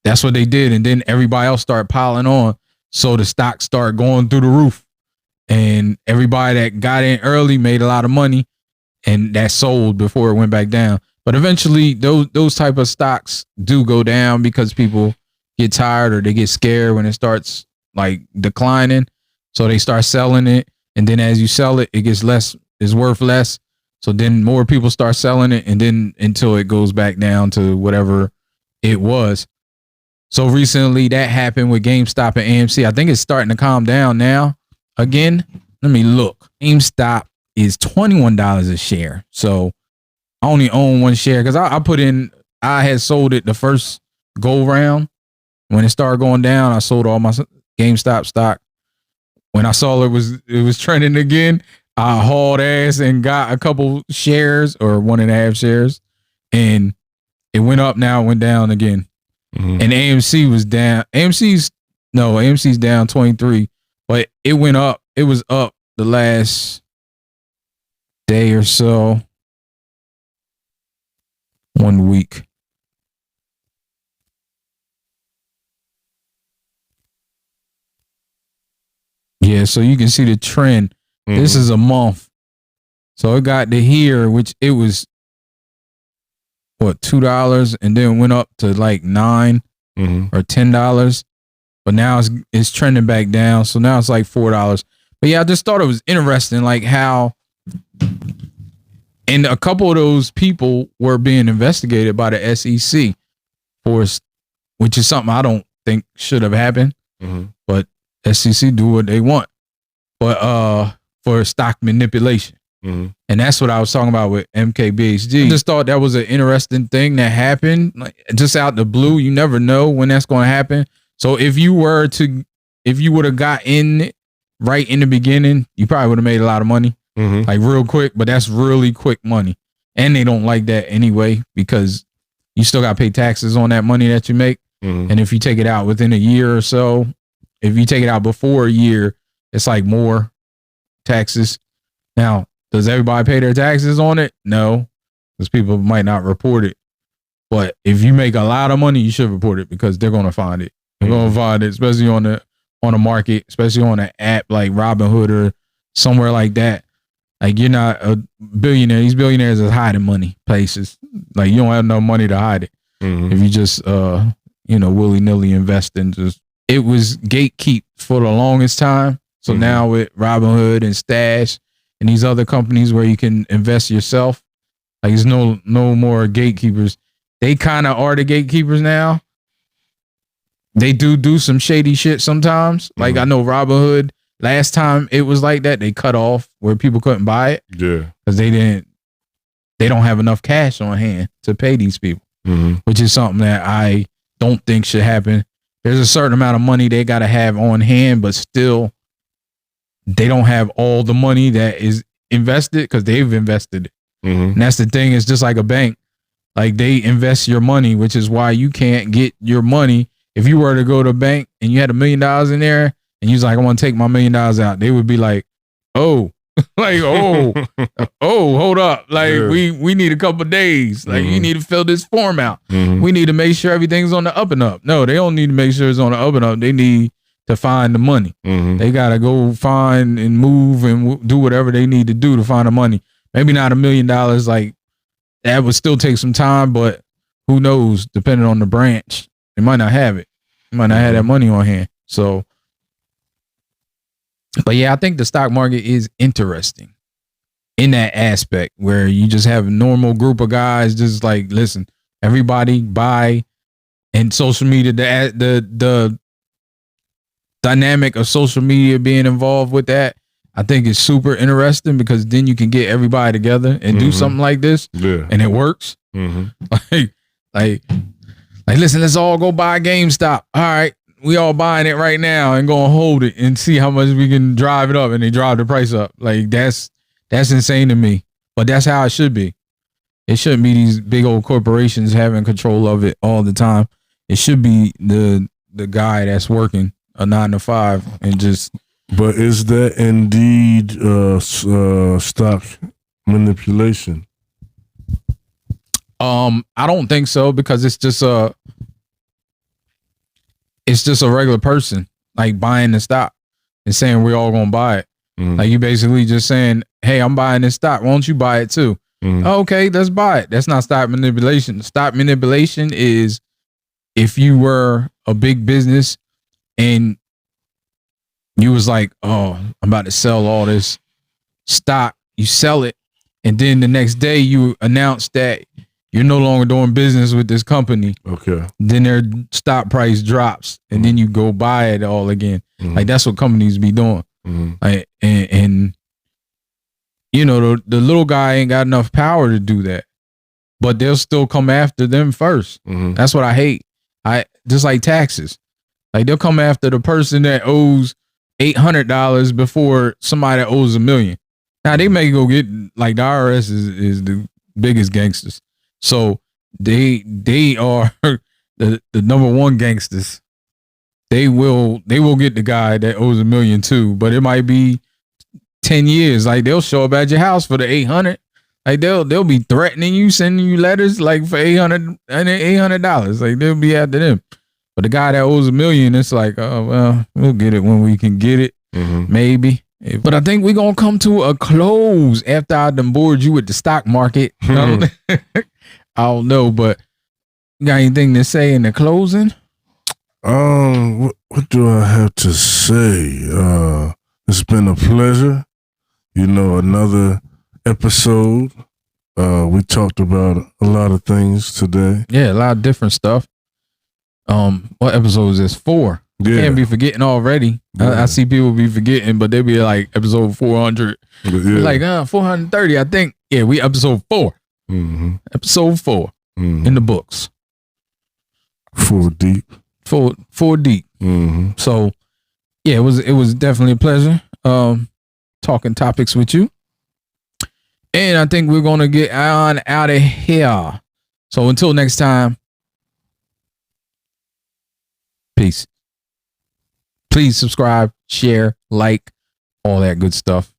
that's what they did. And then everybody else started piling on. So the stock started going through the roof. And everybody that got in early made a lot of money. And that sold before it went back down. But eventually those type of stocks do go down because people get tired or they get scared when it starts declining. So they start selling it. And then as you sell it, it gets less, it's worth less. So then more people start selling it, and then until it goes back down to whatever it was. So recently that happened with GameStop and AMC. I think it's starting to calm down now. Again, let me look. GameStop is $21 a share. So I only own one share because I had sold it the first go round. When it started going down, I sold all my GameStop stock. When I saw it was trending again, I hauled ass and got a couple shares or 1.5 shares, and it went up. Now it went down again. Mm-hmm. And AMC was down. AMC's down 23, but it went up. It was up the last day or so. 1 week. Yeah, so you can see the trend. Mm-hmm. This is a month. So it got to here, which it was $2 and then went up to $9 or $10. But now it's trending back down. So now it's $4. But yeah, I just thought it was interesting, how, and a couple of those people were being investigated by the SEC which is something I don't think should have happened. Mm-hmm. But SEC do what they want. But for stock manipulation. Mm-hmm. And that's what I was talking about with MKBHD. I just thought that was an interesting thing that happened, just out the blue. You never know when that's going to happen. So if you would have got in right in the beginning, you probably would have made a lot of money, real quick. But that's really quick money, and they don't like that anyway because you still got to pay taxes on that money that you make. Mm-hmm. And if you take it out within a year or so, if you take it out before a year, it's more taxes. Now, does everybody pay their taxes on it? No. because people might not report it. But if you make a lot of money, you should report it because they're gonna find it. They're gonna find it, especially on the market, especially on an app like Robinhood or somewhere like that. Like, you're not a billionaire. These billionaires are hiding money places. Like, you don't have enough money to hide it. If you just willy-nilly invest in just, it was gatekeep for the longest time. So now with Robinhood and Stash and these other companies where you can invest yourself, like, there's no more gatekeepers. They kind of are the gatekeepers now. They do some shady shit sometimes. Like, I know Robinhood, last time it was like that, they cut off where people couldn't buy it. Yeah. Because they don't have enough cash on hand to pay these people, which is something that I don't think should happen. There's a certain amount of money they got to have on hand, but still they don't have all the money that is invested because they've invested it. And that's the thing. It's just like a bank. Like, they invest your money, which is why you can't get your money. If you were to go to a bank and you had $1 million in there and you was like, I want to take my $1 million out, they would be like, oh, like, hold up. Like, we need a couple of days. Like, you need to fill this form out. We need to make sure everything's on the up and up. No, they don't need to make sure it's on the up and up. They need to find the money. They got to go find and move and do whatever they need to do to find the money. Maybe not $1 million. Like, that would still take some time, but who knows, depending on the branch. They might not have it. They might not have that money on hand. So, but yeah, I think the stock market is interesting in that aspect where you just have a normal group of guys just like, listen, everybody buy, and social media, the dynamic of social media being involved with that, I think is super interesting because then you can get everybody together and do something like this, and it works. Like, listen, let's all go buy GameStop. All right, we all buying it right now and go and hold it and see how much we can drive it up, and they drive the price up. Like, that's insane to me, but that's how it should be. It shouldn't be these big old corporations having control of it all the time. It should be the guy that's working a 9 to 5 and just. But is that indeed stock manipulation? I don't think so, because it's just a regular person like buying the stock and saying we're all gonna buy it. Like, you basically just saying, hey, I'm buying this stock. Why don't you buy it too? Okay, let's buy it. That's not stock manipulation. Stock manipulation is if you were a big business and you was like, oh, I'm about to sell all this stock. You sell it, and then the next day you announce that you're no longer doing business with this company. Okay. Then their stock price drops, and then you go buy it all again. Like, that's what companies be doing. Like, and you know, the little guy ain't got enough power to do that, but they'll still come after them first. That's what I hate. Just like taxes. Like, they'll come after the person that owes $800 before somebody that owes $1 million. Now, they may go get, like, the IRS is the biggest gangsters. So they are the number one gangsters. They will get the guy that owes $1 million too, but it might be 10 years. Like, they'll show up at your house for the 800. Like, they'll be threatening you, sending you letters like for $800. Like, they'll be after them. But the guy that owes $1 million, it's like, oh, well, we'll get it when we can get it. Maybe. But I think we're going to come to a close after I done bored you with the stock market. I don't know, but you got anything to say in the closing? What do I have to say? It's been a pleasure. You know, another episode. We talked about a lot of things today. Yeah, a lot of different stuff. What episode is this? 4. Yeah. Can't be forgetting already. Yeah. I see people be forgetting, but they be like episode 400. Yeah. Like 430, I think. Yeah, we episode 4. Episode 4 in the books. 4 deep. 4 deep. So yeah, it was definitely a pleasure talking topics with you. And I think we're gonna get on out of here. So until next time, peace. Please subscribe, share, like, all that good stuff.